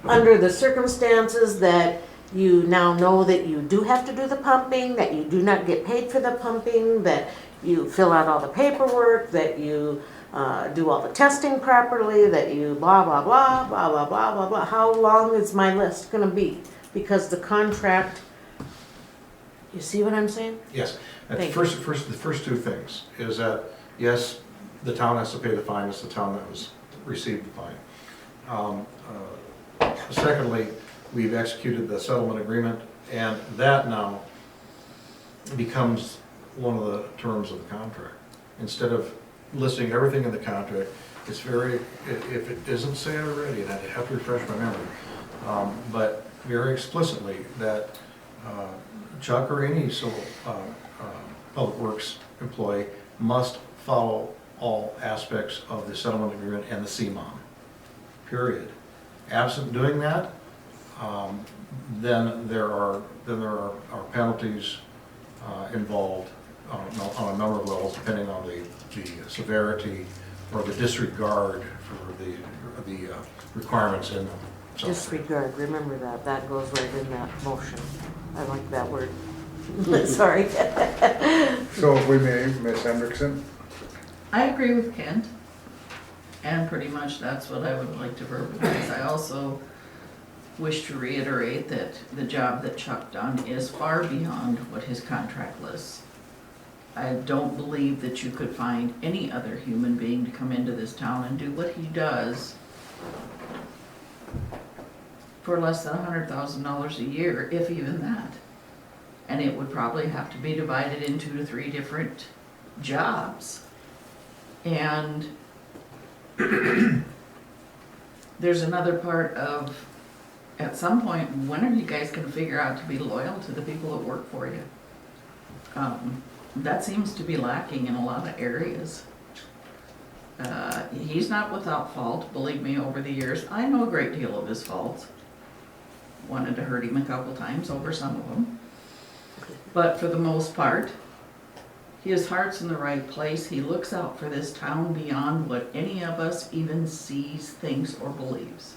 under the circumstances that you now know that you do have to do the pumping, that you do not get paid for the pumping, that you fill out all the paperwork, that you do all the testing properly, that you blah, blah, blah, blah, blah, blah, blah, blah. How long is my list gonna be? Because the contract, you see what I'm saying? Yes, Thank you. the first two things is that, yes, the town has to pay the fine, it's the town that was received the fine. Secondly, we've executed the settlement agreement, and that now becomes one of the terms of the contract. Instead of listing everything in the contract, it's very, if it isn't said already, and I have to refresh my memory, but very explicitly that Chuck or any public works employee must follow all aspects of the settlement agreement and the CMOM, period. Absent doing that, then there are penalties involved on a number of levels, depending on the severity or the disregard for the requirements in them. So, Disregard, remember that, that goes right in that motion. I like that word. Sorry. So if we may, Ms. Hendrickson? I agree with Kent, and pretty much that's what I would like to verbalize. I also wish to reiterate that the job that Chuck done is far beyond what his contract lists. I don't believe that you could find any other human being to come into this town and do what he does for less than $100,000 a year, if even that. And it would probably have to be divided into 2 to 3 different jobs. And there's another part of, at some point, when are you guys gonna figure out to be loyal to the people that work for you? That seems to be lacking in a lot of areas. He's not without fault, believe me, over the years. I know a great deal of his faults. Wanted to hurt him a couple times over some of them. But for the most part, his heart's in the right place. He looks out for this town beyond what any of us even sees, thinks, or believes.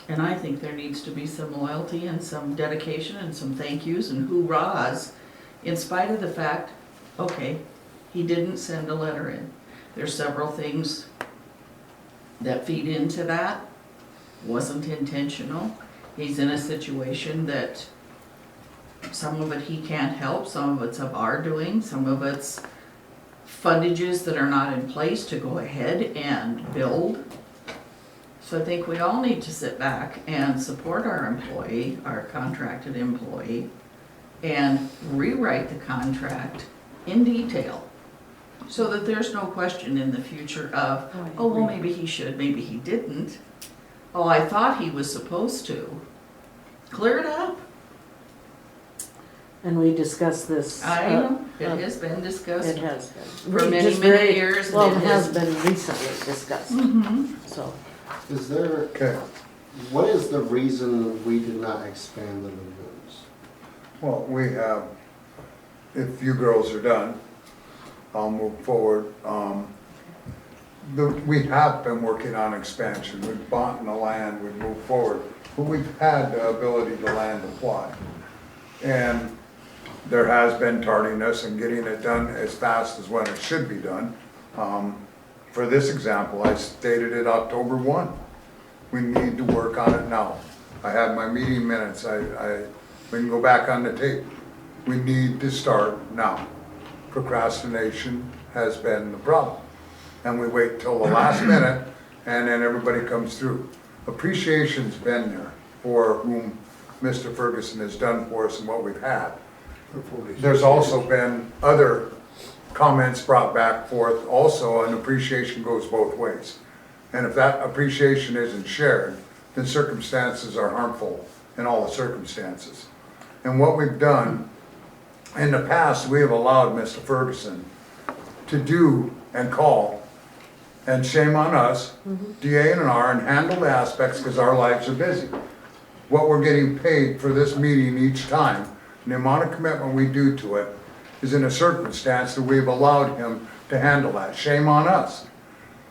And I think there needs to be some loyalty and some dedication and some thank yous and hoorahs, in spite of the fact, okay, he didn't send a letter in. There's several things that feed into that. Wasn't intentional. He's in a situation that some of it he can't help, some of it's of our doing, some of it's fundages that are not in place to go ahead and build. So I think we all need to sit back and support our employee, our contracted employee, and rewrite the contract in detail so that there's no question in the future of, oh, well, maybe he should, maybe he didn't. Oh, I thought he was supposed to. Clear it up. And we discussed this. I know, it has been discussed. It has been. For many, Just many very- years, and Well, it it has is- been recently discussed, Mhm. so. Is there, Okay, what is the reason we did not expand the lagoons? well, we have, if you girls are done, I'll move forward. We have been working on expansion, we've bought the land, we've moved forward, but we've had the ability to land apply. And there has been tardiness in getting it done as fast as when it should be done. For this example, I stated it October 1. We need to work on it now. I have my meeting minutes, we can go back on the tape. We need to start now. Procrastination has been the problem. And we wait till the last minute, and then everybody comes through. Appreciation's been there for whom Mr. Ferguson has done for us and what we've had. There's also been other comments brought back forth also, and appreciation goes both ways. And if that appreciation isn't shared, then circumstances are harmful in all the circumstances. And what we've done, in the past, we have allowed Mr. Ferguson to do and call, and shame on us, DA&R, and handle the aspects because our lives are busy. What we're getting paid for this meeting each time, and the amount of commitment we do to it, is in a circumstance that we've allowed him to handle that. Shame on us,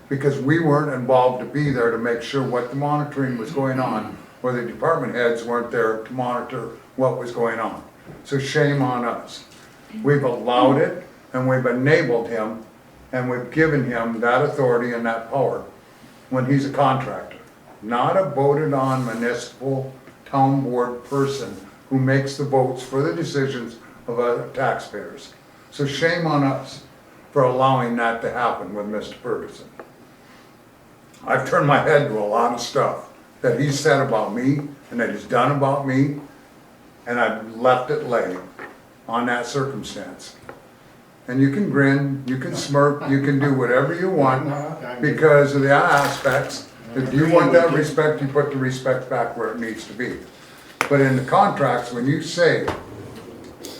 because we weren't involved to be there to make sure what the monitoring was going on, or the department heads weren't there to monitor what was going on. So shame on us. We've allowed it, and we've enabled him, and we've given him that authority and that power when he's a contractor, not a voted on municipal town board person who makes the votes for the decisions of other taxpayers. So shame on us for allowing that to happen with Mr. Ferguson. I've turned my head to a lot of stuff that he's said about me and that he's done about me, and I've left it lay on that circumstance. And you can grin, you can smirk, you can do whatever you want because of the aspects. If you want that respect, you put the respect back where it needs to be. But in the contracts, when you say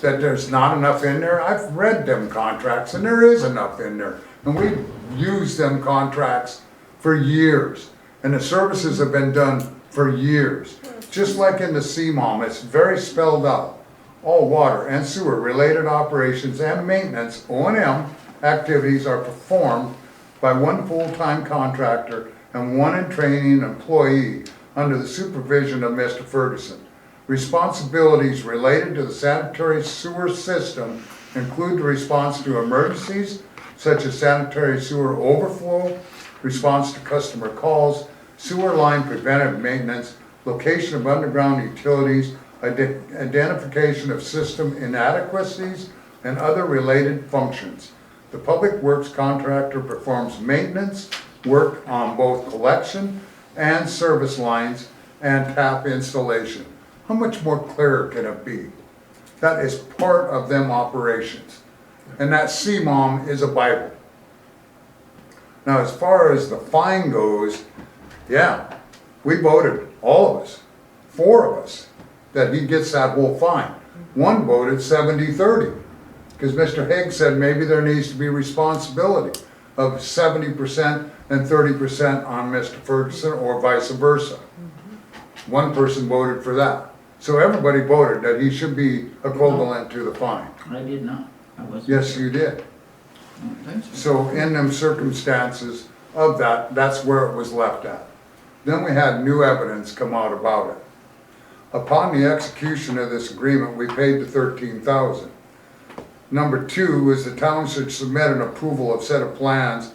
that there's not enough in there, I've read them contracts and there is enough in there. And we've used them contracts for years. And the services have been done for years. Just like in the CMOM, it's very spelled out. All water and sewer related operations and maintenance, O&M activities are performed by one full-time contractor and one in training employee under the supervision of Mr. Ferguson. Responsibilities related to the sanitary sewer system include the response to emergencies such as sanitary sewer overflow, response to customer calls, sewer line preventive maintenance, location of underground utilities, identification of system inadequacies, and other related functions. The public works contractor performs maintenance work on both collection and service lines and tap installation. How much more clear can it be? That is part of them operations. And that CMOM is a Bible. Now, as far as the fine goes, yeah, we voted, all of us, 4 of us, that he gets that whole fine. One voted 70-30, because Mr. Haig said maybe there needs to be responsibility of 70% and 30% on Mr. Ferguson or vice versa. One person voted for that. So everybody voted that he should be equivalent to the fine. I did not. I wasn't. Yes, you did. I don't think so. So in them circumstances of that, that's where it was left at. Then we had new evidence come out about it. Upon the execution of this agreement, we paid the $13,000. Number 2 is the town should submit an approval of set of plans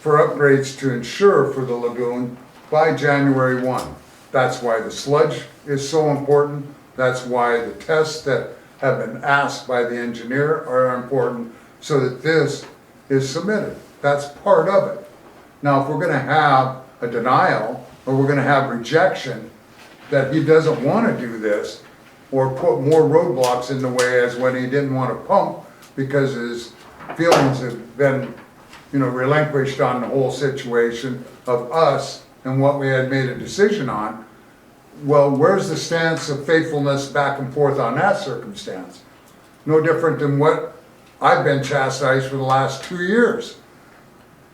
for upgrades to ensure for the lagoon by January 1. That's why the sludge is so important. That's why the tests that have been asked by the engineer are important, so that this is submitted. That's part of it. Now, if we're going to have a denial or we're going to have rejection that he doesn't want to do this or put more roadblocks in the way as when he didn't want to pump because his feelings have been, relinquished on the whole situation of us and what we had made a decision on, well, where's the stance of faithfulness back and forth on that circumstance? No different than what I've been chastised for the last 2 years.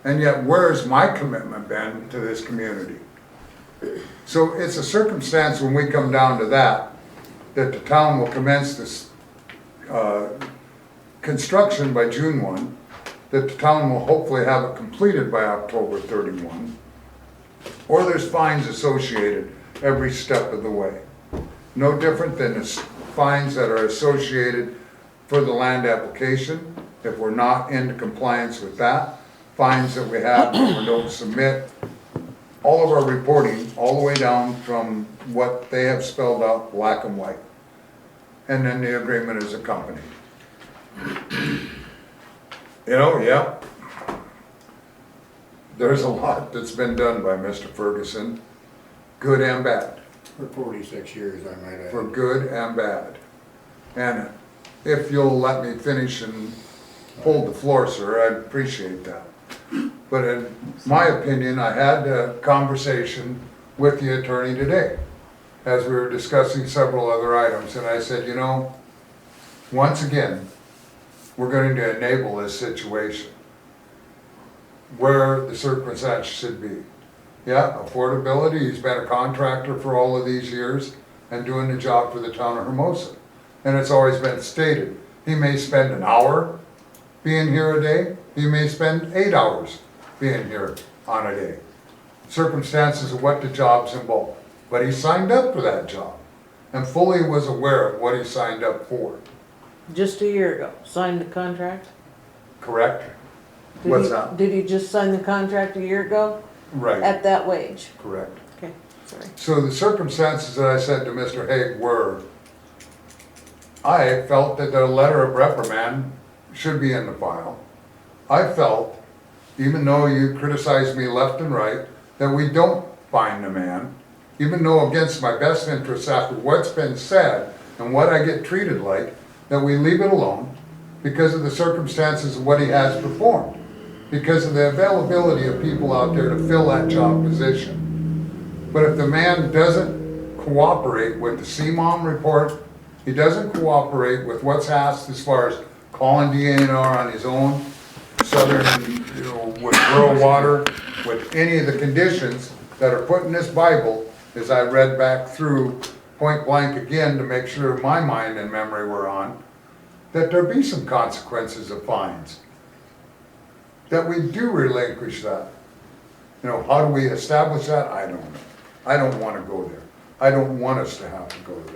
And yet, where's my commitment been to this community? So it's a circumstance when we come down to that the town will commence this construction by June 1, that the town will hopefully have it completed by October 31, or there's fines associated every step of the way. No different than the fines that are associated for the land application. If we're not into compliance with that, fines that we have when we don't submit all of our reporting, all the way down from what they have spelled out, black and white. And then the agreement is accompanied. Yeah. There's a lot that's been done by Mr. Ferguson, good and bad, For 46 years, I might add. for good and bad. And if you'll let me finish and hold the floor, sir, I'd appreciate that. But in my opinion, I had a conversation with the attorney today as we were discussing several other items, and I said, once again, we're going to enable this situation where the circumstances should be. Yeah, affordability, he's been a contractor for all of these years and doing the job for the town of Hermosa. And it's always been stated, he may spend an hour being here a day, he may spend 8 hours being here on a day. Circumstances of what the job's involved. But he signed up for that job and fully was aware of what he signed up for, Just a year ago, signed the contract? correct? Did What's he- that? Did he just sign the contract a year ago Right, at that wage? correct. Okay, sorry. So the circumstances that I said to Mr. Haig were, I felt that the letter of reprimand should be in the file. I felt, even though you criticized me left and right, that we don't fine the man, even though against my best interests after what's been said and what I get treated like, that we leave it alone because of the circumstances of what he has performed, because of the availability of people out there to fill that job position. But if the man doesn't cooperate with the CMOM report, he doesn't cooperate with what's asked as far as calling DNR on his own, southern, with rural water, with any of the conditions that are put in this Bible, as I read back through point blank again to make sure my mind and memory were on, that there be some consequences of fines. That we do relinquish that. How do we establish that? I don't know. I don't want to go there. I don't want us to have to go there.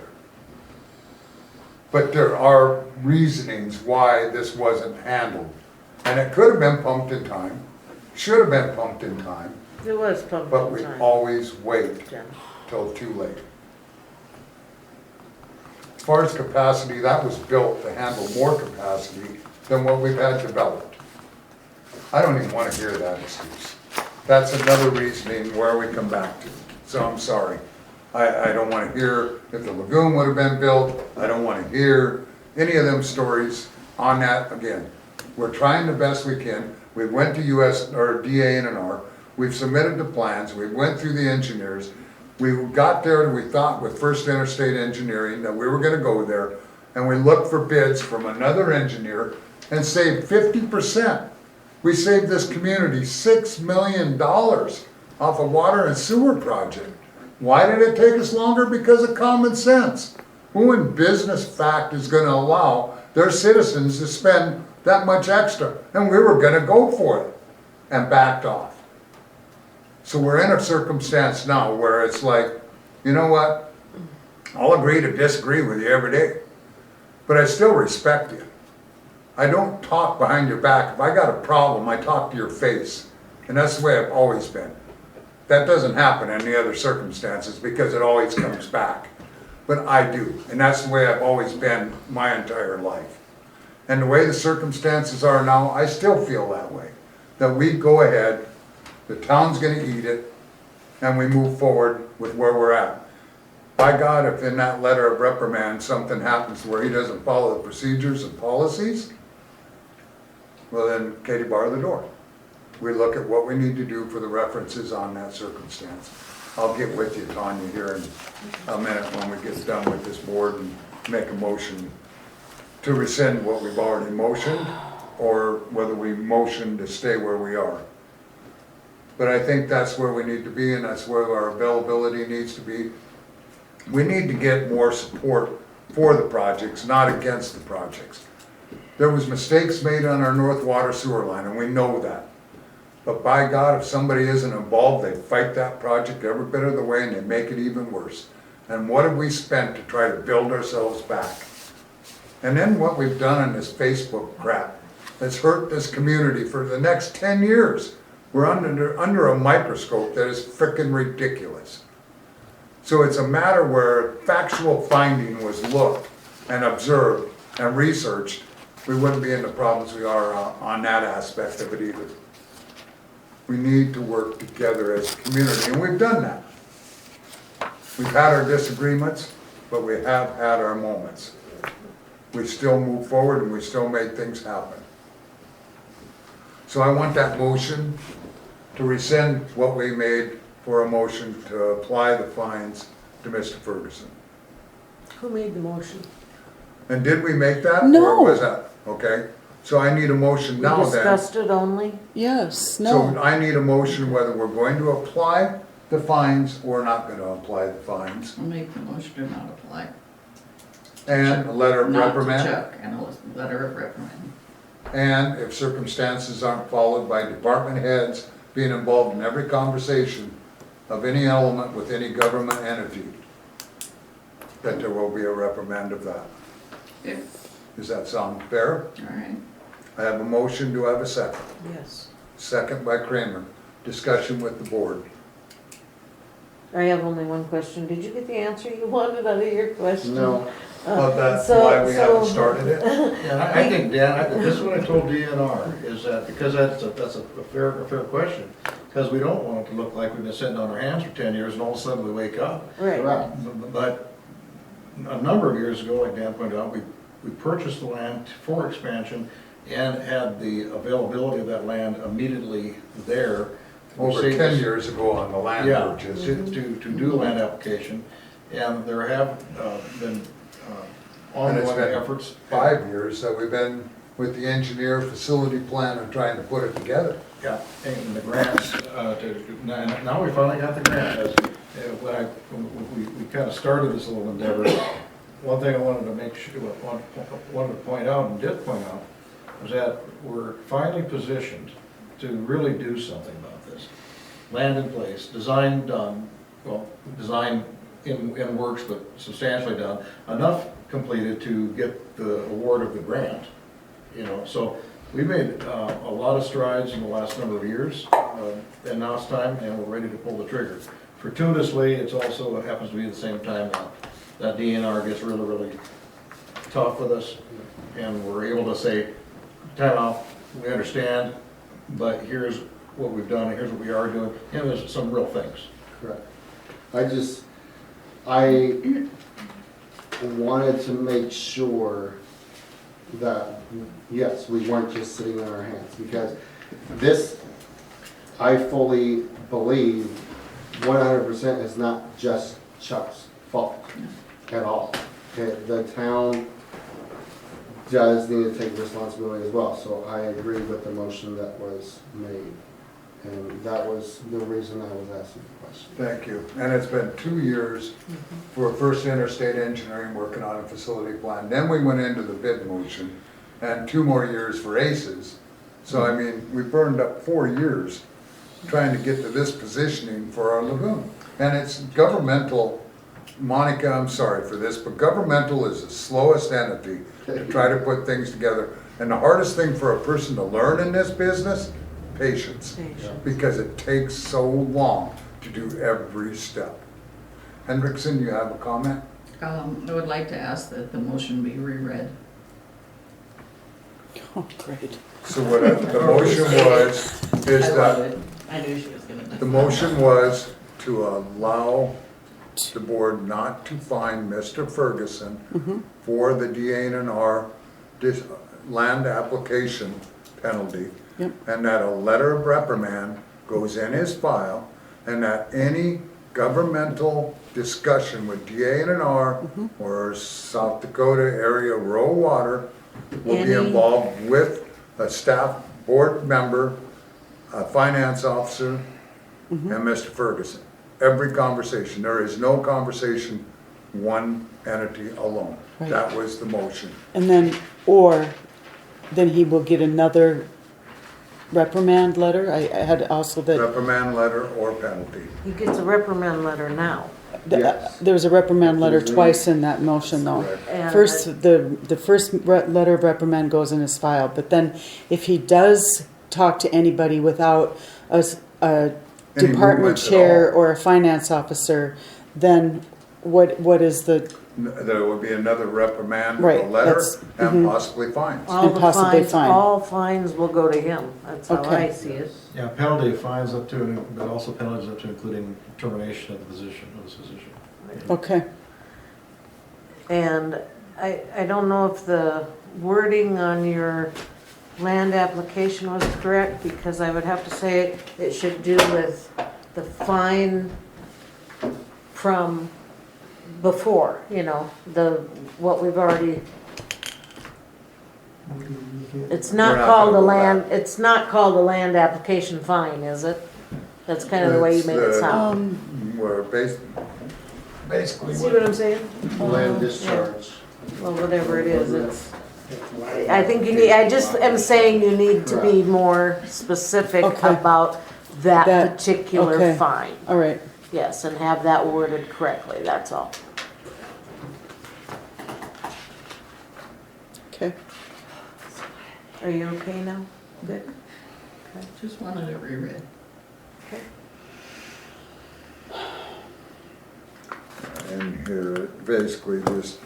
But there are reasonings why this wasn't handled. And it could have been pumped in time, should have been pumped in time, It was pumped but in we time, always wait Jim. till too late. As far as capacity, that was built to handle more capacity than what we've had developed. I don't even want to hear that excuse. That's another reasoning where we come back to. So I'm sorry. I don't want to hear if the lagoon would have been built. I don't want to hear any of them stories on that again. We're trying the best we can. We went to US or DANR. We've submitted the plans. We went through the engineers. We got there, we thought with First Interstate Engineering that we were going to go there, and we looked for bids from another engineer and saved 50%. We saved this community $6 million off a water and sewer project. Why did it take us longer? Because of common sense. Who in business fact is going to allow their citizens to spend that much extra? And we were going to go for it and backed off. So we're in a circumstance now where it's like, you know what? I'll agree to disagree with you every day, but I still respect you. I don't talk behind your back. If I got a problem, I talk to your face. And that's the way I've always been. That doesn't happen in any other circumstances because it always comes back. But I do. And that's the way I've always been my entire life. And the way the circumstances are now, I still feel that way. That we go ahead, the town's gonna eat it, and we move forward with where we're at. By God, if in that letter of reprimand something happens where he doesn't follow the procedures and policies, well then, Katie, bar the door. We look at what we need to do for the references on that circumstance. I'll get with you, Tanya, here in a minute when we get done with this board and make a motion to rescind what we've already motioned, or whether we motion to stay where we are. But I think that's where we need to be, and that's where our availability needs to be. We need to get more support for the projects, not against the projects. There was mistakes made on our North Water Sewer Line, and we know that. But by God, if somebody isn't involved, they fight that project every bit of the way and they make it even worse. And what have we spent to try to build ourselves back? And then what we've done in this Facebook crap that's hurt this community for the next 10 years. We're under a microscope that is frickin' ridiculous. So it's a matter where factual finding was looked and observed and researched, we wouldn't be in the problems we are on that aspect of it either. We need to work together as a community, and we've done that. We've had our disagreements, but we have had our moments. We still move forward and we still make things happen. So I want that motion to rescind what we made for a motion to apply the fines to Mr. Ferguson. Who made the motion? And did we make that? No. Or was that, okay? So I need a motion We now then. discussed it only? Yes, So no. I need a motion whether we're going to apply the fines or not gonna apply the fines. I'll make the motion to not apply. And a letter of Not to reprimand. Chuck, and a letter of reprimand. And if circumstances aren't followed by department heads being involved in every conversation of any element with any government entity, that there will be a reprimand of that. Okay, Does that sound fair? all right. I have a motion, do I have a second? Yes. Second by Kramer. Discussion with the board. I have only one question. Did you get the answer you wanted out of your question? No. But that's so- why we haven't so- started it. Yeah, I think, Dan, this is what I told DNR, is that, because that's a fair question, because we don't want it to look like we've been sitting on our hands for 10 years and all of a sudden we wake up. Right. But a number of years ago, like Dan pointed out, we purchased the land for expansion and had the availability of that land immediately there. Over Saved 10 us- years ago on the land Yeah, purchase. to do a land application, and there have been And it's ongoing been efforts. 5 years that we've been with the engineer, facility plan, and trying to put it together. Yeah, and the grants, now we finally got the grant. When we kind of started this little endeavor, one thing I wanted to make sure, wanted to point out and did point out, was that we're finally positioned to really do something about this. Land in place, design done, well, design in works, but substantially done, enough completed to get the award of the grant, you know, so we made a lot of strides in the last number of years, and now it's time, and we're ready to pull the trigger. Fortuitously, it's also, it happens to be the same time that DNR gets really, really tough with us, and we're able to say, time out, we understand, but here's what we've done, and here's what we are doing, and there's some real things. Correct. I wanted to make sure that, yes, we weren't just sitting on our hands, because this, I fully believe, 100% is not just Chuck's fault at all. The town does need to take responsibility as well, so I agree with the motion that was made. And that was the reason I was asking the question. Thank you. And it's been 2 years for First Interstate Engineering working on a facility plan. Then we went into the bid motion, and 2 more years for ACES. So I mean, we burned up 4 years trying to get to this positioning for our lagoon. And it's governmental, Monica, I'm sorry for this, but governmental is the slowest entity to try to put things together. And the hardest thing for a person to learn in this business, patience. Because it takes so long to do every step. Hendrickson, you have a comment? I would like to ask that the motion be reread. Oh, great. So what the motion was, is I love that, it. I knew she was gonna. the motion was to allow the board not to fine Mr. Ferguson for the DA&R land application penalty. Yep. And that a letter of reprimand goes in his file, and that any governmental discussion with DA&R or South Dakota Area Rural Water will be Any- involved with a staff board member, a finance officer, and Mr. Ferguson. Every conversation, there is no conversation, one entity alone. Right. That was the motion. And then he will get another reprimand letter. I had also that, Reprimand letter or penalty. He gets a reprimand letter now. There was a reprimand letter twice in that motion, though. Correct. And First, the first letter of reprimand goes in his file, but then if he does talk to anybody without a Any department movement at chair all. or a finance officer, then what is the, There would be another reprimand with a Right, letter that's- and possibly fines. all And the possibly fines, fine. all fines will go to him. That's how Okay. I see it. Yeah, penalty fines up to, but also penalties up to including termination of the position, of his position. okay, And I don't know if the wording on your land application was correct, because I would have to say it should do with the fine from before, what we've already, it's We're not not called a gonna go land, back. it's not called a land application fine, is it? That's kind of the way you made it sound. We're basically. See what I'm saying? Land discharge. Well, whatever it is, it's, I think you need, I just am saying you need to be more specific Okay. about that That- particular okay. fine. all right. Yes, and have that worded correctly, that's all. Okay, Are you okay now? Good? Just wanted it reread. And here, basically just,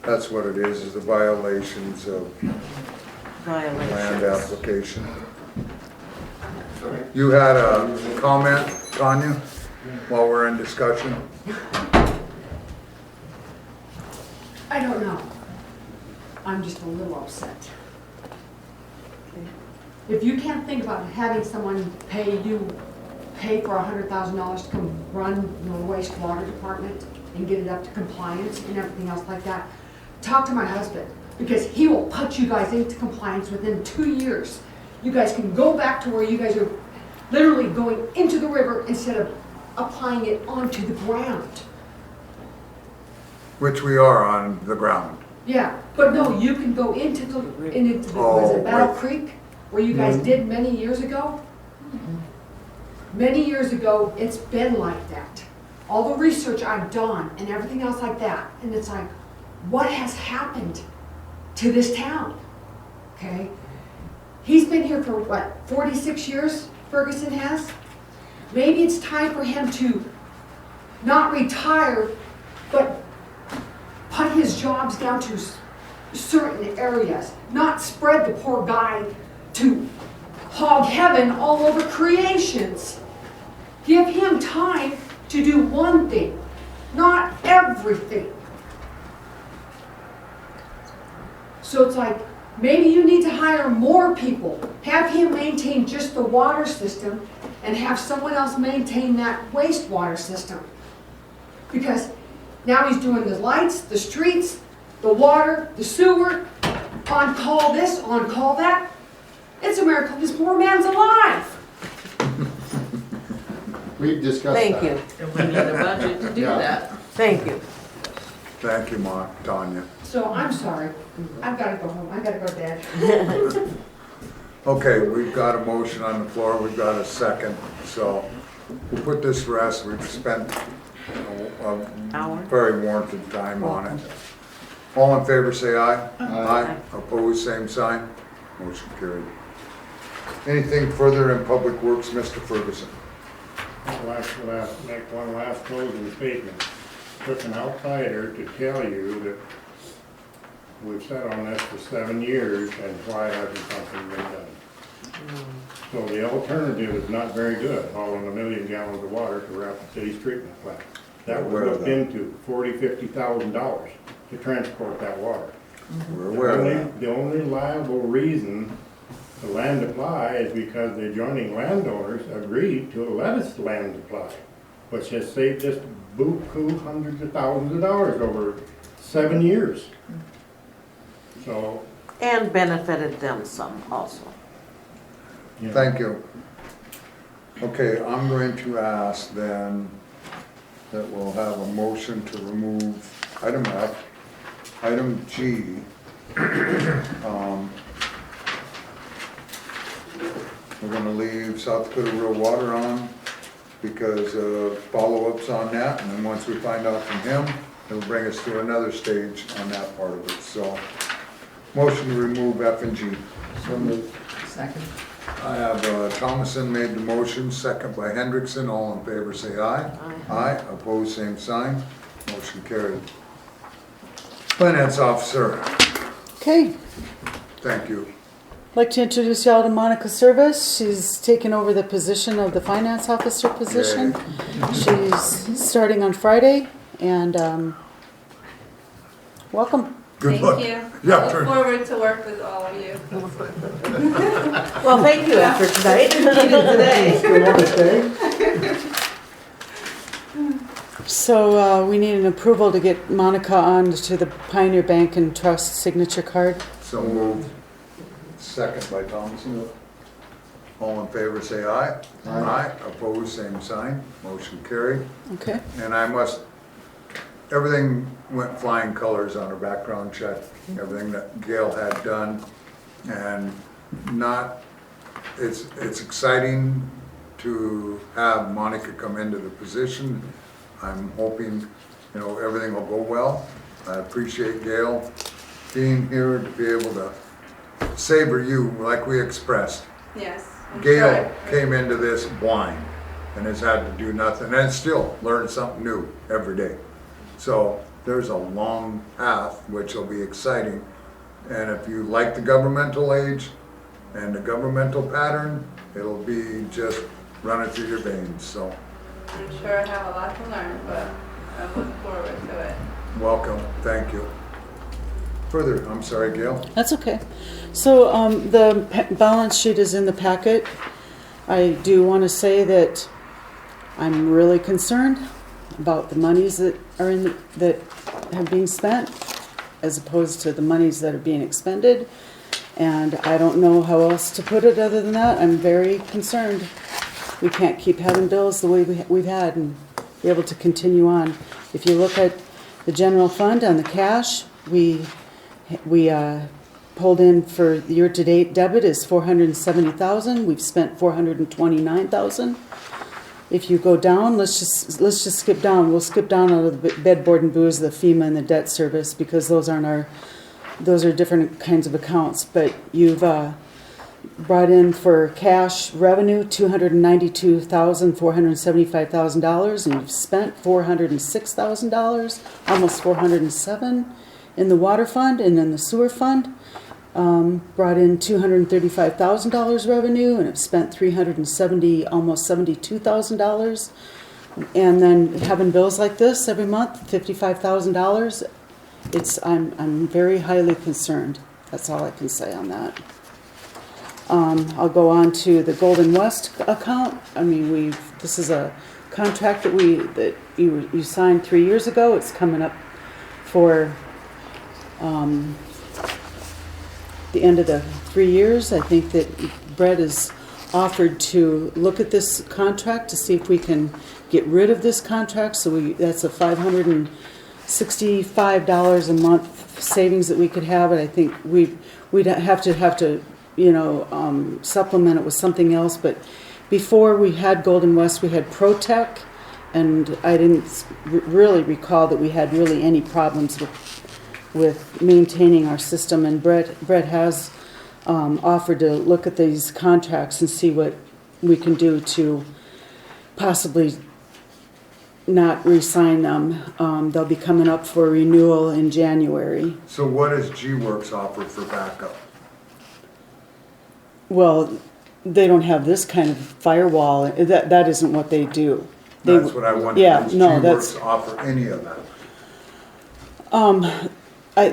that's what it is the violations of land Violations. application. You had a comment, Tanya, while we're in discussion? I don't know. I'm just a little upset. If you can't think about having someone pay for $100,000 to come run the wastewater department and get it up to compliance and everything else like that, talk to my husband, because he will put you guys into compliance within 2 years. You guys can go back to where you guys are literally going into the river instead of applying it onto the ground. Which we are on the ground. Yeah, but no, you can go into the, was it Battle right. Creek, where you guys did many years ago? Many years ago, it's been like that. All the research I've done and everything else like that, and it's like, what has happened to this town? Okay? He's been here for what, 46 years, Ferguson has? Maybe it's time for him to not retire, but put his jobs down to certain areas, not spread the poor guy to hog heaven all over creations. Give him time to do one thing, not everything. So it's like, maybe you need to hire more people. Have him maintain just the water system and have someone else maintain that wastewater system. Because now he's doing the lights, the streets, the water, the sewer, on call this, on call that. It's a miracle this poor man's alive. We've discussed that. Thank you, And we need a budget to do Yeah. that. thank you. Thank you, Tanya. So I'm sorry. I've got to go home. I've got to go to bed. Okay, we've got a motion on the floor, we've got a second, so we'll put this to rest. We've spent a Hour. very warranted time on it. All in favor, say aye. Aye. Opposed, same sign. Motion carried. Anything further in Public Works, Mr. Ferguson? Make one last closing statement. Took an outsider to tell you that we've sat on this for 7 years and why hasn't something been done? So the alternative is not very good, hauling 1 million gallons of water to Rapid City's treatment plant. That was Aware of looked that. into, $40,000-$50,000 to transport that water. We're aware of that. The only liable reason the land apply is because the adjoining landowners agreed to let us land apply, which has saved us buku hundreds of thousands of dollars over 7 years. So, And benefited them some also. you know, Thank you. Okay, I'm going to ask then that we'll have a motion to remove item F, item G. We're gonna leave South Dakota Rural Water on, because follow-ups on that, and then once we find out from him, it'll bring us to another stage on that part of it, so. Motion to remove F and G. Second. I have Thomason made the motion, second by Hendrickson, all in favor say aye. Aye, opposed, same sign, motion carried. Finance Officer, Okay, thank you. I'd like to introduce y'all to Monica Service. She's taken over the position of the finance officer position. She's starting on Friday, and welcome. Good luck. Thank you. Yeah, I look turn- forward to work with all of you. Well, thank you after tonight, even today. Still want to stay? So we need an approval to get Monica on to the Pioneer Bank and Trust signature card. So moved. Second by Thomason. All in favor say aye. Aye, opposed, same sign, motion carried. Okay. And everything went flying colors on her background check, everything that Gail had done. And it's exciting to have Monica come into the position. I'm hoping, everything will go well. I appreciate Gail being here to be able to savor you like we expressed. Yes. I'm Gail sure. came into this blind and has had to do nothing and still learn something new every day. So there's a long path which will be exciting. And if you like the governmental age and the governmental pattern, it'll be just running through your veins. So I'm sure I have a lot to learn, but I look forward to it. welcome, thank you. Further, I'm sorry, Gail. That's okay. So the balance sheet is in the packet. I do want to say that I'm really concerned about the monies that are that have been spent as opposed to the monies that are being expended. And I don't know how else to put it other than that. I'm very concerned. We can't keep having bills the way we've had and be able to continue on. If you look at the general fund on the cash, we pulled in for the year-to-date debit is $470,000. We've spent $429,000. If you go down, let's just skip down. We'll skip down out of the bed, board, and booze, the FEMA, and the debt service because those are different kinds of accounts. But you've brought in for cash revenue $292,475,000, and you've spent $406,000, almost $407,000 in the water fund and in the sewer fund. Brought in $235,000 revenue and have spent almost $72,000. And then having bills like this every month, $55,000. I'm very highly concerned. That's all I can say on that. I'll go on to the Golden West account. I mean, this is a contract that you signed 3 years ago. It's coming up for the end of the 3 years. I think that Brett has offered to look at this contract to see if we can get rid of this contract. So that's a $565 a month savings that we could have. And I think we'd have to supplement it with something else. But before we had Golden West, we had ProTech, and I didn't really recall that we had really any problems with maintaining our system. And Brett has offered to look at these contracts and see what we can do to possibly not re-sign them. They'll be coming up for renewal in January. So what does G-Works offer for backup? Well, they don't have this kind of firewall. That isn't what they do. That's what I wondered. Yeah, Does no, G-Works offer any of that?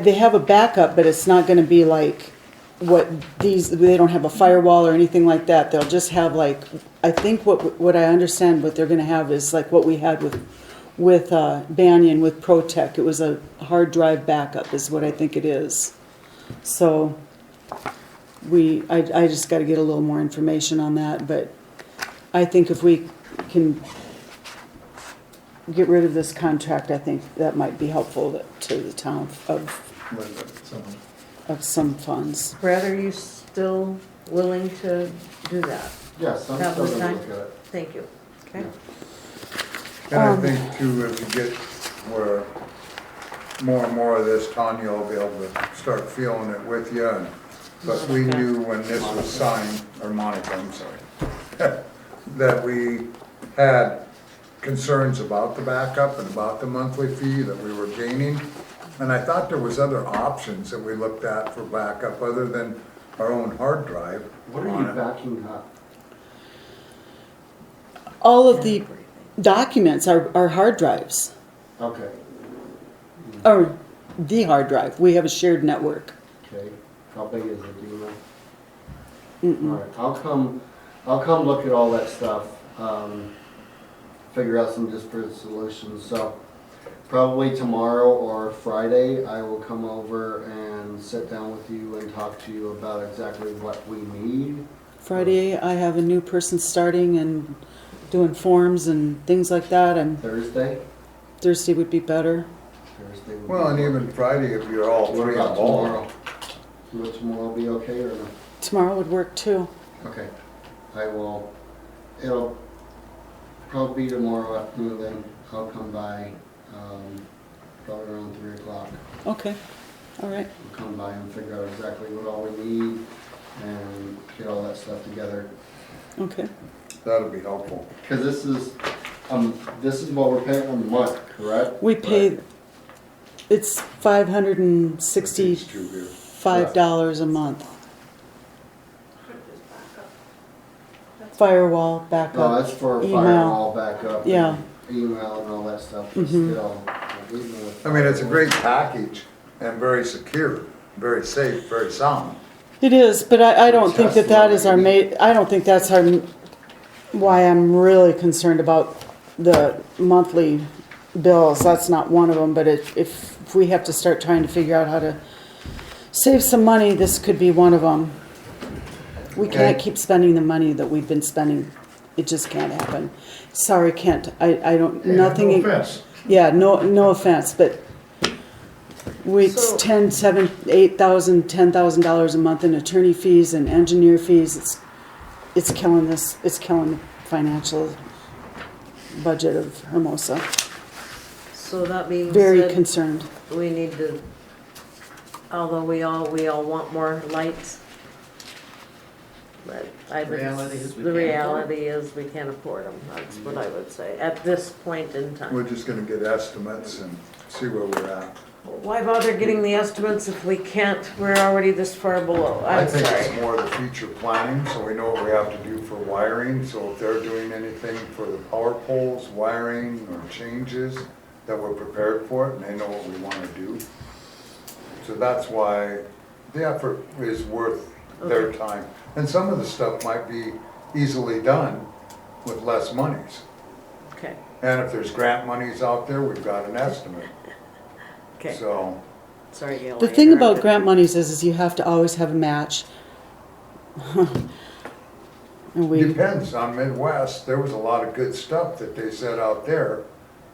They have a backup, but it's not going to be like they don't have a firewall or anything like that. They'll just have I think what I understand what they're going to have is like what we had with Banyan with ProTech. It was a hard drive backup is what I think it is. So I just got to get a little more information on that, but I think if we can get rid of this contract, I think that might be helpful to the town of some funds. Brett, are you still willing to do that? Yes, I'm That still was gonna time? look at it. Thank you. Okay. And I think too, as you get where more and more of this, Tanya will be able to start feeling it with you. But we knew when this was signed, or Monica, I'm sorry, that we had concerns about the backup and about the monthly fee that we were gaining. And I thought there was other options that we looked at for backup other than our own hard drive. What are on you it. backing up? All of the documents are hard drives, Okay, or the hard drive. We have a shared network. okay. How big is it, do you know? Mm-mm. All right, I'll come look at all that stuff, figure out some disparate solutions. So probably tomorrow or Friday, I will come over and sit down with you and talk to you about exactly what we need. Friday, I have a new person starting and doing forms and things like that. And Thursday? Thursday would be better. Thursday would be Well, and even Friday, if you're all What three about involved. tomorrow? Will tomorrow be okay or no? Tomorrow would work too. Okay, it'll probably be tomorrow afternoon then, I'll come by, probably around 3 o'clock. Okay, all right. We'll come by and figure out exactly what all we need and get all that stuff together. Okay. That'll be helpful. Cause this is what we're paying on the month, correct? We pay, it's These $565 two here. a month. Firewall No, backup. that's for Email. firewall backup. and Yeah. Email and all that stuff, but Mhm. still. even with I mean, it's a firewall- great package and very secure, very safe, very sound. It is, but I don't think that that is our I don't think that's our, why I'm really concerned about the monthly bills. That's not one of them, but if we have to start trying to figure out how to save some money, this could be one of them. We can't Okay. keep spending the money that we've been spending. It just can't happen. Sorry, Kent, I don't, nothing. No offense. Yeah, no offense, but it's So- $10,000 a month in attorney fees and engineer fees. It's killing this. It's killing the financial budget of Hermosa. So that being Very said, concerned. we need to, although we all want more lights. But I would, Reality is we the can't reality is we can't afford them, that's what I would say, at this point in We're time. just gonna get estimates and see where we're at. Why bother getting the estimates if we can't, we're already this far below, I I'm think sorry. it's more the future planning, so we know what we have to do for wiring. So if they're doing anything for the power poles, wiring, or changes, that we're prepared for it and they know what we wanna do. So that's why the effort is worth their time. And some of the stuff might be easily done with less monies. Okay, And if there's grant monies out there, we've got an estimate. okay, So, sorry Gail. The I thing about interrupted. grant monies is you have to always have a match. And we, depends on Midwest, there was a lot of good stuff that they said out there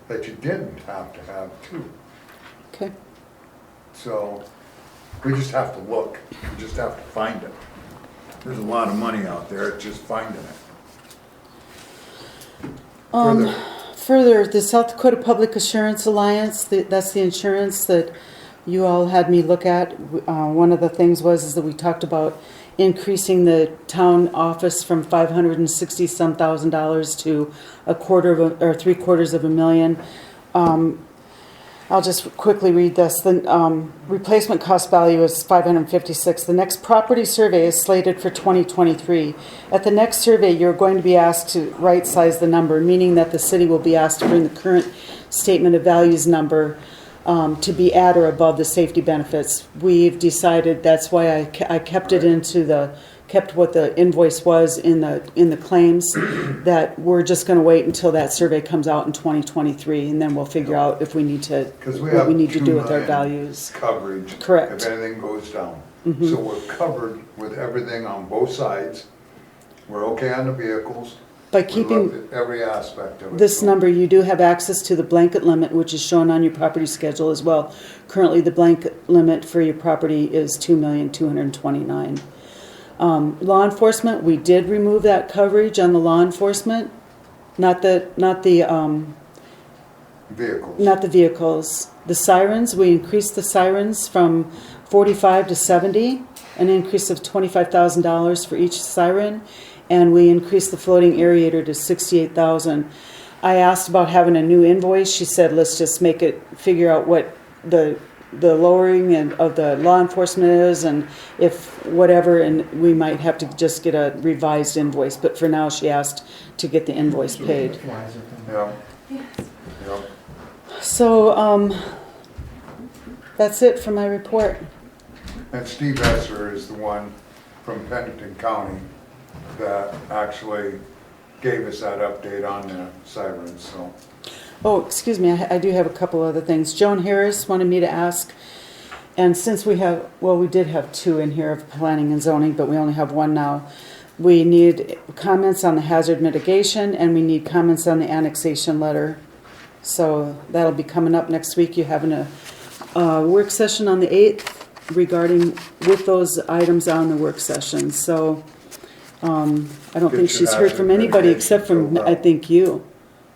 that you didn't have to have too. okay. So, we just have to look, we just have to find it. There's a lot of money out there, it's just finding it. Further. Further, the South Dakota Public Assurance Alliance, that's the insurance that you all had me look at. One of the things is that we talked about increasing the town office from $560-some thousand to $750,000. I'll just quickly read this. The replacement cost value is $556. The next property survey is slated for 2023. At the next survey, you're going to be asked to right-size the number, meaning that the city will be asked to bring the current statement of values number to be at or above the safety benefits. We've decided, that's why I kept it kept what the invoice was in the claims, that we're just gonna wait until that survey comes out in 2023, and then we'll figure out if we need to, Because we what have we need to 2 do with our million values. coverage. Correct. If anything goes down. Mhm. So we're covered with everything on both sides. We're okay on the vehicles. By We keeping looked at every aspect of it. this So number, you do have access to the blanket limit, which is shown on your property schedule as well. Currently, the blanket limit for your property is $2,229,000. Law enforcement, we did remove that coverage on the law enforcement. not the, Vehicles. not the vehicles. The sirens, we increased the sirens from 45 to 70, an increase of $25,000 for each siren, and we increased the floating aerator to 68,000. I asked about having a new invoice. She said, let's just figure out what the lowering of the law enforcement is, and if whatever, and we might have to just get a revised invoice. But for now, she asked to get the invoice paid. Yeah. Yes. Yeah. So, that's it for my report. And Steve Esser is the one from Pennington County that actually gave us that update on the sirens, so. Oh, excuse me, I do have a couple other things. Joan Harris wanted me to ask, and since we did have two in here of planning and zoning, but we only have one now. We need comments on the hazard mitigation, and we need comments on the annexation letter. So that'll be coming up next week. You're having a work session on the 8th regarding, with those items on the work session. So I don't think she's heard from anybody except from, I think, you.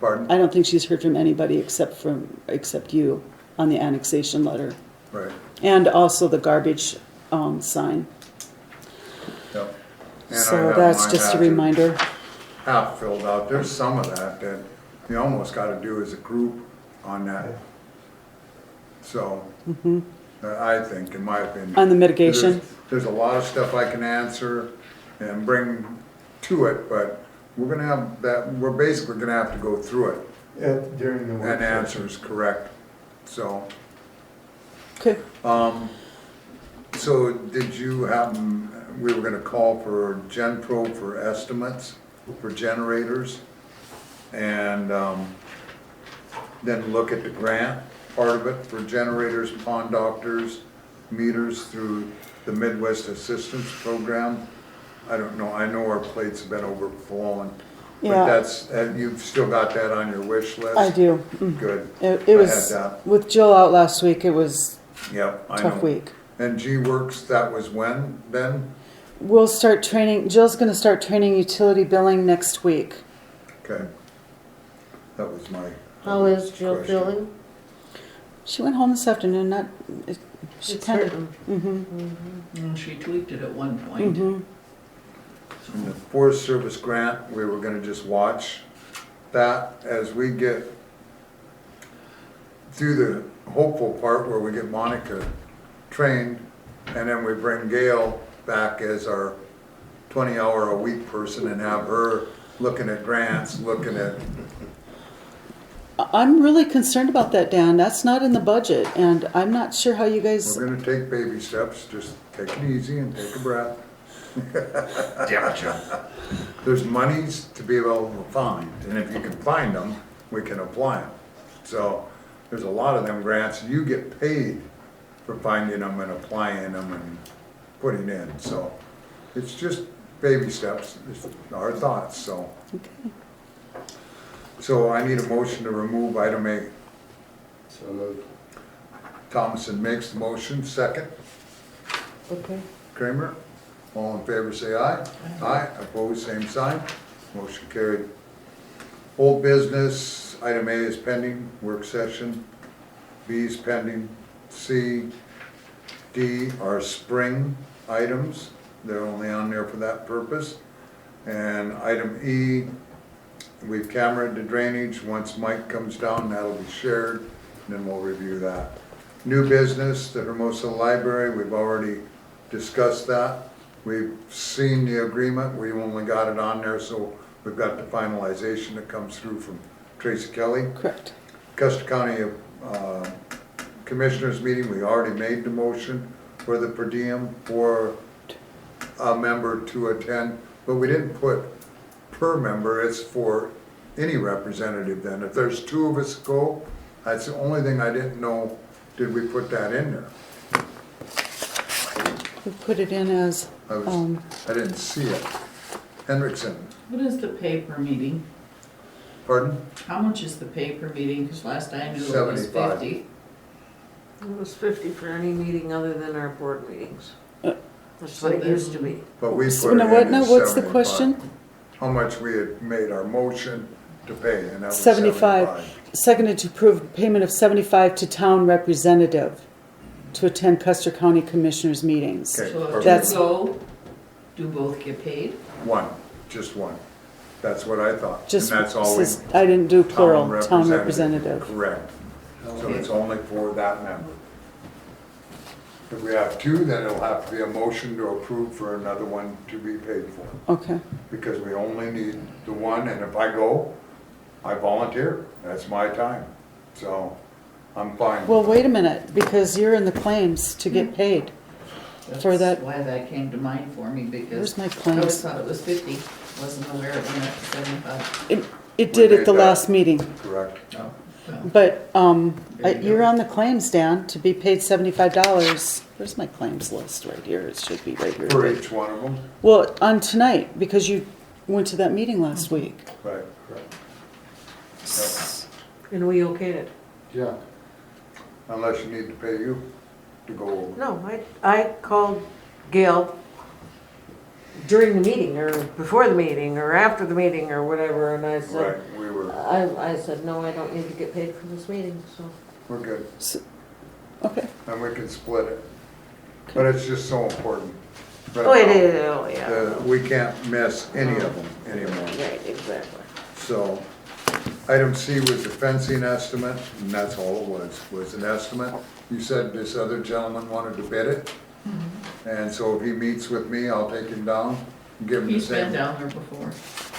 Pardon? I don't think she's heard from anybody except you on the annexation letter. Right, And also the garbage sign. yep. And I So have that's my just a hazard reminder. half filled out. There's some of that you almost gotta do as a group on that. So, I think, in my opinion. On the mitigation? There's a lot of stuff I can answer and bring to it, but we're gonna have that, we're basically gonna have to go through it During the work and answers correct, so. Okay. So did you happen, we were gonna call for GenPro for estimates for generators and then look at the grant part of it for generators, pond doctors, meters through the Midwest Assistance Program. I don't know, I know our plates have been overflowing, but Yeah. that's, you've still got that on your wish list? I do. Good. It I was, had that. with Jill out last week, it was Yep, I a know. tough week. And G-Works, that was when, then? We'll start training, Jill's gonna start training utility billing next week. Okay. That was my. How is Jill question. feeling? She went home this afternoon, she It's kinda. hurting. Mm-hmm, She tweaked it at one point. mm-hmm. And the Forest Service grant, we were gonna just watch that as we get through the hopeful part where we get Monica trained, and then we bring Gail back as our 20-hour-a-week person and have her looking at grants, looking at, I'm really concerned about that, Dan. That's not in the budget, and I'm not sure how you guys, we're gonna take baby steps, just take it easy and take a breath. There's monies to be able to find, and if you can find them, we can apply them. So, there's a lot of them grants, you get paid for finding them and applying them and putting in, so it's just baby steps, it's our thoughts, so. okay. So I need a motion to remove item 8. So moved. Thomason makes the motion, second. Okay. Kramer, all in favor say aye. Aye, opposed, same sign. Motion carried. Old business, item A is pending, work session. B is pending. C, D are spring items. They're only on there for that purpose. And item E, we've cameraed the drainage. Once Mike comes down, that'll be shared, and then we'll review that. New business, the Hermosa Library, we've already discussed that. We've seen the agreement, we only got it on there, so we've got the finalization that comes through from Tracy Kelly. Correct. Custer County Commissioners meeting, we already made the motion for the per diem for a member to attend, but we didn't put per member, it's for any representative then. If there's 2 of us go, that's the only thing I didn't know, did we put that in there? We put it in as, I didn't see it. Hendrickson, What is the pay per meeting? pardon? How much is the pay per meeting? Because last I knew it was 75. 50. It was 50 for any meeting other than our board meetings. That's So what it then- used to be. But we So put it now what, in now as what's the 75. question? How much we had made our motion to pay, and that was 75. Seconded to approve payment of 75 to town representative to attend Custer County Commissioners meetings. Okay. So if That's- two go, do both get paid? One, just one. That's what I thought. And Just, that's all we. says- I didn't do plural, town representative. Correct. So Okay. it's only for that member. If we have two, then it'll have to be a motion to approve for another one to be paid for. Okay, Because we only need the one, and if I go, I volunteer. That's my time. So I'm fine. well, wait a minute, because you're in the claims to get paid. For that- That's why that came to mind for me, Where's because my I always claims? thought it was 50, wasn't aware it went up to 75. It did at the last meeting, Correct. Oh, well, but, There you you're go. on the claims, Dan, to be paid $75. Where's my claims list? Right here, it should be right here. For each one of them? Well, on tonight, because you went to that meeting last week. Right, correct. And we okayed it. Yeah. Unless you need to pay you to go over. No, I called Gail during the meeting, or before the meeting, or after the meeting, or whatever, and I said, Right, we were, I said, no, I don't need to get paid for this meeting, so. we're good. Okay, And we can split it. But it's just so important. Right Oh, it now, is, oh, yeah. We can't miss any of them anymore. Right, exactly. So, item C was the fencing estimate, and that's all it was an estimate. You said this other gentleman wanted to bid it, and so if he meets with me, I'll take him down, and give him the he's been same, down there before.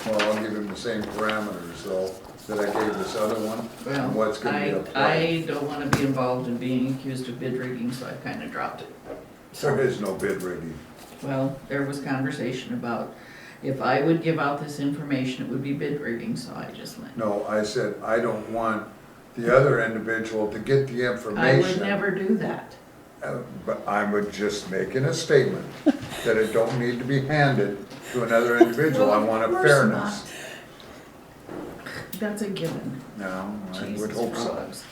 well, I'll give him the same parameters, so, that I gave this other one, and Well, what's gonna be I applied. don't wanna be involved in being accused of bid rigging, so I kinda dropped it. There is no bid rigging. Well, there was conversation about if I would give out this information, it would be bid rigging, so I just went. No, I said, I don't want the other individual to get the I information. would never do that. But I would just making a statement that it don't need to be handed to another individual. I want a Well, of course fairness. That's a given. No, I would Jesus hope so. frogs.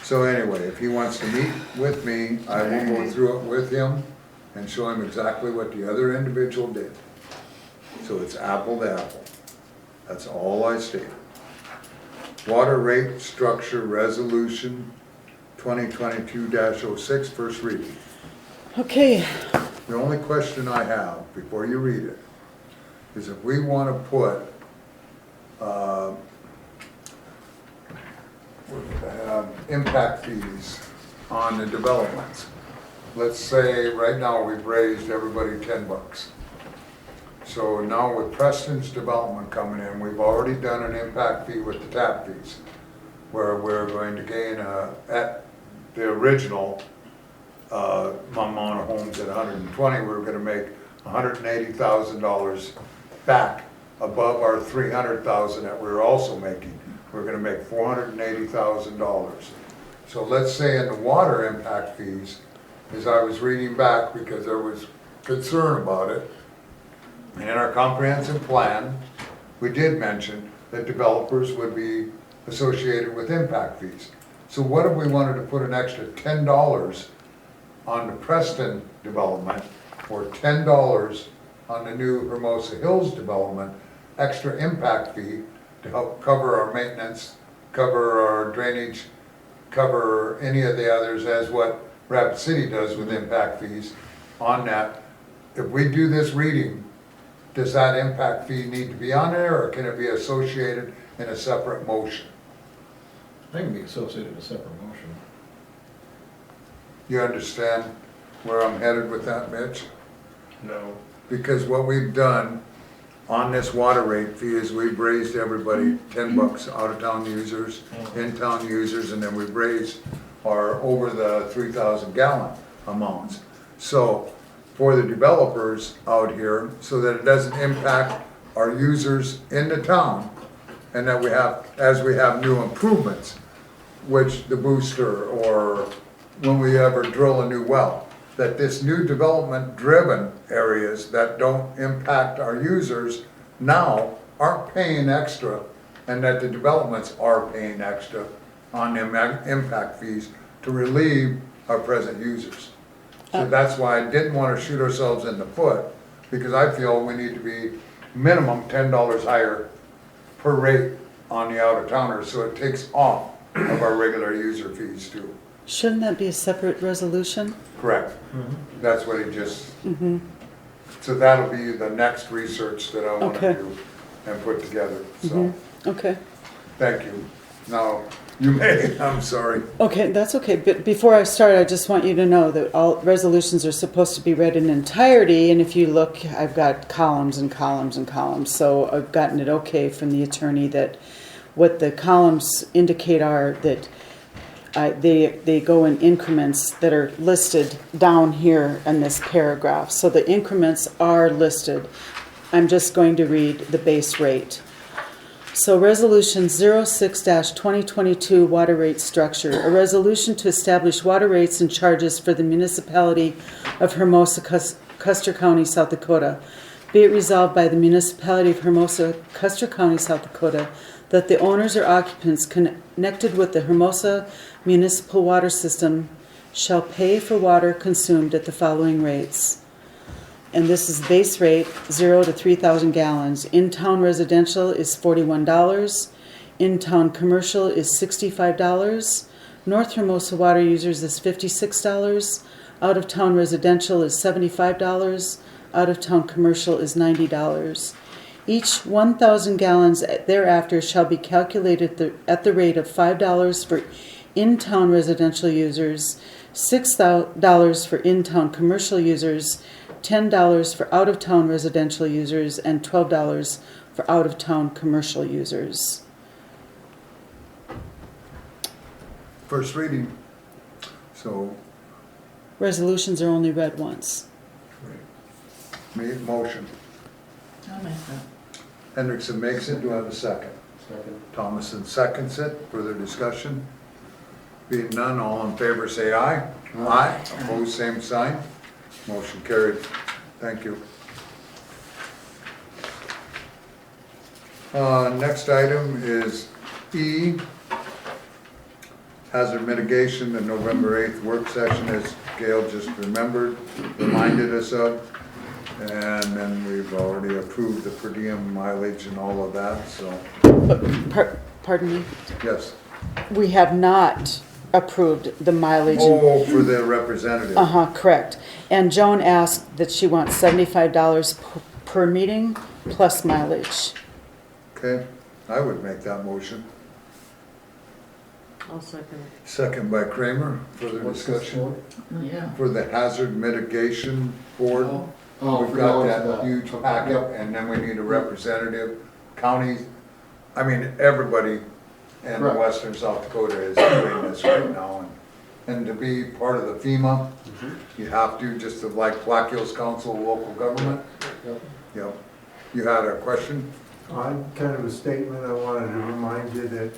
So anyway, if he wants to meet with me, I will go through it with him and show him exactly what the other individual did. So it's apple to apple. That's all I stated. Water rate structure resolution 2022-06, first reading. okay, The only question I have, before you read it, is if we want to put, impact fees on the developments. Let's say, right now, we've raised everybody $10. So now with Preston's development coming in, we've already done an impact fee with the tap fees, where we're going to gain, at the original amount of homes at 120, we're gonna make $180,000 back above our 300,000 that we're also making. We're gonna make $480,000. So let's say in the water impact fees, as I was reading back, because there was concern about it, and in our comprehensive plan, we did mention that developers would be associated with impact fees. So what if we wanted to put an extra $10 on the Preston development, or $10 on the new Hermosa Hills development, extra impact fee to help cover our maintenance, cover our drainage, cover any of the others, as what Rapid City does with impact fees on that. If we do this reading, does that impact fee need to be on there, or can it be associated in a separate motion? They can be associated with a separate motion. You understand where I'm headed with that, Mitch? No. Because what we've done on this water rate fee is we've raised everybody $10, out-of-town users, in-town users, and then we've raised our over the 3,000 gallon amounts. So for the developers out here, so that it doesn't impact our users in the town, and that we have, as we have new improvements, which the booster, or when we ever drill a new well, that this new development driven areas that don't impact our users now aren't paying extra, and that the developments are paying extra on them impact fees to relieve our present users. So that's why I didn't want to shoot ourselves in the foot, because I feel we need to be minimum $10 higher per rate on the out of towners, so it takes off of our regular user fees too. Shouldn't that be a separate resolution? Correct. That's what he just, so that'll be the next research that I want to Okay. do and put together, so, Okay. thank you. Now, you may, I'm sorry. Okay, that's okay, but before I start, I just want you to know that all resolutions are supposed to be read in entirety, and if you look, I've got columns and columns and columns, so I've gotten it okay from the attorney that what the columns indicate are that they go in increments that are listed down here in this paragraph, so the increments are listed. I'm just going to read the base rate. So Resolution 06-2022 Water Rate Structure, a resolution to establish water rates and charges for the municipality of Hermosa, Custer County, South Dakota. Be it resolved by the municipality of Hermosa, Custer County, South Dakota, that the owners or occupants connected with the Hermosa municipal water system shall pay for water consumed at the following rates. And this is base rate, 0 to 3,000 gallons. In-town residential is $41. In-town commercial is $65. North Hermosa water users is $56. Out-of-town residential is $75. Out-of-town commercial is $90. Each 1,000 gallons thereafter shall be calculated at the rate of $5 for in-town residential users, $6 for in-town commercial users, $10 for out-of-town residential users, and $12 for out-of-town commercial users. First reading, so, Resolutions are only read once. made motion. I'll make that. Hendrickson makes it, do I have a second? Second. Thomason seconds it, further discussion? Being none, all in favor say aye. Aye. Opposed, same sign. Motion carried. Thank you. Next item is E, hazard mitigation, the November 8th work session, as Gail just reminded us of. And then we've already approved the per diem mileage and all of that, so, Pardon me? yes. We have not approved the mileage. Oh, for the representative. Uh-huh, correct. And Joan asked that she wants $75 per meeting plus mileage. Okay, I would make that motion. I'll second it. Second by Kramer, further discussion? Yeah. For the hazard mitigation board. Oh, We've got that huge packet, and then we need a representative. Counties, I mean, everybody in Right. western South Dakota is doing this right now. And to be part of the FEMA, you have to, just like Black Hills Council, local government. Yep. Yep. You had a question? On kind of a statement, I wanted to remind you that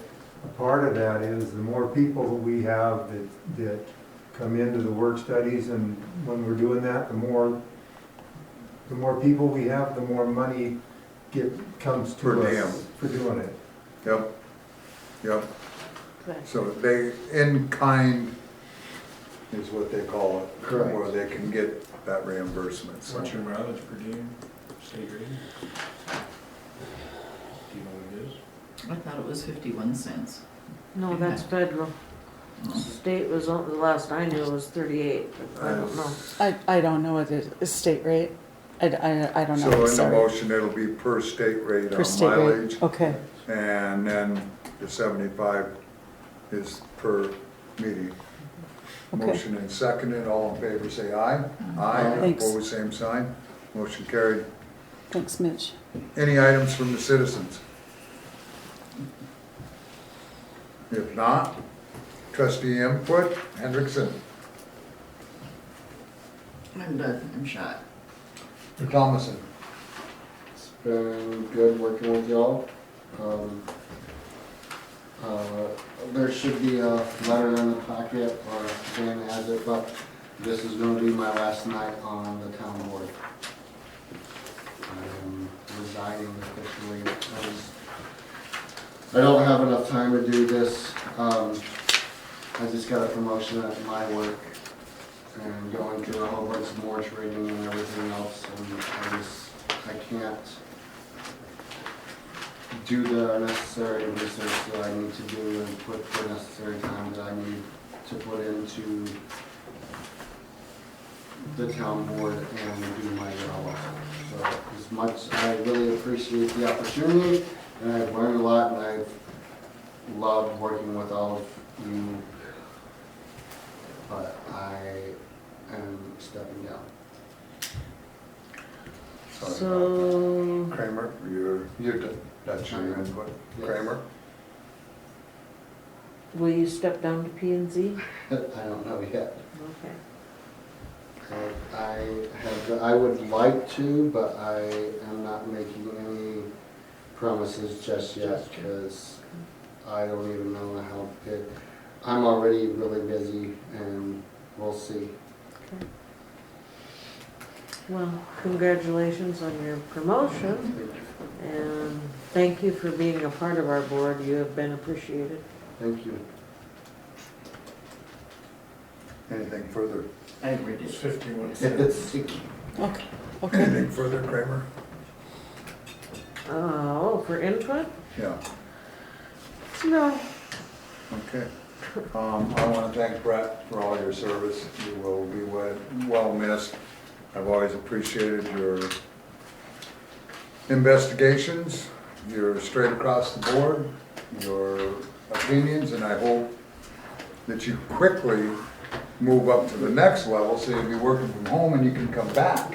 a part of that is the more people that we have that come into the work studies, and when we're doing that, the more people we have, the more money comes Per to diem. us for doing it. Yep. Yep. Okay. So they, in kind is what they call it. Correct. Where they can get that reimbursement, so. What's your mileage per diem, state rating? Do you know what it is? I thought it was 51 cents. No, that's federal. State was, the last I knew was 38, but I don't know. I don't know what it is, state rate. I don't know, So in the sorry. motion, it'll be per state rate Per on state rate, mileage, okay. and then the 75 is per meeting. Okay. Motion and seconded, all in favor say aye. Aye, Thanks. opposed, same sign. Motion carried. Thanks, Mitch. Any items from the citizens? If not, trustee input, Hendrickson. I'm done, I'm shot. Thomason. It's been good working with y'all. There should be a letter in the packet, or Dan has it, but this is gonna be my last night on the town board. I'm resigning officially. I don't have enough time to do this. I just got a promotion at my work and going through a whole bunch of more training and everything else, and I can't do the necessary research that I need to do and put the necessary time that I need to put into the town board and do my job. So as much, I really appreciate the opportunity, and I've learned a lot, and I've loved working with all of you, but I am stepping down. Sorry about So, that. Kramer, that's your input. Yes. Kramer? will you step down to P and Z? I don't know yet. Okay. I would like to, but I am not making any promises just yet, because I don't even know how it, I'm already really busy, and we'll see. Okay. Well, congratulations on your promotion, and thank you for being a part of our board. You have been appreciated. Thank you. Anything further? I read It's it. 51 cents. Okay, okay. Anything further, Kramer? Oh, for input? Yeah, No. okay. I want to thank Brett for all your service. You will be well missed. I've always appreciated your investigations, your straight across the board, your opinions, and I hope that you quickly move up to the next level, so you'll be working from home and you can come back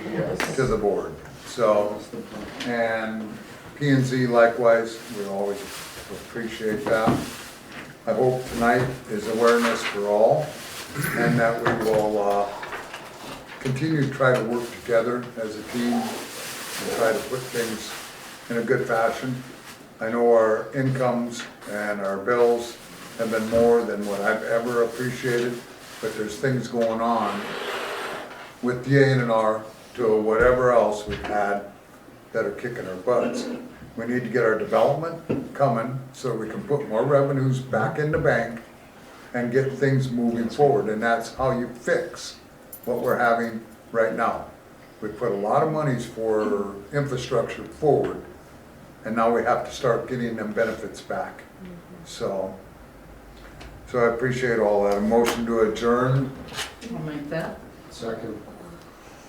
to the board. So, and P and Z likewise, we always appreciate that. I hope tonight is awareness for all, and that we will continue to try to work together as a team and try to put things in a good fashion. I know our incomes and our bills have been more than what I've ever appreciated, but there's things going on with the A&R to whatever else we've had that are kicking our butts. We need to get our development coming so we can put more revenues back in the bank and get things moving forward, and that's how you fix what we're having right now. We put a lot of monies for infrastructure forward, and now we have to start getting them benefits back. So I appreciate all that. A motion to adjourn I'll make that. Second.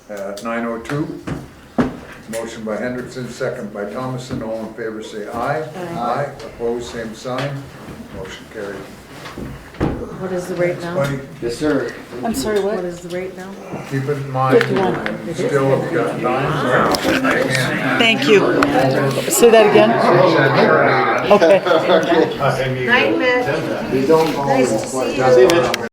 at 9:02. Motion by Hendrickson, second by Thomason. All in favor say aye. Aye. Opposed, same sign. Motion carried. What is the rate now? Buddy, Yes, sir. I'm sorry, What what? is the rate now? keep it in mind, 51. and still have got time. Thank you. Say that again? Okay. 9 minutes. We don't Nice to see you. always-